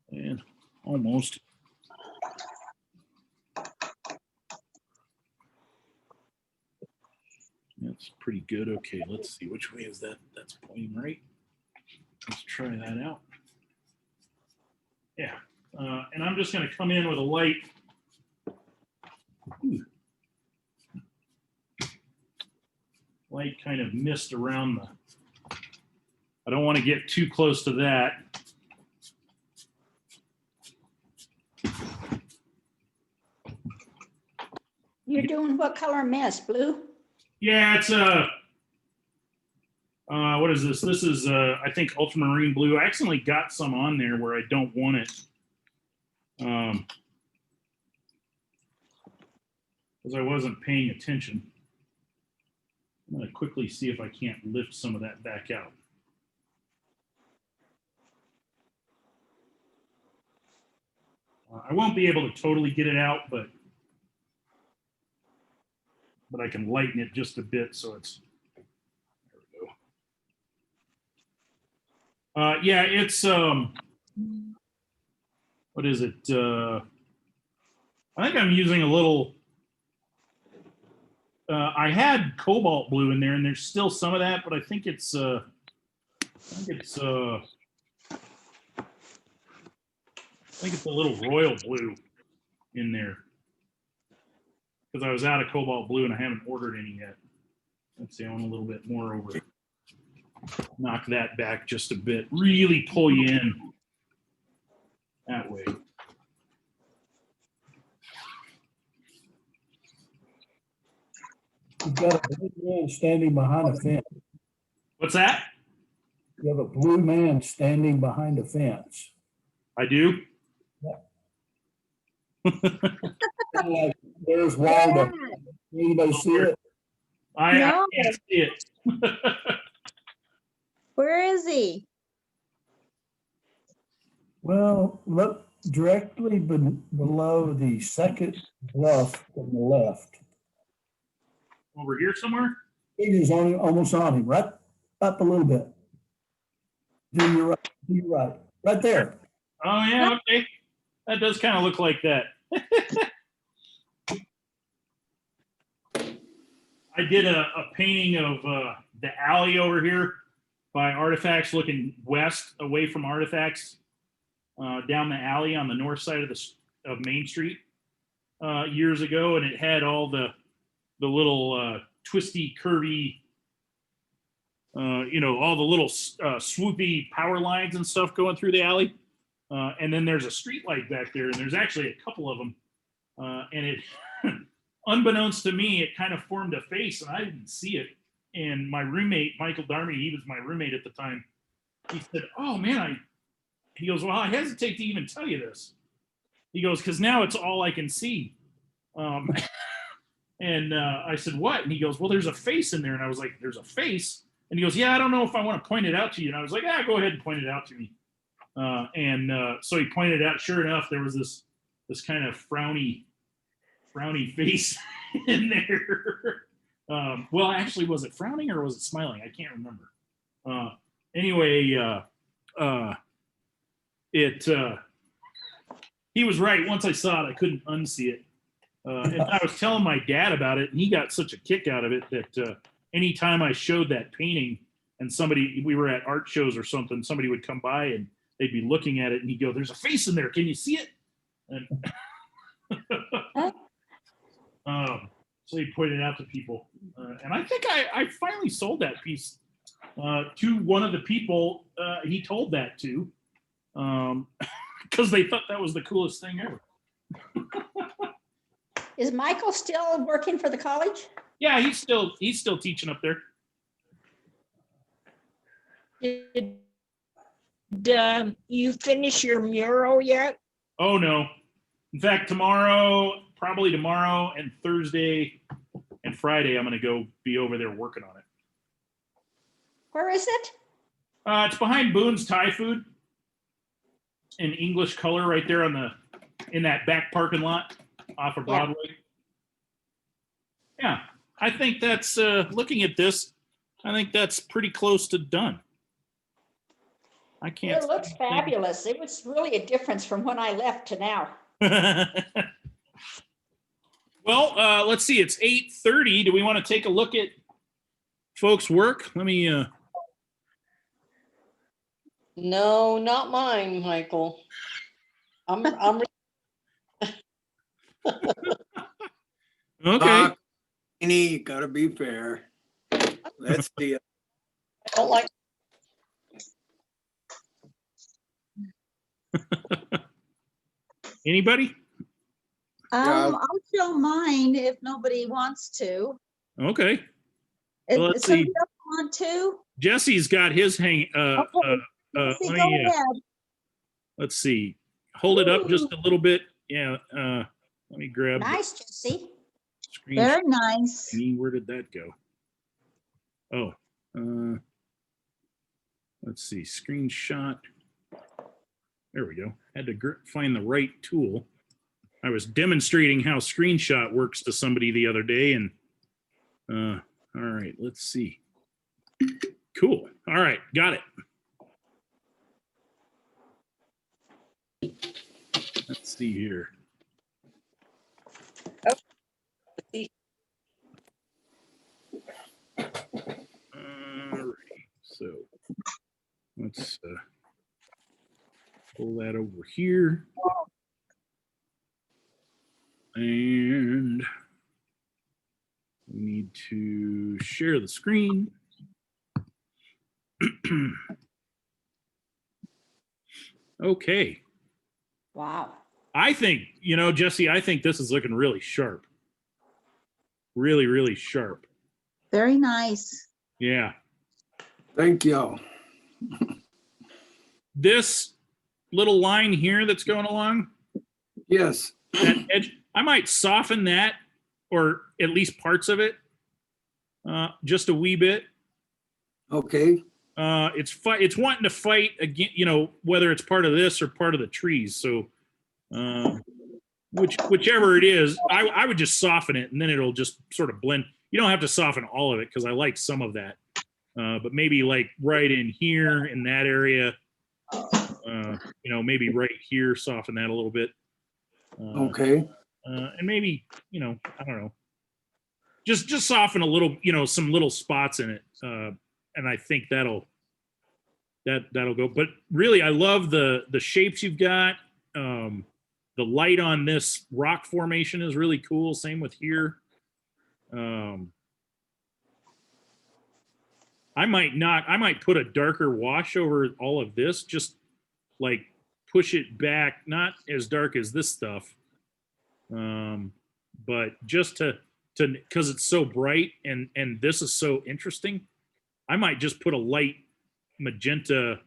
And almost. That's pretty good. Okay, let's see. Which way is that? That's pointing right. Let's try that out. Yeah. And I'm just going to come in with a light. Light kind of mist around the. I don't want to get too close to that. You're doing what color mist? Blue? Yeah, it's what is this? This is I think ultramarine blue. I accidentally got some on there where I don't want it. Because I wasn't paying attention. I'm going to quickly see if I can't lift some of that back out. I won't be able to totally get it out, but I can lighten it just a bit so it's, there we go. Yeah, it's, what is it? I think I'm using a little, I had cobalt blue in there and there's still some of that, but I think it's a little royal blue in there. Because I was out of cobalt blue and I haven't ordered any yet. Let's see, I want a little bit more over. Knock that back just a bit. Really pull you in that way. You've got a big man standing behind a fence. What's that? You have a blue man standing behind a fence. I do. Like, there's Waldo. Anybody see it? I No. can't see it. Where is he? Well, look directly below the second bluff from the left. Over here somewhere? Figure's on almost on him, right up a little bit. To your right, to your right, right there. Oh yeah, okay. That does kind of look like that. I did a painting of the alley over here by Artifacts, looking west away from Artifacts, down the alley on the north side of Main Street years ago, and it had all the little twisty, curvy, all the little swoopy power lines and stuff going through the alley. And then there's a street light back there, and there's actually a couple of them. And it, unbeknownst to me, it kind of formed a face, and I didn't see it. And my roommate, Michael Darmy, he was my roommate at the time. He said, "Oh man, he goes, well, I hesitate to even tell you this." He goes, "Because now it's all I can see." And I said, "What?" And he goes, "Well, there's a face in there." And I was like, "There's a face?" And he goes, "Yeah, I don't know if I want to point it out to you." And I was like, "Ah, go ahead and point it out to me." So he pointed out, sure enough, there was this kind of frowny face in there. Well, actually, was it frowning or was it smiling? I can't remember. Anyway, he was right. Once I saw it, I couldn't unsee it. And I was telling my dad about it, and he got such a kick out of it that anytime I showed that painting and we were at art shows or something, somebody would come by and they'd be looking at it and he'd go, "There's a face in there. Can you see it?" And so he pointed it out to people. And I think I finally sold that piece to one of the people he told that to, because they thought that was the coolest thing ever. Is Michael still working for the college? Yeah, he's still teaching up there. Did you finish your mural yet? Oh no. In fact, probably tomorrow and Thursday and Friday, I'm going to go be over there working on it. Where is it? It's behind Boone's Thai Food in English Color, right there in that back parking lot off of Broadway. Yeah, I think that's looking at this. I think that's pretty close to done. I can't. It looks fabulous. It was really a difference from when I left to now. Well, let's see. It's 8:30. Do we want to take a look at folks' work? Let me. No, not mine, Michael. I'm Okay. You gotta be fair. Let's see it. I don't like. Anybody? I'll show mine if nobody wants to. Okay. If Well, let's see. somebody else want to? Jesse's got his hang. Okay. Let Go me. ahead. Let's see. Hold it up just a little bit. Yeah. Let me grab Nice, Jesse. the screen. Very nice. Where did that go? Oh. Let's see. Screenshot. There we go. Had to find the right tool. I was demonstrating how screenshot works to somebody the other day, and all right, let's see. Cool. All right, got it. Let's see here. All right, so let's pull that over here. And we need to share the screen. Okay. Wow. I think, Jesse, I think this is looking really sharp. Really, really sharp. Very nice. Yeah. Thank you. This little line here that's going along, Yes. that edge, I might soften that, or at least parts of it, just a wee bit. Okay. It's wanting to fight again, you know, whether it's part of this or part of the trees. So, whichever it is, I would just soften it, and then it'll just sort of blend. You don't have to soften all of it because I like some of that, but maybe like right in here in that area, you know, maybe right here, soften that a little bit. Okay. And maybe, you know, I don't know, just soften a little, you know, some little spots in it, and I think that'll go. But really, I love the shapes you've got. The light on this rock formation is really cool. Same with here. I might put a darker wash over all of this, just like push it back, not as dark as this stuff, but just to because it's so bright and this is so interesting. I might just put a light magenta,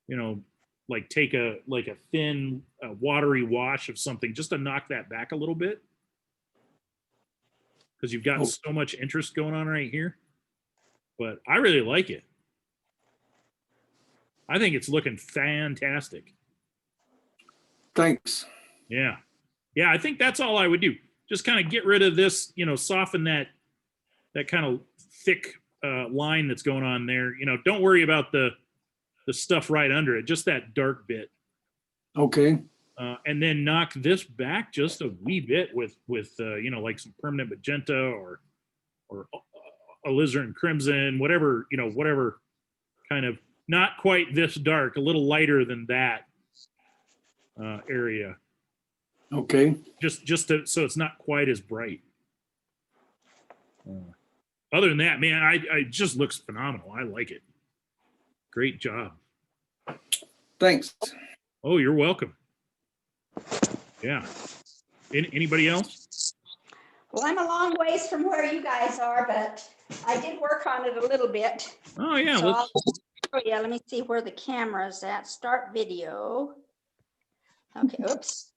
you know, like take a thin watery wash of something just to knock that back a little bit, because you've got so much interest going on right here. But I really like it. I think it's looking fantastic. Thanks. Yeah. I think that's all I would do. Just kind of get rid of this, you know, soften that kind of thick line that's going on there. You know, don't worry about the stuff right under it, just that dark bit. Okay. And then knock this back just a wee bit with you know, like some permanent magenta or alizarin crimson, whatever, you know, whatever kind of, not quite this dark, a little lighter than that area. Okay. Just so it's not quite as bright. Other than that, man, I just looks phenomenal. I like it. Great job. Thanks. Oh, you're welcome. Yeah. Anybody else? Well, I'm a long ways from where you guys are, but I did work on it a little bit. Oh yeah. So let me see where the camera's at. Start video. Okay, oops.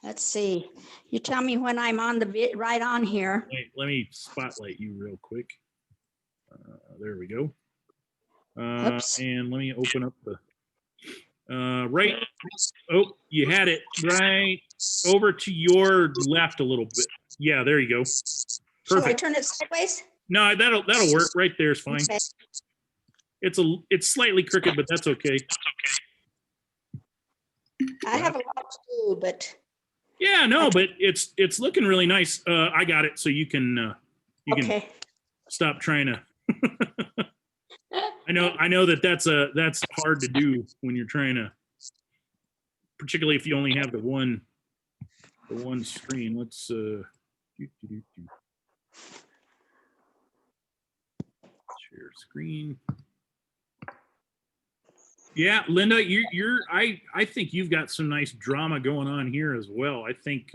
Let's see. You tell me when I'm on the right on here. Wait, let me spotlight you real quick. There we go. And let me open up the right. Oh, you had it right over to your left a little bit. Yeah, there you go. Shall I Perfect. turn it sideways? No, that'll work. Right there is fine. Okay. It's slightly crooked, but that's okay. I have a lot to do, but Yeah, no, but it's looking really nice. I got it, so you can okay. stop trying to. I know that's hard to do when you're trying to, particularly if you only have the one screen. Let's share screen. Yeah, Linda, I think you've got some nice drama going on here as well. I think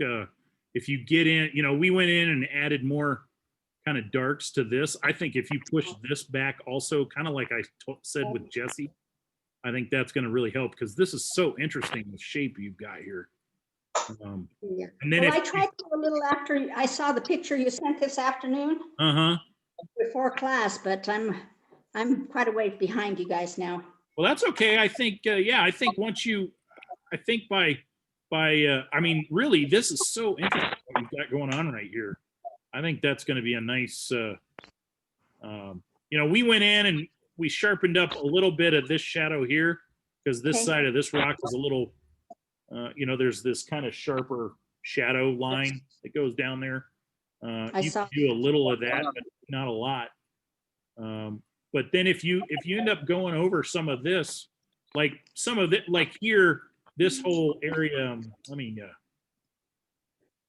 if you get in, you know, we went in and added more kind of darks to this. I think if you push this back also, kind of like I said with Jesse, I think that's going to really help, because this is so interesting, the shape you've got here. Yeah. And then Well, I tried to a little after I saw the picture you sent this afternoon before class, but I'm quite a ways behind you guys now. Well, that's okay. I think, I think I mean, really, this is so interesting what you've got going on right here. I think that's going to be a nice, you know, we went in and we sharpened up a little bit of this shadow here, because this side of this rock is a little, you know, there's this kind of sharper shadow line that goes down there. You can do a little of that, but not a lot. But then if you end up going over some of this, like some of it, like here, this whole area, let me,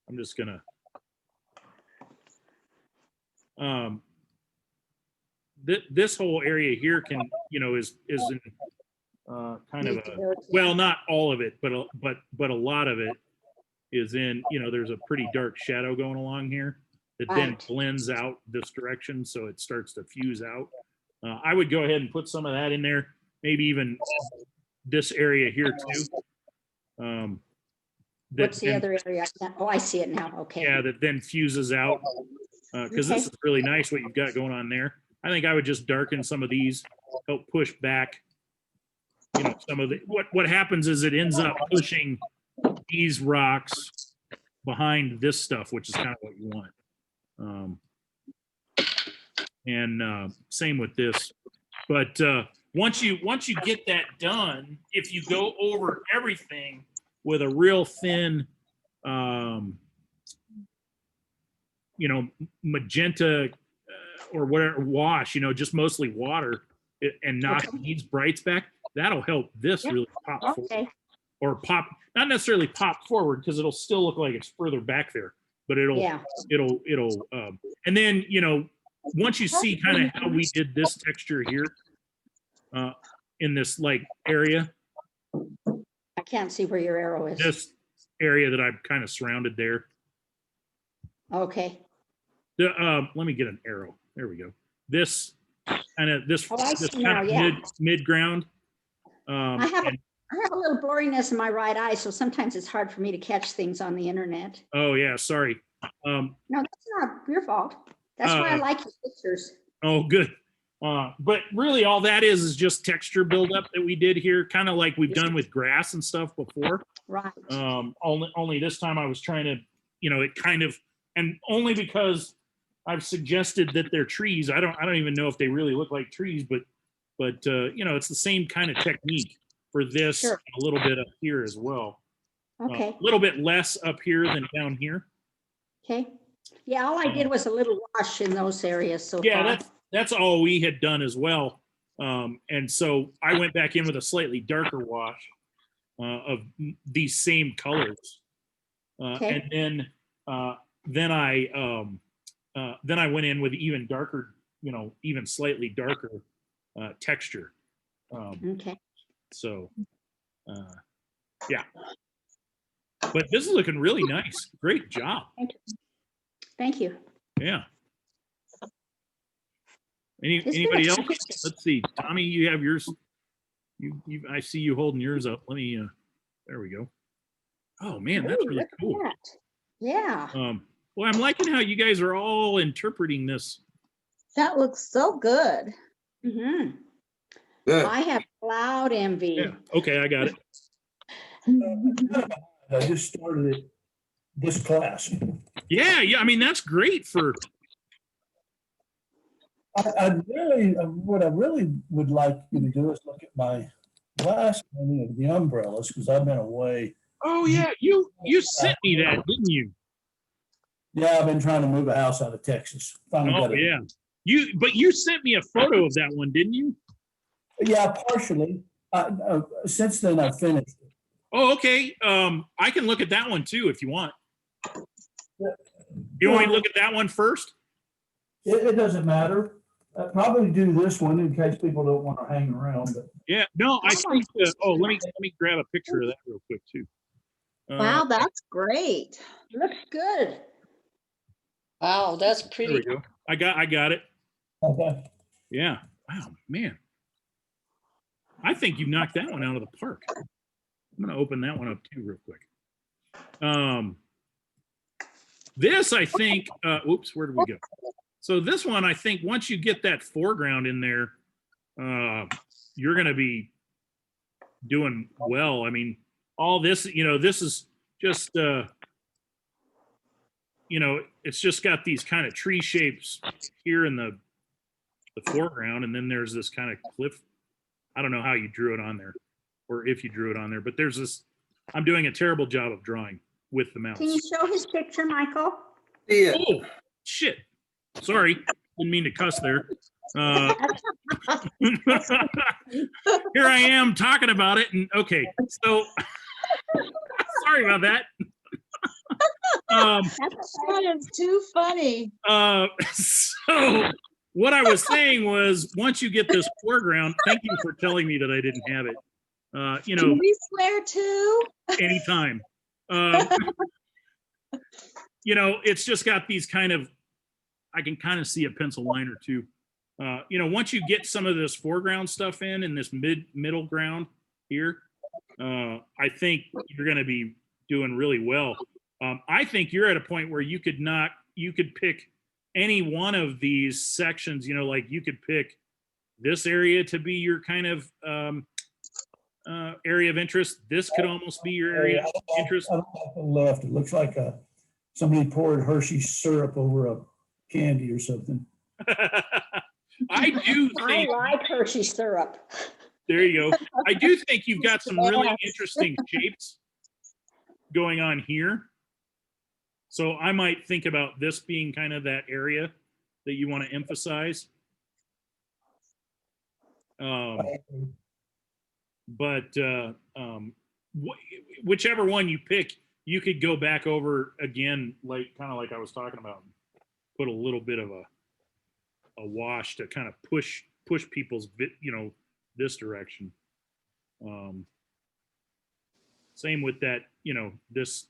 I'm just gonna, this whole area here can, you know, is in, kind of a, well, not all of it, but a lot of it is in, you know, there's a pretty dark shadow going along here that then blends out this direction, so it starts to fuse out. I would go ahead and put some of that in there. maybe even this area here too. That What's the then- other area? Oh, I see it now. Okay. Yeah, that then fuses out. Because this is really nice what you've got going on there. I think I would just darken some of these, help push back, you know, some of the, what happens is it ends up pushing these rocks behind this stuff, which is kind of what you want. Same with this. But once you get that done, if you go over everything with a real thin, you know, magenta or whatever wash, you know, just mostly water and knock these brights back, that'll help this really pop forward. Okay. Or pop, not necessarily pop forward because it'll still look like it's further back there, but it'll, and then, you know, once you see kind of how we did this texture here in this like area, I can't see where your arrow is. this area that I've kind of surrounded there. Okay. Let me get an arrow. There we go. This kind of this, Oh, I this see kind now, of mid ground. I have a little blurriness in my right eye, so sometimes it's hard for me to catch things on the internet. Oh yeah, sorry. No, that's not your fault. That's why I like your pictures. Oh, good. But really, all that is just texture buildup that we did here, kind of like we've done with grass and stuff before. Right. Only this time I was trying to, you know, it kind of, and only because I've suggested that they're trees. I don't even know if they really look like trees, but you know, it's the same kind of technique for this. Sure. A little bit up here as well. Okay. A little bit less up here than down here. Okay. Yeah, all I did was a little wash in those areas so Yeah, far. that's all we had done as well. And so I went back in with a slightly darker wash of these same colors. Okay. And then I went in with even darker, you know, even slightly darker texture. Okay. So, yeah. But this is looking really nice. Great job. Thank you. Yeah. It's Anybody good. else? Let's see. Tommy, you have yours. I see you holding yours up. Let me, there we go. Oh man, that's Ooh, really look at cool. that. Yeah. Well, I'm liking how you guys are all interpreting this. That looks so good. Hmm. Good. I have cloud envy. Yeah. Okay, I got it. I just started it, this class. Yeah, yeah. I mean, that's great for. What I really would like you to do is look at my last painting of the umbrellas, because I've been away. Oh yeah, you sent me that, didn't you? Yeah, I've been trying to move a house out of Texas. Finally Oh got it. yeah. But you sent me a photo of that one, didn't you? Yeah, partially. Since then, I've finished it. Oh, okay. I can look at that one too if you want. You want me to look at that one first? It doesn't matter. I'll probably do this one in case people don't want to hang around. But Yeah. No, I think. Let me grab a picture of that real quick too. Wow, that's great. Looks good. Wow, that's There pretty. we go. I got it. okay. Yeah. Wow, man. I think you knocked that one out of the park. I'm gonna open that one up too real quick. This I think, oops, where did we go? So this one, I think once you get that foreground in there, you're gonna be doing well. I mean, all this, you know, this is just, you know, it's just got these kind of tree shapes here in the foreground, and then there's this kind of cliff. I don't know how you drew it on there, or if you drew it on there, but there's this. I'm doing a terrible job of drawing with the mouse. Can you show his picture, Michael? Yeah. Oh shit! Sorry, didn't mean to cuss there. Here I am talking about it, and okay, so sorry about that. That is too funny. So what I was saying was, once you get this foreground, thank you for telling me that I didn't have it. You know, Can we swear too? anytime. You know, it's just got these kind of, I can kind of see a pencil line or two you know, once you get some of this foreground stuff in this middle ground here, I think you're going to be doing really well. I think you're at a point where you could pick any one of these sections, you know, like you could pick this area to be your kind of area of interest. This could almost be your area of interest. I don't like the left. It looks like somebody poured Hershey syrup over a candy or something. I do I think, like Hershey syrup. there you go. I do think you've got some really Yes. interesting shapes going on here. So I might think about this being kind of that area that you want to emphasize. Whichever one you pick, you could go back over again, like kind of like I was talking about, put a little bit of a wash to kind of push people's you know, this direction. Same with that, you know, this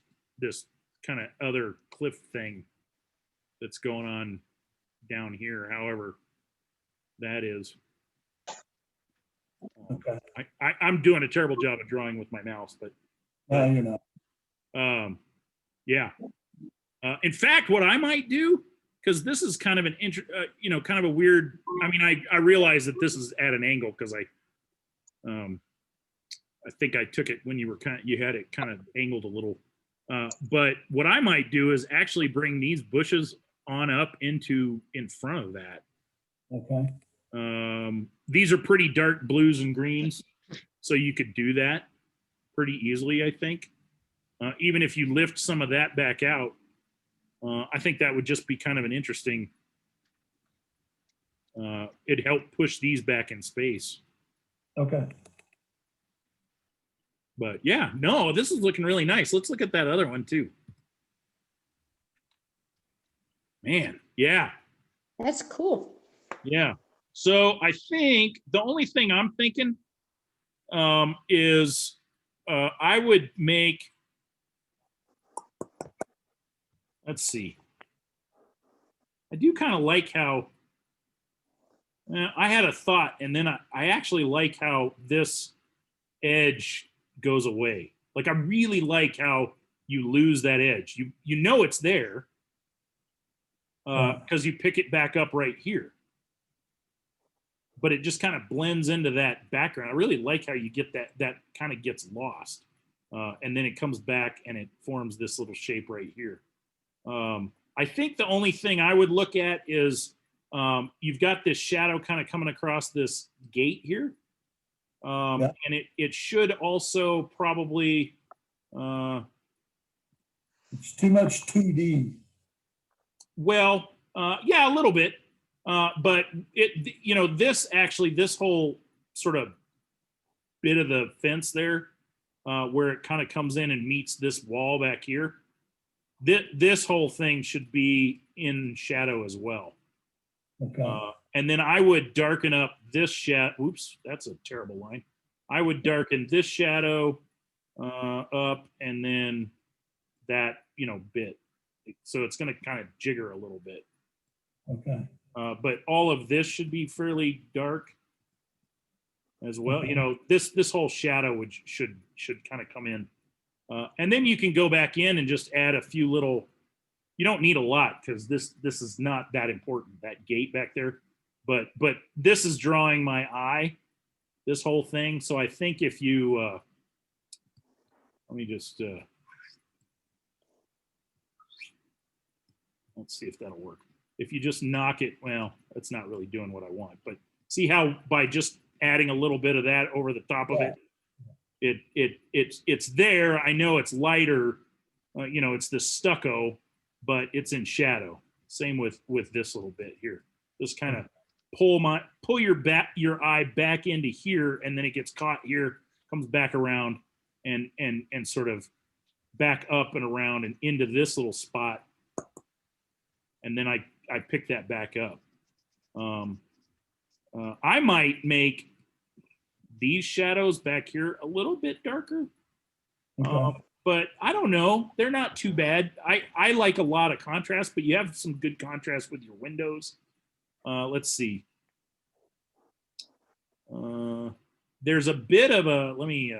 kind of other cliff thing that's going on down here, however that is. Okay. I'm doing a terrible job of drawing with my mouse, but You know, yeah. In fact, what I might do, because this is kind of an you know, kind of a weird. I mean, I realize that this is at an angle because I think I took it when you had it kind of angled a little. But what I might do is actually bring these bushes on up in front of that. okay. These are pretty dark blues and greens, so you could do that pretty easily, I think. Even if you lift some of that back out, I think that would just be kind of an interesting, it'd help push these back in space. Okay. But yeah, no, this is looking really nice. Let's look at that other one too. Man, yeah. That's cool. Yeah. So I think the only thing I'm thinking is I would make, let's see. I do kind of like how I had a thought, and then I actually like how this edge goes away. Like I really like how you lose that edge. You know it's there because you pick it back up right here. But it just kind of blends into that background. I really like how you get that kind of gets lost. And then it comes back and it forms this little shape right here. I think the only thing I would look at is you've got this shadow kind of coming across this gate here. And it should also probably... it's too much 2D. Well, yeah, a little bit. But it, you know, this whole sort of bit of the fence there, where it kind of comes in and meets this wall back here, this whole thing should be in shadow as well. Okay. And then I would darken up this shadow. Oops, that's a terrible line. I would darken this shadow up, and then that, you know, bit. So it's going to kind of jigger a little bit. Okay. But all of this should be fairly dark as well. You know, this whole shadow should kind of come in. And then you can go back in and just add a few little, you don't need a lot because this is not that important, that gate back there. But this is drawing my eye, this whole thing. So I think if you, let me just, let's see if that'll work. If you just knock it, well, that's not really doing what I want, but see how by just adding a little bit of that over the top of it, it's there. I know it's lighter, you know, it's the stucco, but it's in shadow. Same with this little bit here. Just kind of pull your eye back into here, and then it gets caught here, comes back around, and sort of back up and around and into this little spot, and then I pick that back up. I might make these shadows back here a little bit darker. Okay. But I don't know. They're not too bad. I like a lot of contrast, but you have some good contrast with your windows. Let's see. There's a bit of a, let me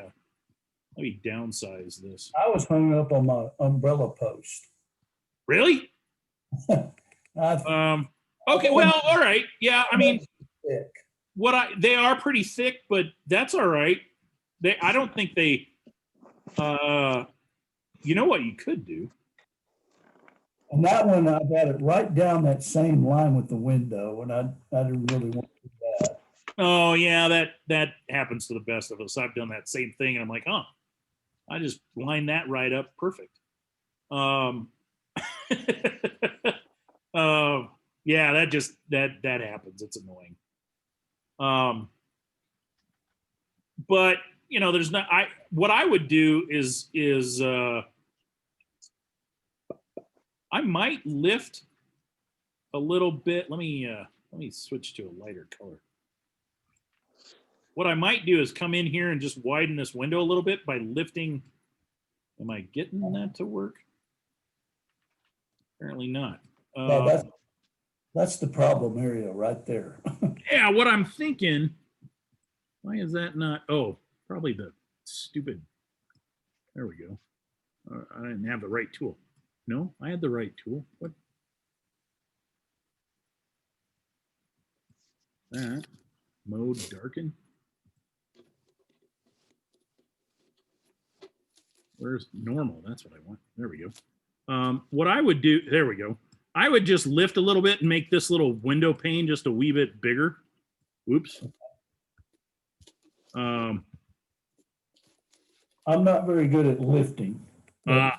downsize this. I was hung up on my umbrella post. Really? I Okay, well, all right. Yeah, I mean, thick. they are pretty thick, but that's all right. I don't think they, you know what you could do? And that one, I got it right down that same line with the window, and I didn't really want to do that. Oh yeah, that happens to the best of us. I've done that same thing, and I'm like, oh, I just lined that right up perfect. Yeah, that happens. It's annoying. But you know, there's not. What I would do is I might lift a little bit. Let me switch to a lighter color. What I might do is come in here and just widen this window a little bit by lifting. Am I getting that to work? Apparently not. No, that's the problem area right there. Yeah, what I'm thinking, why is that not? Oh, probably the stupid. There we go. I didn't have the right tool. No, I had the right tool. What? That mode darken. Where's normal? That's what I want. There we go. What I would do, there we go. I would just lift a little bit and make this little window pane just a wee bit bigger. Whoops. I'm not very good at lifting. I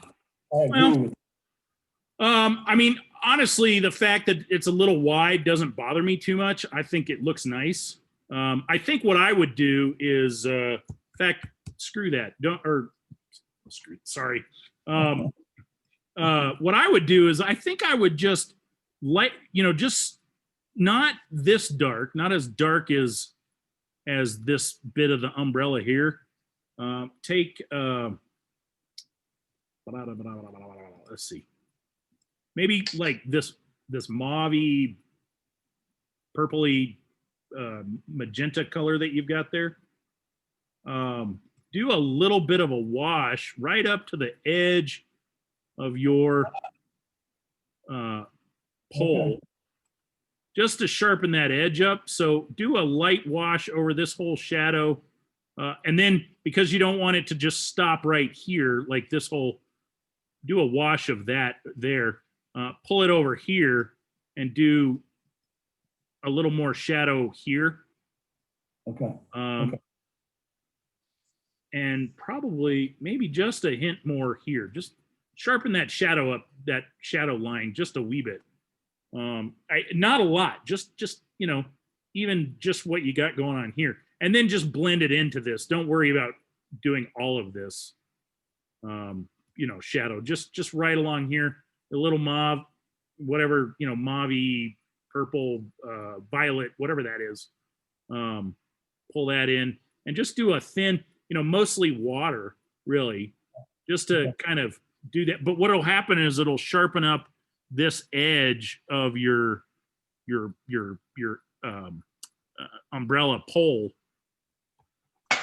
agree with. I mean, honestly, the fact that it's a little wide doesn't bother me too much. I think it looks nice. I think what I would do is, in fact, screw that. Sorry. What I would do is I think I would just just not this dark, not as dark as this bit of the umbrella here. Take, let's see, maybe like this mauve-y, purpley, magenta color that you've got there. Do a little bit of a wash right up to the edge of your pole, just to sharpen that edge up. So do a light wash over this whole shadow. And then because you don't want it to just stop right here, like this whole, do a wash of that there, pull it over here and do a little more shadow here. Okay. And probably maybe just a hint more here. Just sharpen that shadow up, that shadow line just a wee bit. Not a lot, just even just what you got going on here, and then just blend it into this. Don't worry about doing all of this. Shadow just right along here, a little mauve, whatever, mauve-y, purple, violet, whatever that is. Pull that in and just do a thin, mostly water, really, just to kind of do that. But what'll happen is it'll sharpen up this edge of your umbrella pole, and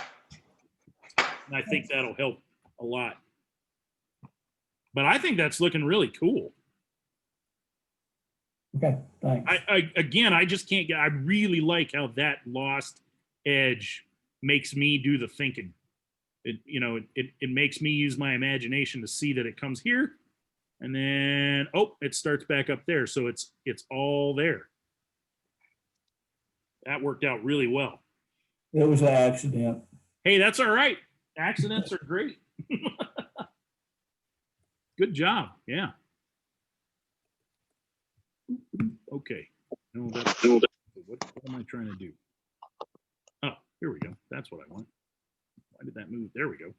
I think that'll help a lot. But I think that's looking really cool. Okay, thanks. I just can't get. I really like how that lost edge makes me do the thinking. It makes me use my imagination to see that it comes here, and then it starts back up there. So it's all there. That worked out really well. It was an accident. Hey, that's all right. Accidents are great. Good job. Yeah. Okay. No, what am I trying to do? Oh, here we go. That's what I want. Why did that move? There we go.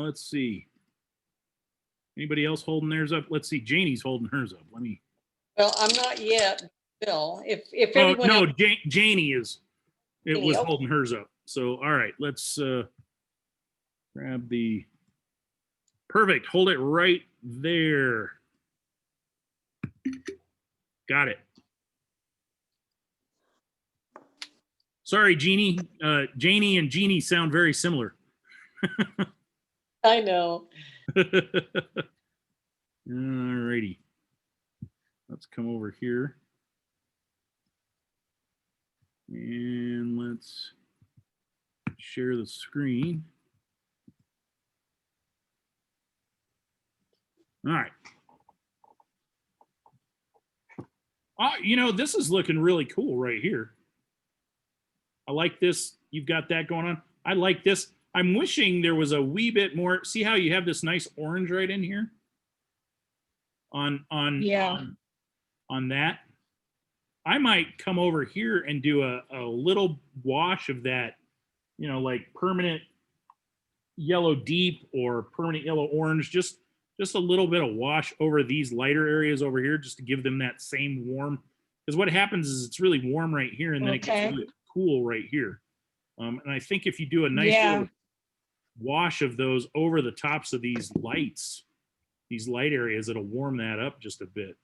Let's see. Anybody else holding theirs up? Let's see. Janie's holding hers up. Let me. Well, I'm not yet, Bill. If Oh, everyone no, else- Janie is. It Janie, was okay. holding hers up. So, all right. Let's grab the. Perfect. Hold it right there. Got it. Sorry, Jeannie. Janie and Jeannie sound very similar. I know. Alrighty. Let's come over here. And let's share the screen. All right. You know, this is looking really cool right here. I like this. You've got that going on. I like this. I'm wishing there was a wee bit more. See how you have this nice orange right in here? Yeah. On that. I might come over here and do a little wash of that, you know, like permanent yellow deep or permanent yellow orange, just a little bit of wash over these lighter areas over here, just to give them that same warm. Because what happens is it's really warm right here, and then it Okay. gets really cool right here. And I think if you do a nice Yeah. little wash of those over the tops of these lights, these light areas, it'll warm that up just a bit.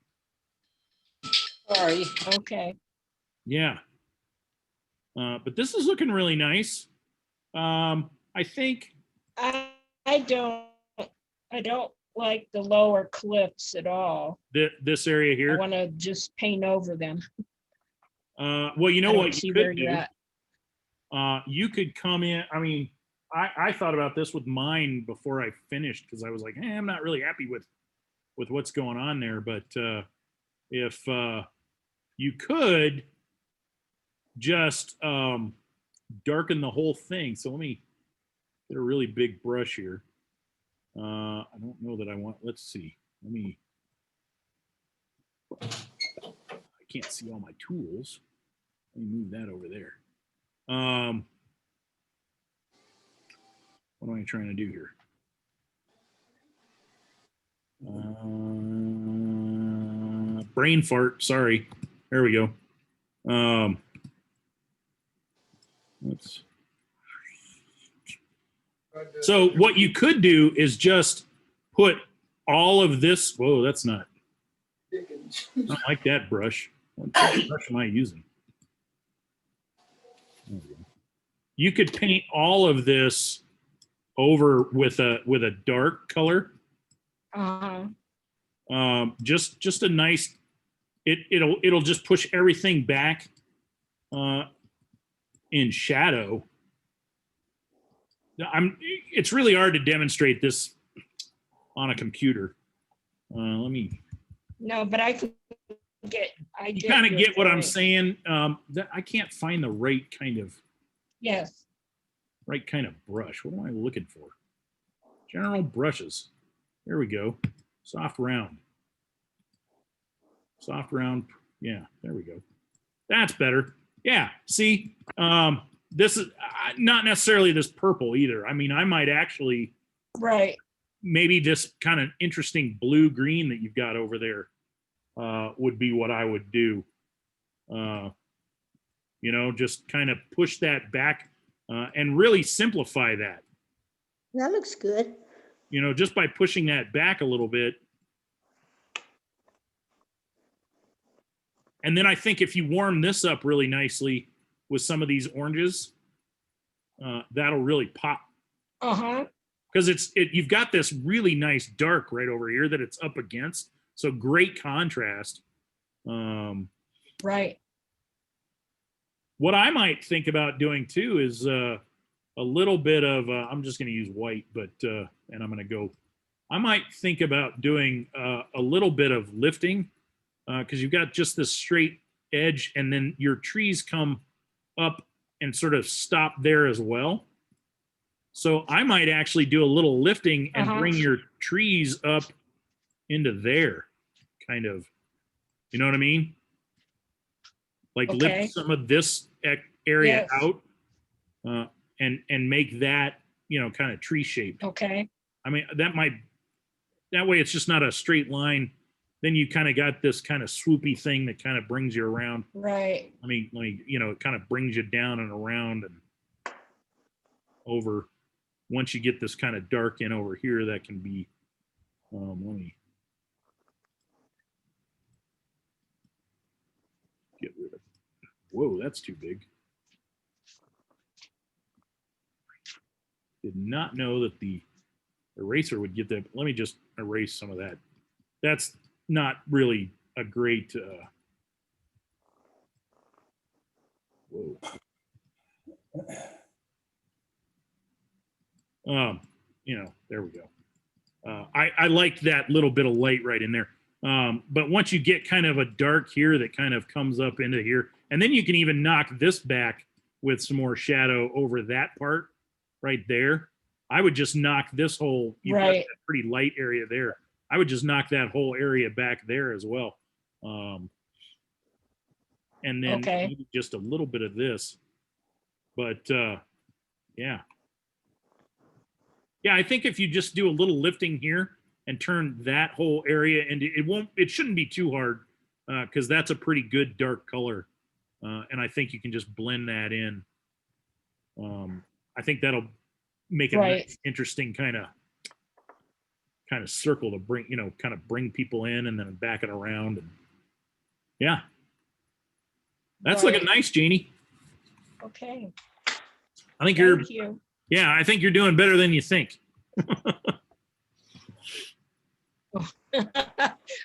Sorry. Okay. Yeah. But this is looking really nice. I think I don't like the lower cliffs at all. this area I here. want to just paint over them. Well, you know I don't what see you where could you're do? at. You could come in. I mean, I thought about this with mine before I finished, because I was like, I'm not really happy with what's going on there. But if you could just darken the whole thing. So let me get a really big brush here. I don't know that I want. Let's see. Let me. I can't see all my tools. Let me move that over there. What am I trying to do here? Brain fart. Sorry. There we go. Let's. So what you could do is just put all of this. Whoa, that's not. I don't like that brush. What brush am I using? There we go. You could paint all of this over with a dark color. Just a nice. It'll just push everything back in shadow. It's really hard to demonstrate this on a computer. Let me. No, but I could get. You kind of your get what I'm point. saying. That I can't find the right kind of Yes. brush. What am I looking for? General brushes. There we go. Soft round. Soft round. Yeah, there we go. That's better. Yeah. See, this is not necessarily this purple either. I mean, I might actually Right. maybe this kind of interesting blue green that you've got over there would be what I would do. You know, just kind of push that back and really simplify that. That looks good. You know, just by pushing that back a little bit. And then I think if you warm this up really nicely with some of these oranges, that'll really pop. Because you've got this really nice dark right over here that it's up against. So great contrast. Right. What I might think about doing too is a little bit of, I'm just going to use white, but, and I'm going to go, I might think about doing a little bit of lifting because you've got just this straight edge and then your trees come up and sort of stop there as well. So I might actually do a little lifting and bring your trees up into there, kind of. You know what I mean? Like lift some of this area out and make that, you know, kind of tree shaped. Okay. I mean, that way it's just not a straight line. Then you kind of got this kind of swoopy thing that kind of brings you around. Right. I mean, you know, it kind of brings you down and around and over. Once you get this kind of dark in over here, that can be, let me get rid of, whoa, that's too big. Did not know that the eraser would get that. Let me just erase some of that. That's not really a great, whoa. There we go. I liked that little bit of light right in there. But once you get kind of a dark here that kind of comes up into here, and then you can even knock this back with some more shadow over that part right there. I would just knock this whole, you've got Right. that pretty light area there. I would just knock that whole area back there as well. And then Okay. maybe just a little bit of this. But yeah. Yeah, I think if you just do a little lifting here and turn that whole area into, it shouldn't be too hard because that's a pretty good dark color. And I think you can just blend that in. I think that'll make a Right. nice, interesting kind of circle to bring, kind of bring people in and then back it around. And yeah. That's Right. looking nice, Jeannie. Okay. I think Thank you. yeah, I think you're doing better than you think.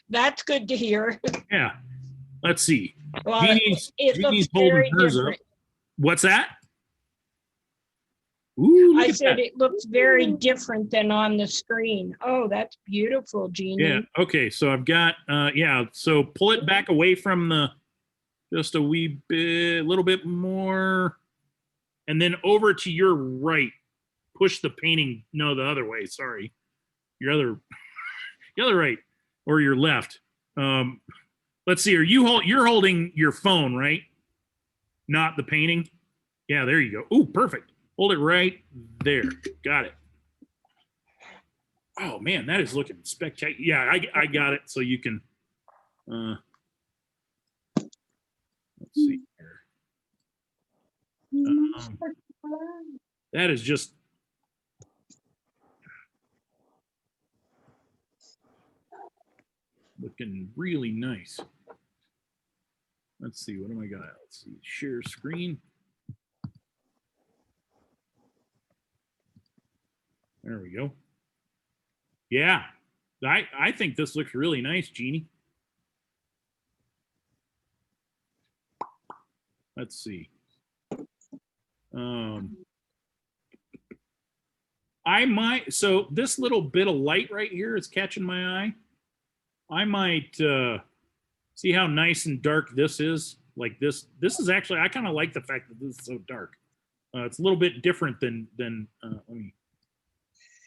That's good to hear. Yeah. Let's see. Well, Jeannie's it looks Jeannie's holding very hers different. up. What's that? Ooh, look I at said that. it looks very different than on the screen. Oh, that's beautiful, Jeannie. Yeah. Okay. So I've got, yeah. So pull it back away from just a wee bit, a little bit more. And then over to your right, push the painting. No, the other way. Sorry. The other right or your left. Let's see. You're holding your phone, right? Not the painting. Yeah. There you go. Ooh, perfect. Hold it right there. Got it. Oh man, that is looking spectacular. Yeah, I got it. So you can, let's see here. That is just looking really nice. Let's see, what am I got? Let's see, share screen. There we go. Yeah, I think this looks really nice, Jeannie. Let's see. So this little bit of light right here is catching my eye. I might see how nice and dark this is. Like this is actually, I kind of like the fact that this is so dark. It's a little bit different than let me.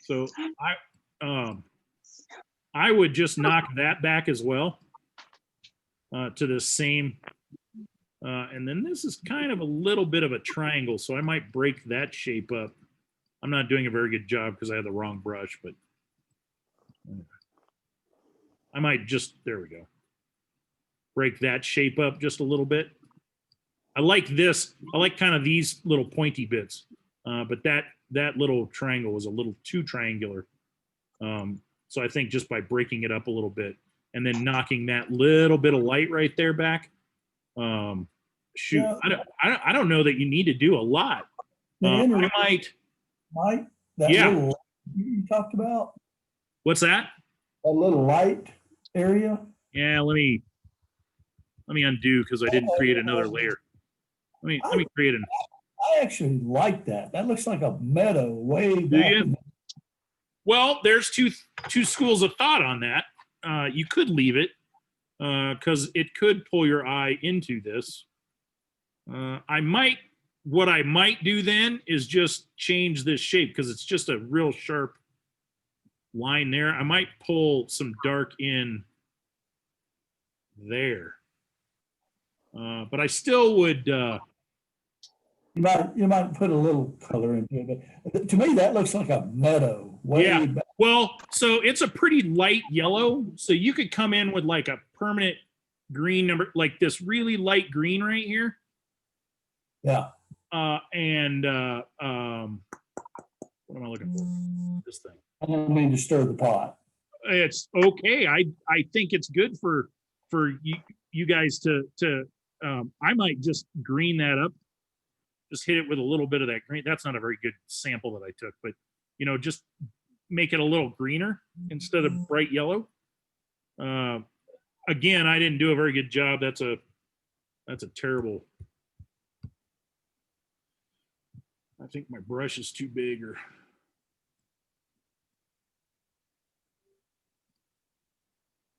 So I would just knock that back as well to the same. And then this is kind of a little bit of a triangle, so I might break that shape up. I'm not doing a very good job because I have the wrong brush, but I might just, there we go. Break that shape up just a little bit. I like this. I like kind of these little pointy bits, but that little triangle was a little too triangular. So I think just by breaking it up a little bit and then knocking that little bit of light right there back, shoot, Yeah. I don't know that you need to do a lot. I might. Mike, that Yeah. little light you talked about, What's that? that little light area. Yeah, let me undo because I didn't create another layer. Let me create an. I actually like that. That looks like a meadow way Do back. you? Well, there's two schools of thought on that. You could leave it because it could pull your eye into this. What I might do then is just change this shape because it's just a real sharp line there. I might pull some dark in there. But I still would. You might put a little color into it, but to me that looks like a meadow way Yeah. back. Well, so it's a pretty light yellow. So you could come in with like a permanent green number, like this really light green right here. Yeah. What am I looking for? This thing. I don't mean to stir the pot. It's okay. I think it's good for you guys to I might just green that up just hit it with a little bit of that green. That's not a very good sample that I took, but just make it a little greener instead of bright yellow. Again, I didn't do a very good job. That's a terrible. I think my brush is too big, or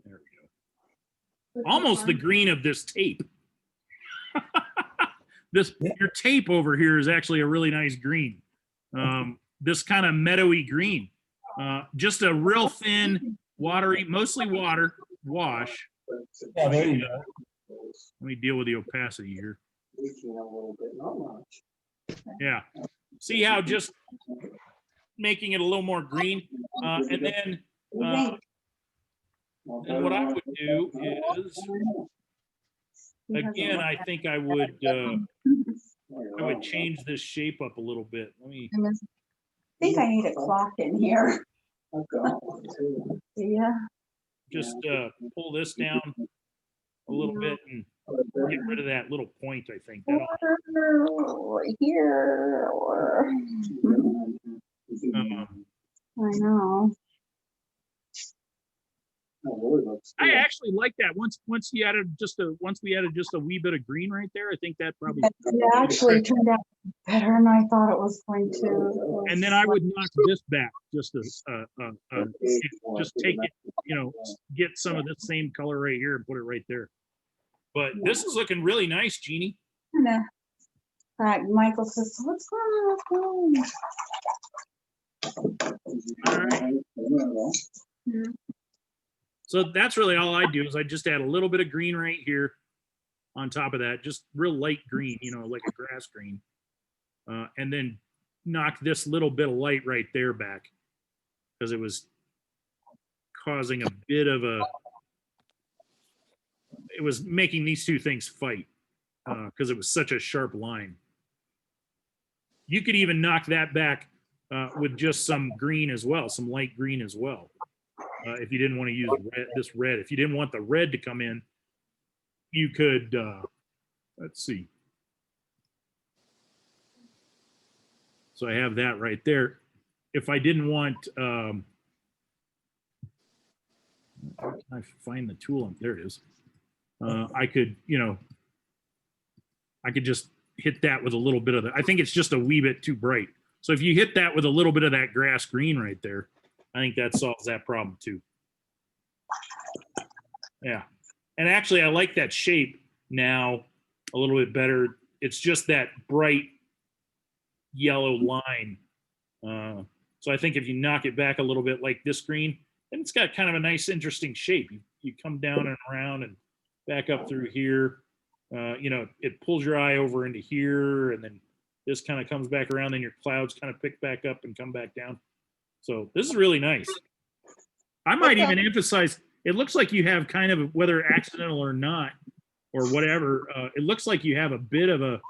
there we go. Almost the green of this tape. Your tape over here is actually a really nice green. This kind of meadowy green. Just a real thin, watery, mostly water wash. Yeah, there you go. Let me deal with the opacity here. Yeah. See how just making it a little more green. And then and what I would do is, again, I think I would change this shape up a little bit. Let me. I think I need a clock in here. Yeah. Just pull this down a little bit and get rid of that little point, I think. Or here, or I know. I actually like that. Once we added just a wee bit of green right there, I think that probably. It actually turned out better than I thought it was going to. And then I would knock this back just just take it, get some of the same color right here and put it right there. But this is looking really nice, Jeannie. Yeah. Right, Michael says, "What's going on?" All right. Yeah. So that's really all I do is I just add a little bit of green right here on top of that, just real light green, like a grass green. And then knock this little bit of light right there back because it was causing a bit of it was making these two things fight because it was such a sharp line. You could even knock that back with just some green as well, some light green as well. If you didn't want to use this red, if you didn't want the red to come in, you could, let's see. So I have that right there. If I didn't want, I find the tool, there it is. I could, I could just hit that with a little bit of I think it's just a wee bit too bright. So if you hit that with a little bit of that grass green right there, I think that solves that problem too. Yeah. And actually, I like that shape now a little bit better. It's just that bright yellow line. So I think if you knock it back a little bit like this green, then it's got kind of a nice, interesting shape. You come down and around and back up through here. It pulls your eye over into here, and then this kind of comes back around, then your clouds kind of pick back up and come back down. So this is really nice. I might even emphasize, it looks like you have kind of, whether accidental or not, or whatever, it looks like you have a bit of a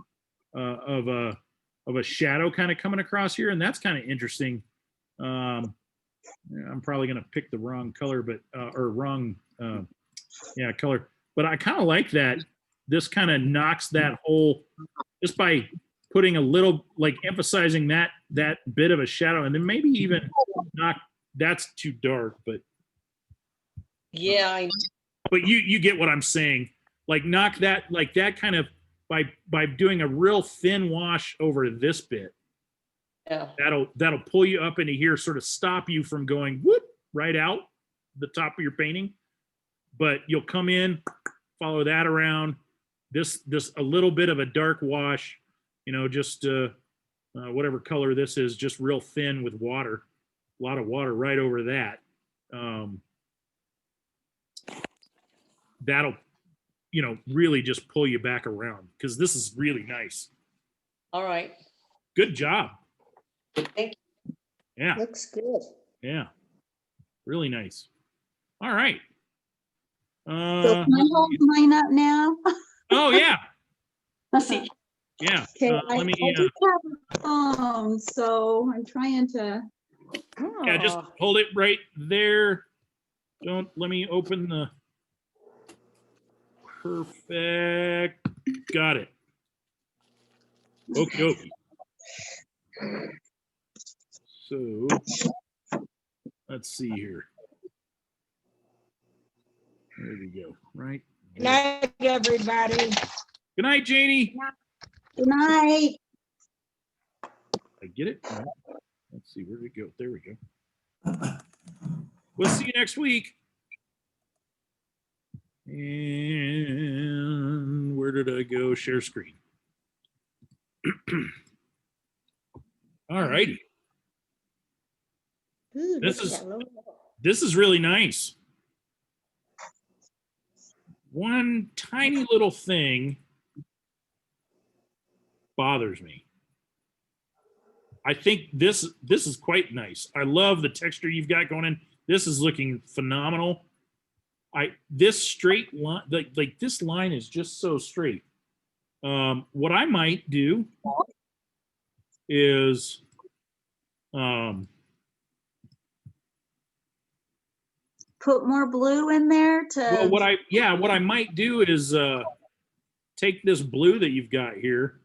shadow kind of coming across here, and that's kind of interesting. I'm probably going to pick the wrong color, but color. But I kind of like that. This kind of knocks that whole, just by putting a little, like emphasizing that bit of a shadow, and then maybe even knock, that's too dark, but Yeah, but you get what I'm saying. Like knock that, like that kind of, by doing a real thin wash over this bit. yeah. That'll pull you up into here, sort of stop you from going whoop right out the top of your painting. But you'll come in, follow that around. This a little bit of a dark wash, just whatever color this is, just real thin with water, a lot of water right over that. That'll, really just pull you back around because this is really nice. All right. Good job. Thank you. Yeah. Looks good. Yeah. Really nice. All right. So can I hold mine up now? Oh yeah. See. Yeah. Okay, Let me. I just have a phone, so I'm trying to. Yeah, just hold it right there. Don't let me open the. Perfect. Got it. Okie dokie. So let's see here. There we go. Right. Good night, everybody. Good night, Janie. Good night. I get it. No. Let's see. Where did it go? There we go. We'll see you next week. And where did I go? Share screen. All righty. Ooh, This look at is- that little- This is really nice. One tiny little thing bothers me. I think this is quite nice. I love the texture you've got going in. This is looking phenomenal. This straight line, like this line is just so straight. What I might do is Put more blue in there well, to, what I might do is take this blue that you've got here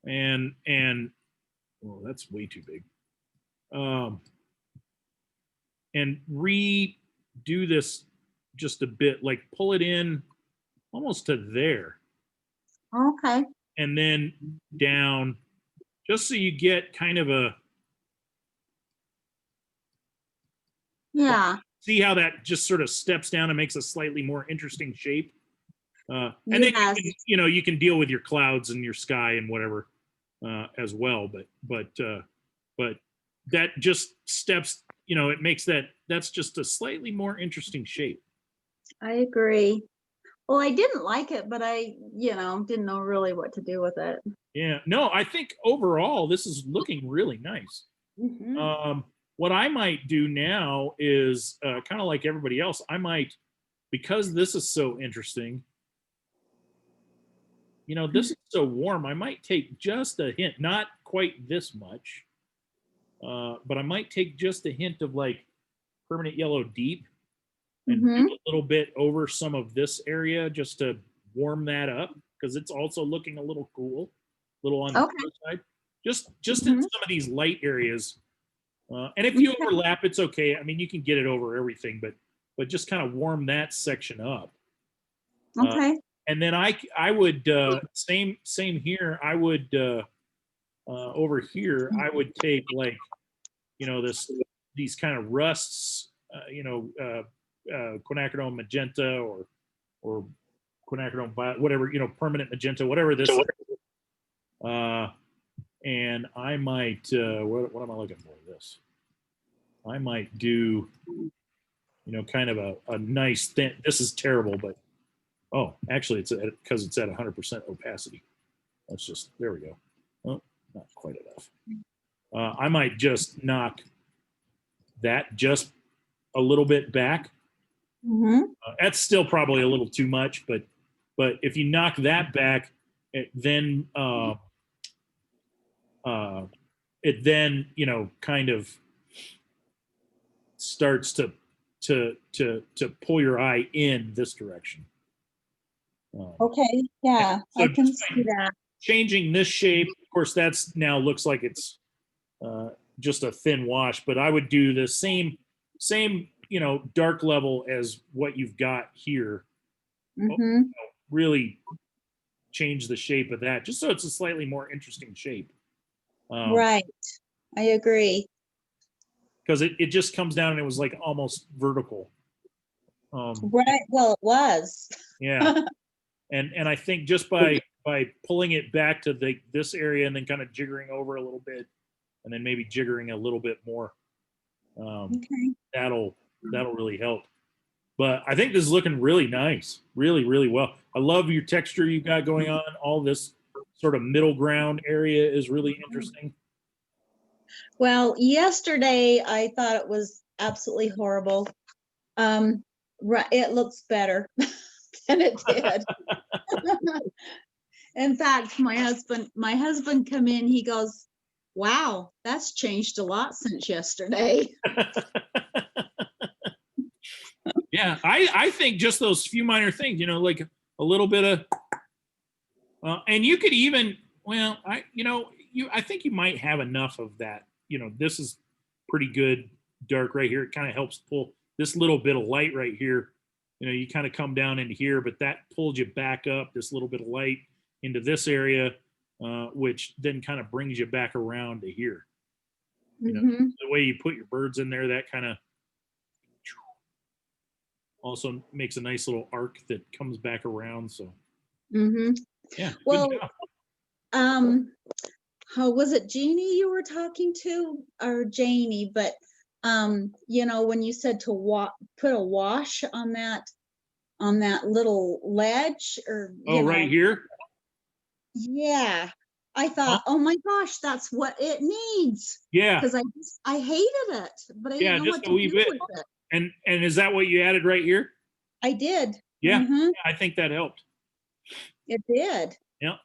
and well, that's way too big. And redo this just a bit, like pull it in almost to there okay, and then down, just so you get kind of a, yeah, see how that just sort of steps down and makes a slightly more interesting shape. And then Yes. you can deal with your clouds and your sky and whatever as well. But that just steps, it makes that's just a slightly more interesting shape. I agree. Well, I didn't like it, but I, didn't know really what to do with it. Yeah, no, I think overall this is looking really nice. Mhm. What I might do now is kind of like everybody else. I might, because this is so interesting, this is so warm, I might take just a hint, not quite this much, but I might take just a hint of like permanent yellow deep and Mhm. do a little bit over some of this area just to warm that up, because it's also looking a little cool, a little on the Okay. cool side. Just in Mhm. some of these light areas. And if you Okay. overlap, it's okay. I mean, you can get it over everything, but just kind of warm that section up. Okay. And then I would same here. I would over here. I would take like these kind of rusts. Quinacridone magenta or quinacridone violet, whatever, permanent magenta, whatever this is. And I might what am I looking for this? I might do kind of a nice thin. This is terrible, but actually it's because it's at 100% opacity. That's just, there we go. Oh, not quite enough. I might just knock that just a little bit back. Mhm. That's still probably a little too much, but if you knock that back, it then kind of starts to pull your eye in this direction. Okay. Yeah, So I can just see that. changing this shape, of course, that's now looks like it's just a thin wash, but I would do the same dark level as what you've got here. Mhm. Really change the shape of that, just so it's a slightly more interesting shape. Right. I agree. Because it just comes down and it was like almost vertical. Right. Well, it was. Yeah. And I think just by pulling it back to this area and then kind of jiggering over a little bit, and then maybe jiggering a little bit more, Okay. that'll really help. But I think this is looking really nice, really, really well. I love your texture you've got going on. All this sort of middle ground area is really interesting. Well, yesterday I thought it was absolutely horrible. Right, it looks better than it did. In fact, my husband come in, he goes, "Wow, that's changed a lot since yesterday." Yeah, I think just those few minor things, like a little bit of, and you could even, Well, I think you might have enough of that. This is pretty good dark right here. It kind of helps pull this little bit of light right here. You kind of come down into here, but that pulled you back up this little bit of light into this area, which then kind of brings you back around to here. Mhm. The way you put your birds in there, that kind of also makes a nice little arc that comes back around. So Mhm. yeah, good Well, job. How was it, Jeannie you were talking to, or Janie? But when you said to put a wash on that little ledge, or Oh, right here. yeah, I thought, oh my gosh, that's what it needs. Yeah, Because I hated it, but I didn't yeah, know just what a to wee do bit. with it. And is that what you added right here? I did. Yeah, Mhm, I think that helped. it did. Yeah.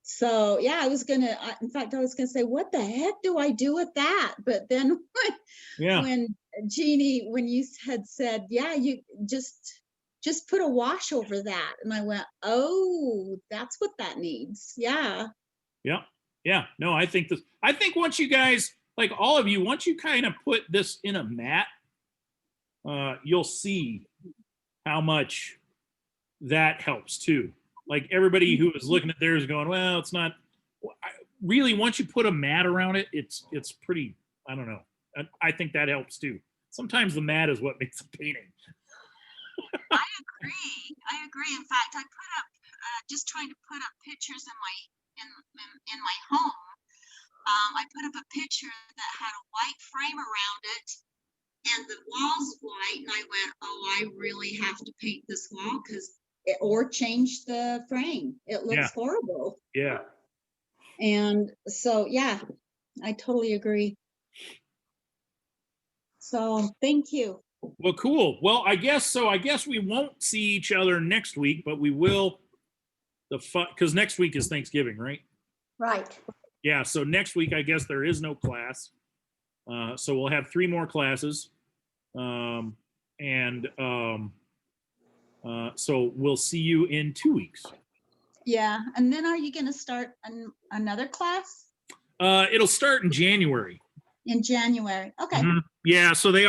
So yeah, in fact, I was gonna say, what the heck do I do with that? But then Yeah. when Jeannie, when you had said, yeah, you just put a wash over that, and I went, oh, that's what that needs. Yeah. Yeah. Yeah. No, I think once you guys, like all of you, once you kind of put this in a mat, you'll see how much that helps too. Like everybody who is looking at theirs going, well, it's not really, once you put a mat around it, it's pretty, I don't know. I think that helps too. Sometimes the mat is what makes a painting. I agree. In fact, I put up just trying to put up pictures in my home. I put up a picture that had a white frame around it, and the wall's white, and I went, oh, I really have to paint this wall or change the frame. It looks horrible. Yeah. And so, yeah, I totally agree. So thank you. Well, cool. Well, I guess we won't see each other next week, but we will because next week is Thanksgiving, right? Right. Yeah. So next week, I guess there is no class. So we'll have 3 more classes. So we'll see you in 2 weeks. Yeah. And then are you going to start another class? It'll start in January. In January. Okay. Mm-hmm. Yeah. So they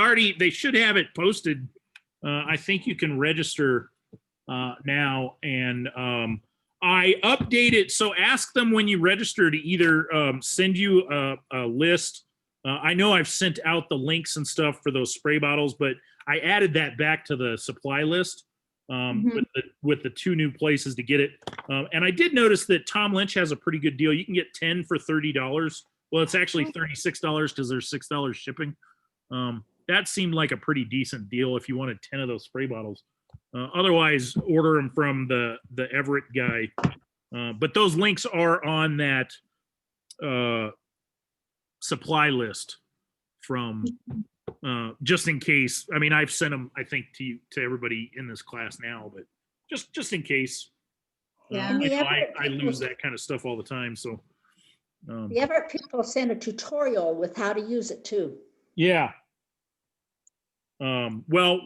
should have it posted. I think you can register now, and I update it. So ask them when you register to either send you a list. I know I've sent out the links and stuff for those spray bottles, but I added that back to the supply list with the 2 new places to get it. And I did notice that Tom Lynch has a pretty good deal. You can get 10 for $30. Well, it's actually $36 because there's $6 shipping. That seemed like a pretty decent deal if you wanted 10 of those spray bottles. Otherwise, order them from the Everett guy. But those links are on that supply list from just in case. I mean, I've sent them, I think, to everybody in this class now, but just in case. Yeah. I lose that kind of stuff all the time. So The Everett people send a tutorial with how to use it too. yeah. Well,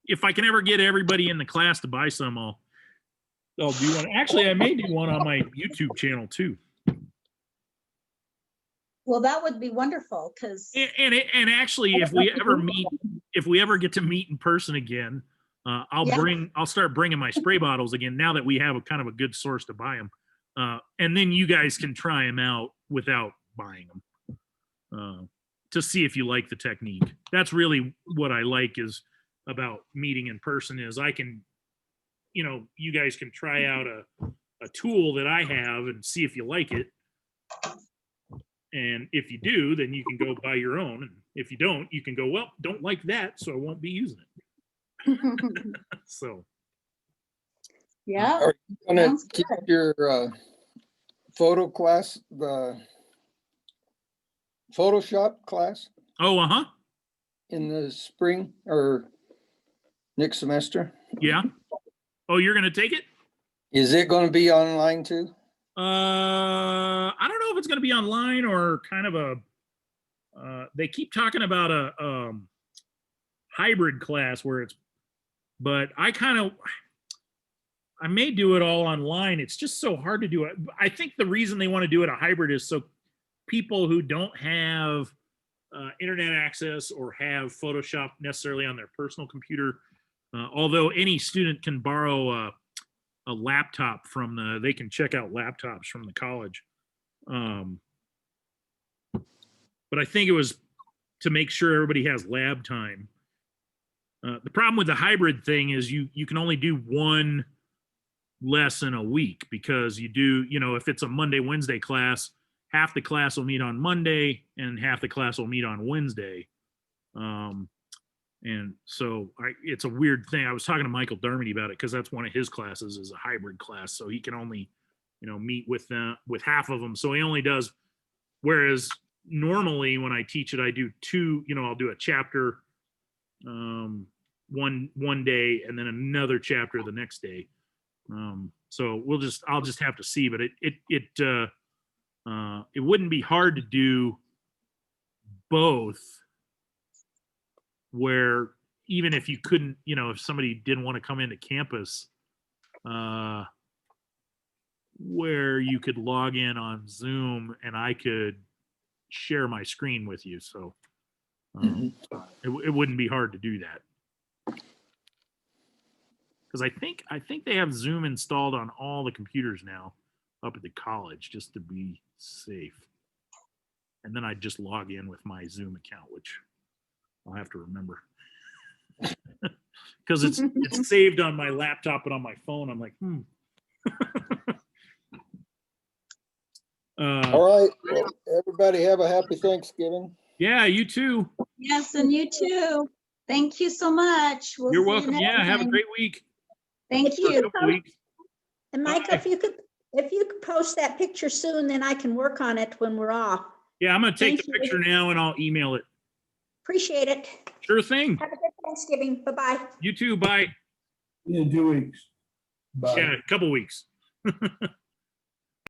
if I can ever get everybody in the class to buy some, I'll do one. Actually, I may do one on my YouTube channel too. Well, that would be wonderful because. And actually, if we ever get to meet in person again, I'll start bringing my spray bottles again now that we have a kind of a good source to buy them. And then you guys can try them out without buying them to see if you like the technique. That's really what I like is about meeting in person is I can, you guys can try out a tool that I have and see if you like it. And if you do, then you can go buy your own. And if you don't, you can go, well, don't like that, so I won't be using it. So. Yeah. Are you gonna Sounds keep good. your photo class, the Photoshop class Oh, in the spring or next semester? yeah. Oh, you're gonna take it? Is it going to be online too? I don't know if it's gonna be online or kind of a. They keep talking about a hybrid class where but I kind of. I may do it all online. It's just so hard to do it. I think the reason they want to do it a hybrid is so people who don't have internet access or have Photoshop necessarily on their personal computer, although any student can borrow a laptop from they can check out laptops from the college. But I think it was to make sure everybody has lab time. The problem with the hybrid thing is you can only do one lesson a week, because you do, if it's a Monday, Wednesday class, half the class will meet on Monday and half the class will meet on Wednesday. And so it's a weird thing. I was talking to Michael Dermody about it, because that's one of his classes is a hybrid class. So he can only, meet with half of them. So he only does, whereas normally when I teach it, I do two, I'll do a chapter one day and then another chapter the next day. So I'll just have to see, but it wouldn't be hard to do both, where even if you couldn't, if somebody didn't want to come into campus, where you could log in on Zoom and I could share my screen with you. So it wouldn't be hard to do that. Because I think they have Zoom installed on all the computers now up at the college, just to be safe. And then I just log in with my Zoom account, which I'll have to remember. Because it's saved on my laptop and on my phone. I'm like, All right. Well, everybody have a happy Thanksgiving. Yeah, you too. Yes, and you too. Thank you so much. We'll You're see you welcome. next Yeah, have a time. great week. Thank Or a you. couple weeks. And Micah, Bye. if you could post that picture soon, then I can work on it when we're off. Yeah, I'm going to take Thank the you. picture now and I'll email it. Appreciate it. Sure thing. Have a good Thanksgiving. Bye-bye. You too. Bye. In 2 weeks. Bye. Yeah, a couple weeks.